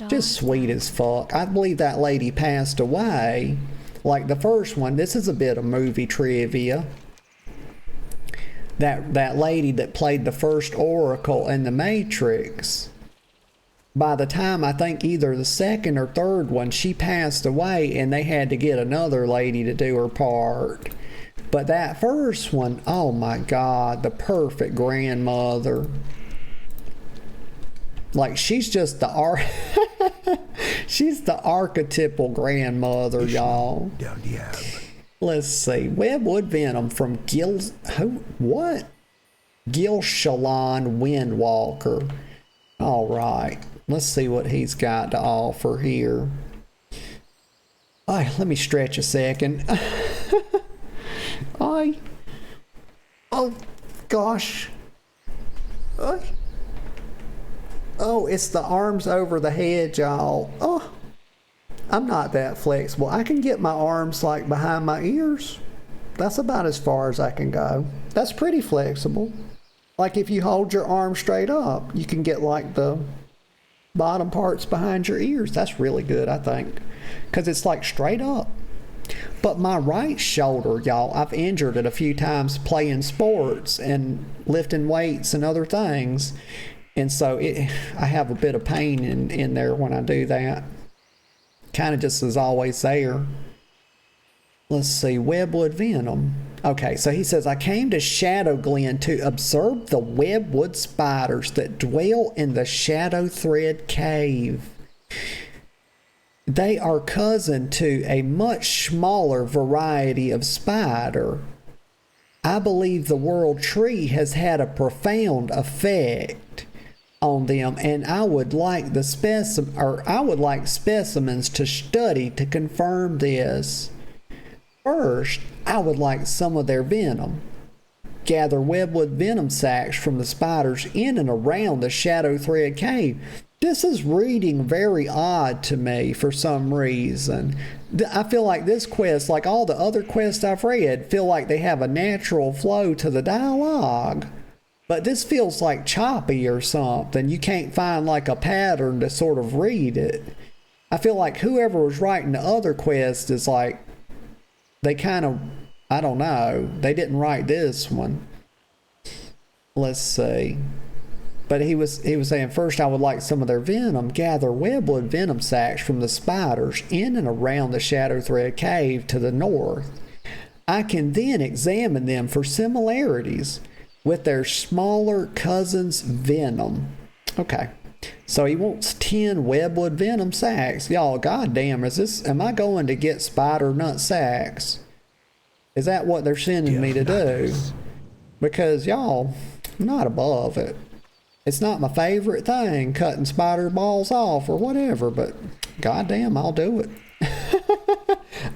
Just sweet as fuck. I believe that lady passed away. Like the first one, this is a bit of movie trivia. That lady that played the first Oracle in the Matrix, by the time I think either the second or third one, she passed away and they had to get another lady to do her part. But that first one, oh my God, the perfect grandmother. Like, she's just she's the archetypal grandmother, y'all. Let's see. Webwood Venom from Gil Shalon Windwalker. All right. Let's see what he's got to offer here. All right, let me stretch a second. Oh gosh. Oh, it's the arms over the head, y'all. Oh, I'm not that flexible. I can get my arms like behind my ears. That's about as far as I can go. That's pretty flexible. Like if you hold your arm straight up, you can get like the bottom parts behind your ears. That's really good, I think, because it's like straight up. But my right shoulder, y'all, I've injured it a few times playing sports and lifting weights and other things. And so I have a bit of pain in there when I do that. Kind of just is always there. Let's see, Webwood Venom. Okay, so he says, I came to Shadow Glen to observe the webwood spiders that dwell in the Shadow Thread Cave. They are cousin to a much smaller variety of spider. I believe the world tree has had a profound effect on them, and I would like specimens to study to confirm this. First, I would like some of their venom. Gather webwood venom sacs from the spiders in and around the Shadow Thread Cave. This is reading very odd to me for some reason. I feel like this quest, like all the other quests I've read, feel like they have a natural flow to the dialogue. But this feels like choppy or something. You can't find like a pattern to sort of read it. I feel like whoever was writing the other quest is like, they kind of, I don't know, they didn't write this one. Let's see. But he was saying, first I would like some of their venom. Gather webwood venom sacs from the spiders in and around the Shadow Thread Cave to the north. I can then examine them for similarities with their smaller cousins' venom. Okay. So he wants 10 webwood venom sacs. Y'all, goddamn, am I going to get spider nut sacs? Is that what they're sending me to do? Demise. Because y'all, I'm not above it. It's not my favorite thing, cutting spider balls off or whatever, but goddamn, I'll do it.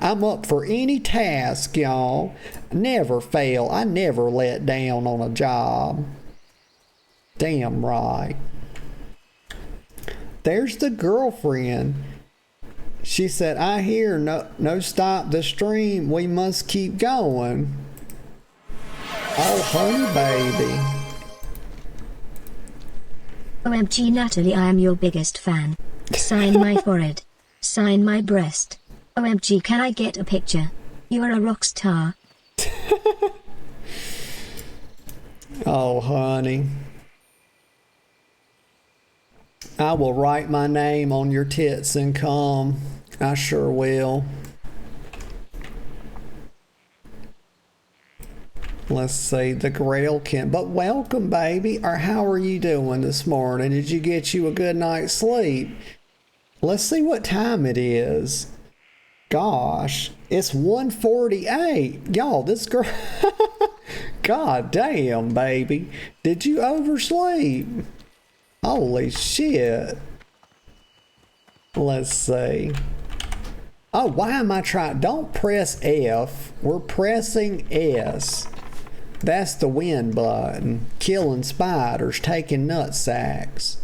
I'm up for any task, y'all. Never fail. I never let down on a job. Damn right. There's the girlfriend. She said, I hear no stop the stream. We must keep going. Oh, honey baby. OMG Natalie, I am your biggest fan. Sign my forehead. Sign my breast. OMG, can I get a picture? You are a rock star. Oh, honey. I will write my name on your tits and come. I sure will. Let's see, the Grailkin. But welcome, baby. Or how are you doing this morning? Did you get you a good night's sleep? Let's see what time it is. Gosh, it's 1:48. Y'all, this girl... God damn, baby. Did you oversleep? Holy shit. Let's see. Oh, why am I trying? Don't press F. We're pressing S. That's the win button. Killing spiders, taking nut sacks.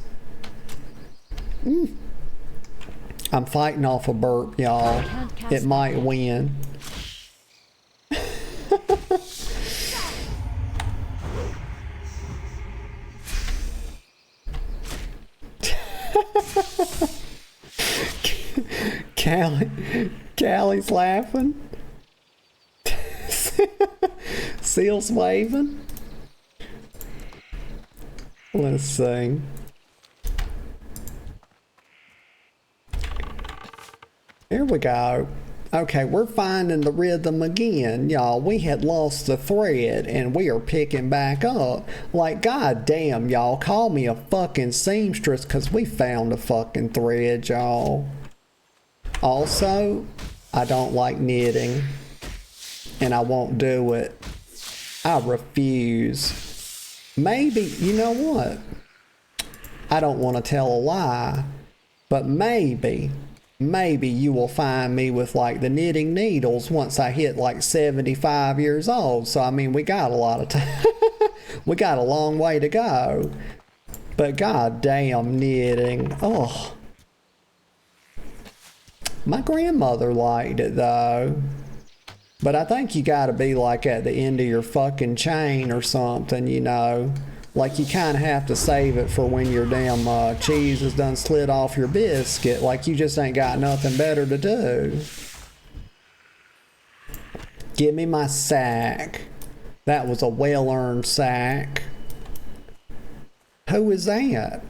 I'm fighting off a burp, y'all. It might win. Callie's laughing. Seal's waving. Let's see. Here we go. Okay, we're finding the rhythm again, y'all. We had lost the thread and we are picking back up. Like, god damn, y'all, call me a fucking seamstress because we found a fucking thread, y'all. Also, I don't like knitting and I won't do it. I refuse. Maybe, you know what? I don't want to tell a lie, but maybe you will find me with like the knitting needles once I hit like 75 years old. So I mean, we got a lot of time. We got a long way to go. But goddamn knitting. Oh. My grandmother liked it though. But I think you gotta be like at the end of your fucking chain or something, you know. Like you kind of have to save it for when your damn cheese is done slid off your biscuit. Like you just ain't got nothing better to do. Give me my sack. That was a well-earned sack. Who is that?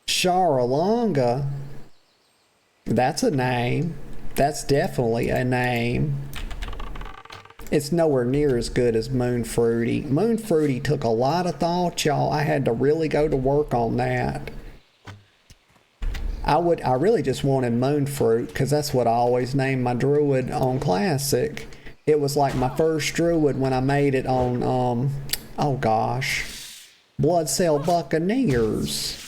Charalonga. That's a name. That's definitely a name. It's nowhere near as good as Moonfruity. Moonfruity took a lot of thought, y'all. I had to really go to work on that. I really just wanted Moonfruit because that's what I always named my Druid on Classic. It was like my first Druid when I made it on, oh gosh, Blood Cell Buccaneers.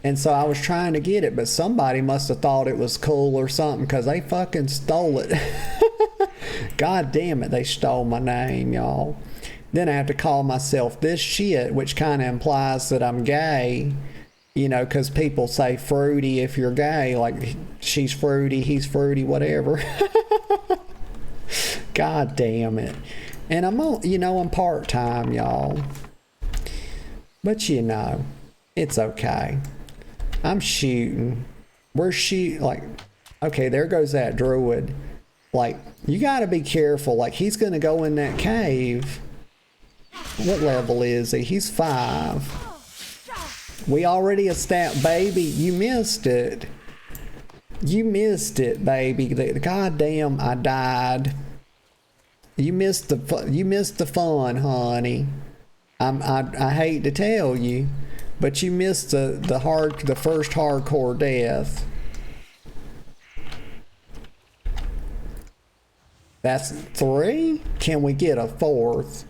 And so I was trying to get it, but somebody must have thought it was cool or something because they fucking stole it. God damn it, they stole my name, y'all. Then I have to call myself this shit, which kind of implies that I'm gay. You know, because people say fruity if you're gay. Like, she's fruity, he's fruity, whatever. God damn it. And I'm part-time, y'all. But you know, it's okay. I'm shooting. We're shooting, like, okay, there goes that Druid. Like, you gotta be careful. Like, he's gonna go in that cave. What level is he? He's 5. We already established, baby, you missed it. You missed it, baby. Goddamn, I died. You missed the fun, honey. I hate to tell you, but you missed the first hardcore death. That's 3. Can we get a 4th?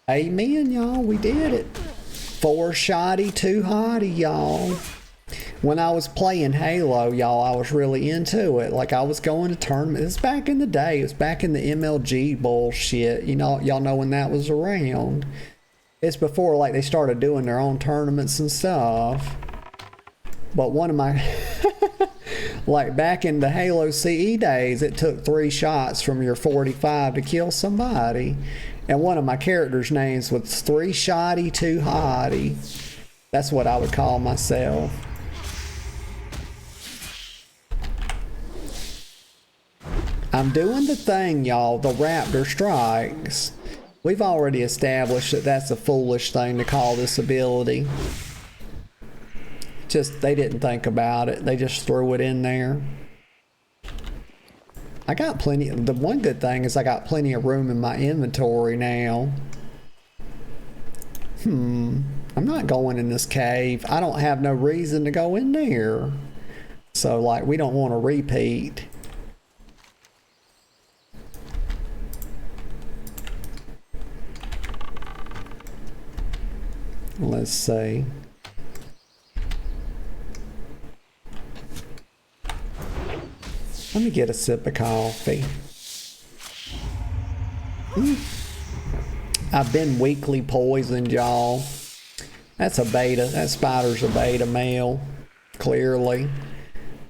Amen, y'all. We did it. 4 shoddy, 2 hottie, y'all. When I was playing Halo, y'all, I was really into it. Like, I was going to tournaments. It's back in the day. It was back in the MLG bullshit. You know, y'all know when that was around. It's before, like, they started doing their own tournaments and stuff. But one of my... like, back in the Halo CE days, it took 3 shots from your 45 to kill somebody. And one of my characters' names was 3 shoddy, 2 hottie. That's what I would call myself. I'm doing the thing, y'all, the Raptor Strikes. We've already established that that's a foolish thing to call this ability. Just, they didn't think about it. They just threw it in there. I got plenty. The one good thing is I got plenty of room in my inventory now. I'm not going in this cave. I don't have no reason to go in there. So, like, we don't want to repeat. Let's see. Let me get a sip of coffee. I've been weekly poisoned, y'all. That's a beta. That spider's a beta male. Clearly.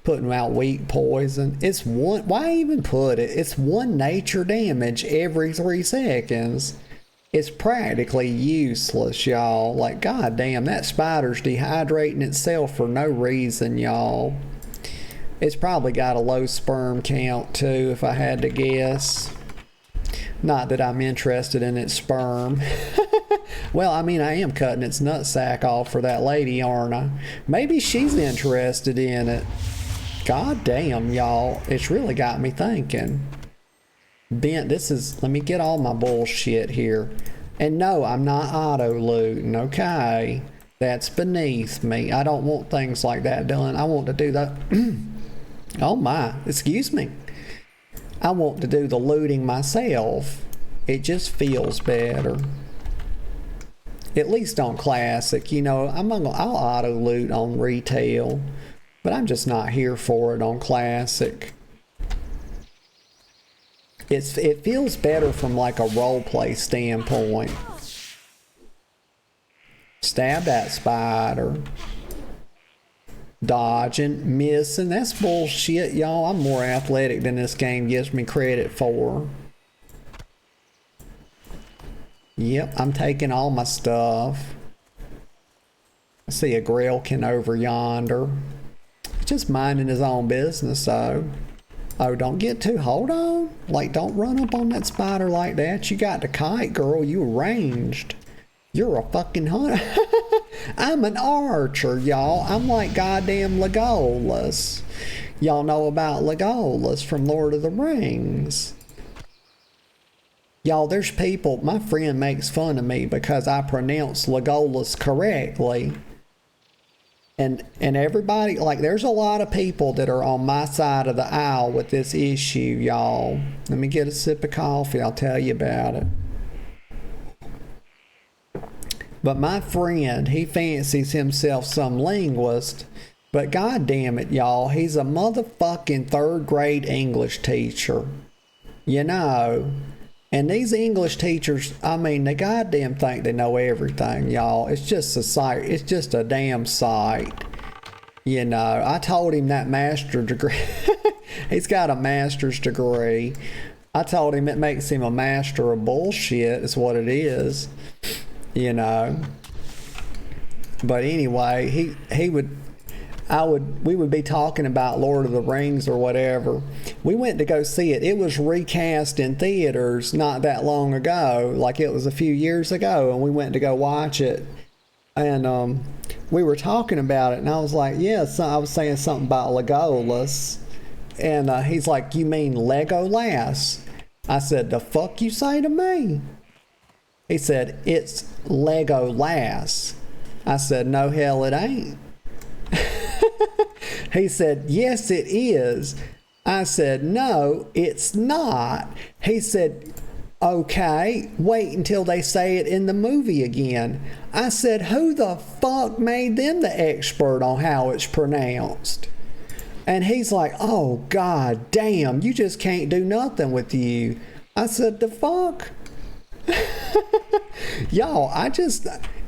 Putting out weak poison. It's one. Why even put it? It's 1 nature damage every 3 seconds. It's practically useless, y'all. Like, goddamn, that spider's dehydrating itself for no reason, y'all. It's probably got a low sperm count too, if I had to guess. Not that I'm interested in its sperm. Well, I mean, I am cutting its nutsack off for that lady, aren't I? Maybe she's interested in it. God damn, y'all. It's really got me thinking. Let me get all my bullshit here. And no, I'm not auto-looting, okay? That's beneath me. I don't want things like that done. I want to do that. Oh my, excuse me. I want to do the looting myself. It just feels better. At least on classic, you know, I'll auto loot on retail, but I'm just not here for it on classic. It feels better from like a roleplay standpoint. Stab that spider. Dodging, missing, that's bullshit, y'all. I'm more athletic than this game gives me credit for. Yep, I'm taking all my stuff. I see a Gremlin over yonder. Just minding his own business, though. Oh, don't get too, hold on. Like, don't run up on that spider like that. You got the kite, girl. You ranged. You're a fucking hunter. I'm an archer, y'all. I'm like goddamn Legolas. Y'all know about Legolas from Lord of the Rings. Y'all, there's people, my friend makes fun of me because I pronounce Legolas correctly. And everybody, like, there's a lot of people that are on my side of the aisle with this issue, y'all. Let me get a sip of coffee. I'll tell you about it. But my friend, he fancies himself some linguist, but god damn it, y'all, he's a motherfucking 3rd grade English teacher. You know, and these English teachers, I mean, they goddamn think they know everything, y'all. It's just a sight. It's just a damn sight. You know, I told him that master degree, he's got a master's degree. I told him it makes him a master of bullshit, is what it is. You know, but anyway, we would be talking about Lord of the Rings or whatever. We went to go see it. It was recast in theaters not that long ago, like it was a few years ago, and we went to go watch it. And we were talking about it, and I was like, yeah, I was saying something about Legolas. And he's like, you mean Legolas? I said, the fuck you say to me? He said, it's Legolas. I said, no hell it ain't. He said, yes it is. I said, no, it's not. He said, okay, wait until they say it in the movie again. I said, who the fuck made them the expert on how it's pronounced? And he's like, oh, god damn, you just can't do nothing with you. I said, the fuck? Y'all,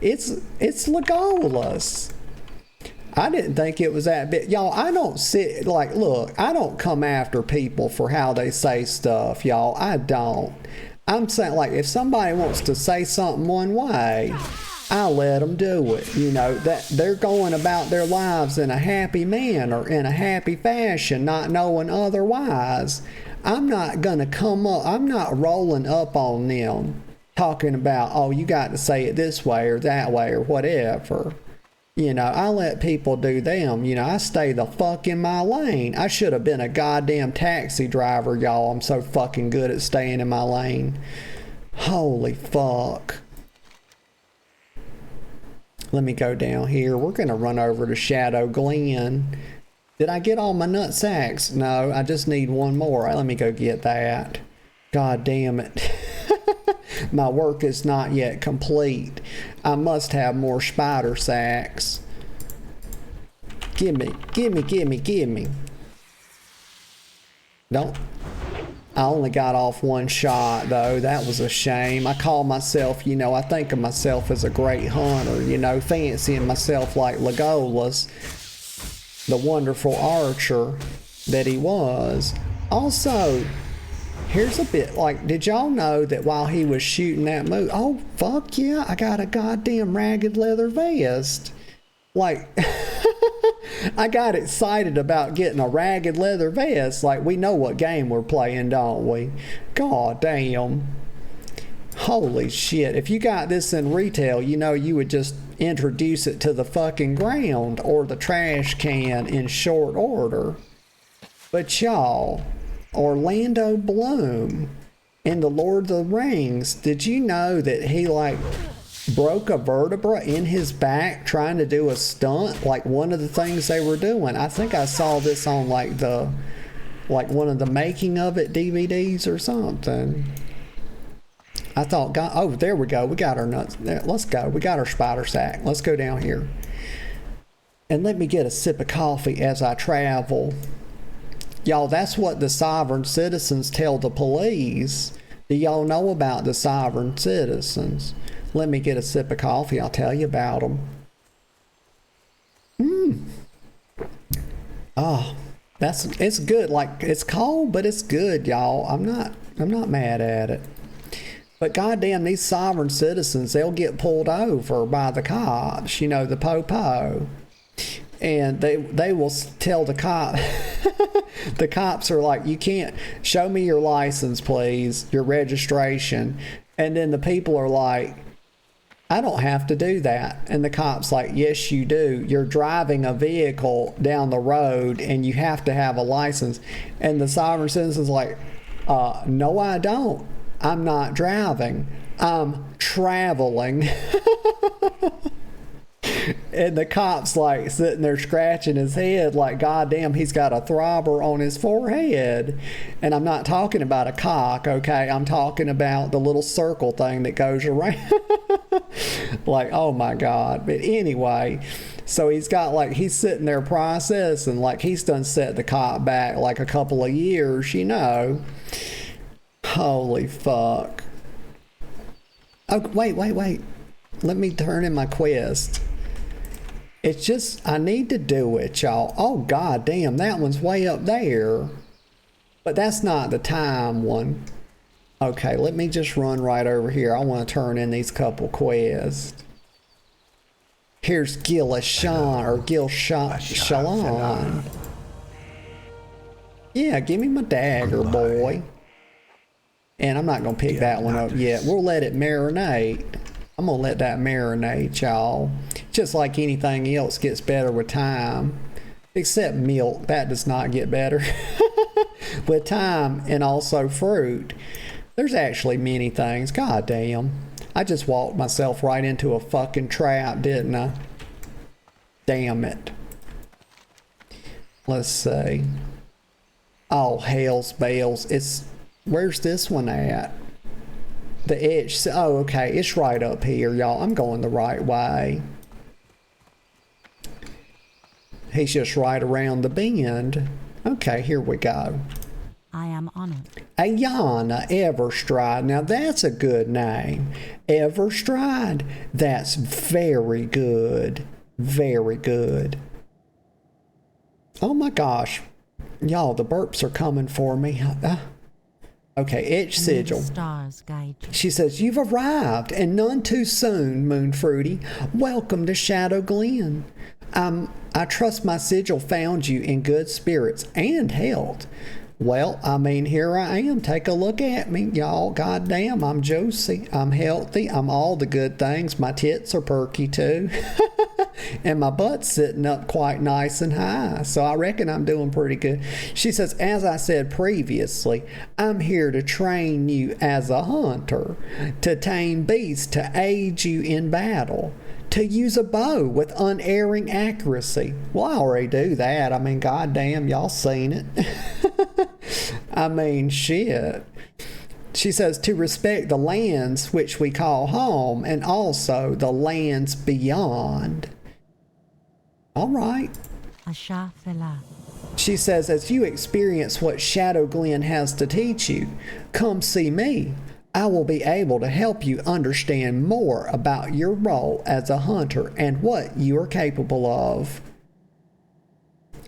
it's Legolas. I didn't think it was that big. Y'all, I don't sit, like, look, I don't come after people for how they say stuff, y'all. I don't. I'm saying, like, if somebody wants to say something one way, I let them do it. You know, that they're going about their lives in a happy manner, in a happy fashion, not knowing otherwise. I'm not going to come up, I'm not rolling up on them talking about, oh, you got to say it this way or that way or whatever. You know, I let people do them. You know, I stay the fuck in my lane. I should have been a goddamn taxi driver, y'all. I'm so fucking good at staying in my lane. Holy fuck. Let me go down here. We're going to run over to Shadow Glen. Did I get all my nut sacks? No, I just need one more. Let me go get that. God damn it. My work is not yet complete. I must have more spider sacks. Gimme. Don't. I only got off one shot, though. That was a shame. I call myself, you know, I think of myself as a great hunter, you know, fancying myself like Legolas, the wonderful archer that he was. Also, here's a bit, like, did y'all know that while he was shooting that movie, oh, fuck yeah, I got a goddamn ragged leather vest. Like, I got excited about getting a ragged leather vest. Like, we know what game we're playing, don't we? God damn. Holy shit. If you got this in retail, you know you would just introduce it to the fucking ground or the trash can in short order. But y'all, Orlando Bloom in The Lord of the Rings, did you know that he, like, broke a vertebra in his back trying to do a stunt? Like, one of the things they were doing. I think I saw this on, like, one of the making of it DVDs or something. I thought, God, oh, there we go. We got our nuts. There, let's go. We got our spider sack. Let's go down here. And let me get a sip of coffee as I travel. Y'all, that's what the sovereign citizens tell the police. Do y'all know about the sovereign citizens? Let me get a sip of coffee. I'll tell you about them. Oh, it's good. Like, it's cold, but it's good, y'all. I'm not mad at it. But goddamn, these sovereign citizens, they'll get pulled over by the cops, you know, the po-po. And they will tell the cop, the cops are like, you can't, show me your license, please, your registration. And then the people are like, I don't have to do that. And the cop's like, yes, you do. You're driving a vehicle down the road and you have to have a license. And the sovereign citizen's like, no, I don't. I'm not driving. I'm traveling. And the cop's like sitting there scratching his head like, God damn, he's got a throbber on his forehead. And I'm not talking about a cock, okay? I'm talking about the little circle thing that goes around. Like, oh my God. But anyway, so he's got, like, he's sitting there processing, like, he's done set the cop back like a couple of years, you know. Holy fuck. Oh, wait. Let me turn in my quest. It's just, I need to do it, y'all. Oh, god damn, that one's way up there. But that's not the time one. Okay, let me just run right over here. I want to turn in these couple quests. Here's Gil-Shan, or Gil-Shalon. Yeah, give me my dagger, boy. And I'm not going to pick that one up yet. We'll let it marinate. I'm going to let that marinate, y'all. Just like anything else gets better with time. Except milk. That does not get better. With time and also fruit. There's actually many things. God damn. I just walked myself right into a fucking trap, didn't I? Damn it. Let's see. Oh, hell's bells. Where's this one at? The edge. Oh, okay. It's right up here, y'all. I'm going the right way. He's just right around the bend. Okay, here we go. I am honored. Ayana Everstride. Now that's a good name. Everstride. That's very good. Very good. Oh my gosh. Y'all, the burps are coming for me. Okay, Itch May the Sigil. stars guide you. She says, you've arrived, and none too soon, Moon Fruity. Welcome to Shadow Glen. I trust my sigil found you in good spirits and health. Well, I mean, here I am. Take a look at me, y'all. Goddamn, I'm juicy. I'm healthy. I'm all the good things. My tits are perky, too. And my butt's sitting up quite nice and high. So I reckon I'm doing pretty good. She says, as I said previously, I'm here to train you as a hunter, to tame beasts, to aid you in battle, to use a bow with unerring accuracy. Well, I already do that. I mean, goddamn, y'all seen it. I mean, shit. She says to respect the lands which we call home and also the lands beyond. All right. Asha Fela. She says, as you experience what Shadow Glen has to teach you, come see me. I will be able to help you understand more about your role as a hunter and what you are capable of.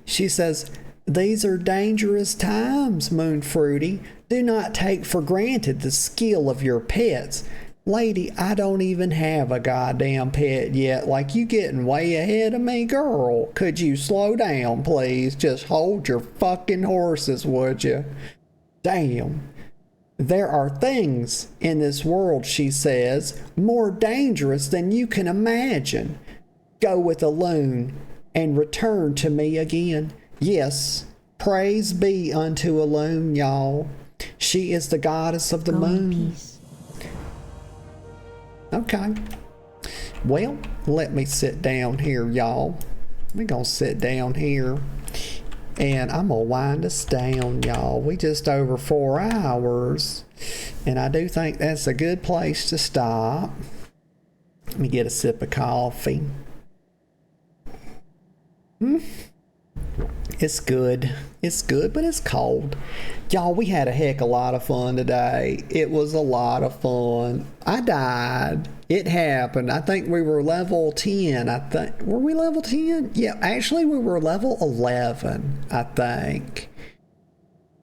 She says, these are dangerous times, Moon Fruity. Do not take for granted the skill of your pets. Lady, I don't even have a goddamn pet yet. Like, you getting way ahead of me, girl. Could you slow down, please? Just hold your fucking horses, would you? Damn. There are things in this world, she says, more dangerous than you can imagine. Go with a loon and return to me again. Yes, praise be unto Elune, y'all. She is the goddess of the Go in moon. peace. Okay. Well, let me sit down here, y'all. We're going to sit down here. And I'm going to wind us down, y'all. We just over 4 hours. And I do think that's a good place to stop. Let me get a sip of coffee. It's good. It's good, but it's cold. Y'all, we had a heck of a lot of fun today. It was a lot of fun. I died. It happened. I think we were level 10. Were we level 10? Yeah, actually we were level 11, I think.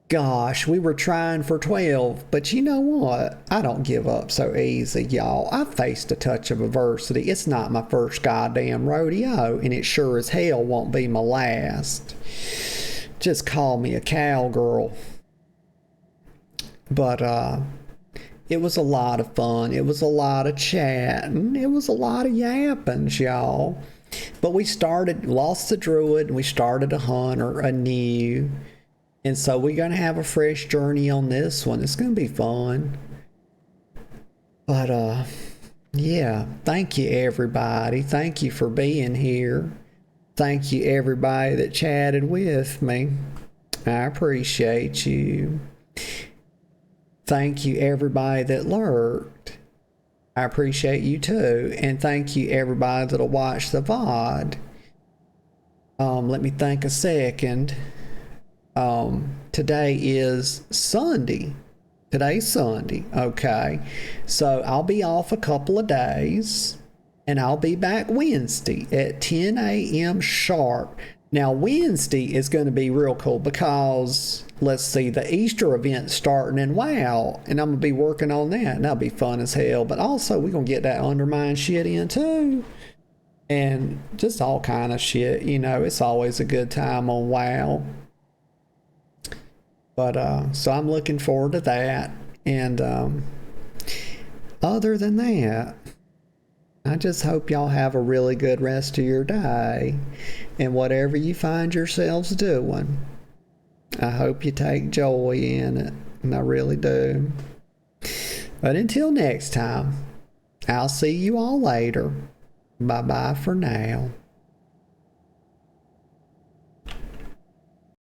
Gosh, we were trying for 12, but you know what? I don't give up so easy, y'all. I faced a touch of adversity. It's not my first goddamn rodeo, and it sure as hell won't be my last. Just call me a cowgirl. But, it was a lot of fun. It was a lot of chatting. It was a lot of yappings, y'all. But we lost the Druid, and we started a hunter anew. And so we're going to have a fresh journey on this one. It's going to be fun. But, yeah. Thank you, everybody. Thank you for being here. Thank you, everybody that chatted with me. I appreciate you. Thank you, everybody that lurked. I appreciate you, too. And thank you, everybody that'll watch the VOD. Let me think a second. Today is Sunday. Today's Sunday. Okay. So I'll be off a couple of days and I'll be back Wednesday at 10 a.m. sharp. Now, Wednesday is going to be real cool because, let's see, the Easter event's starting in WoW, and I'm going to be working on that, and that'll be fun as hell. But also, we're going to get that Undermine shit in, too. And just all kind of shit. You know, it's always a good time on WoW. But, so I'm looking forward to that. And, other than that, I just hope y'all have a really good rest of your day. And whatever you find yourselves doing, I hope you take joy in it. And I really do. But until next time, I'll see you all later. Bye-bye for now.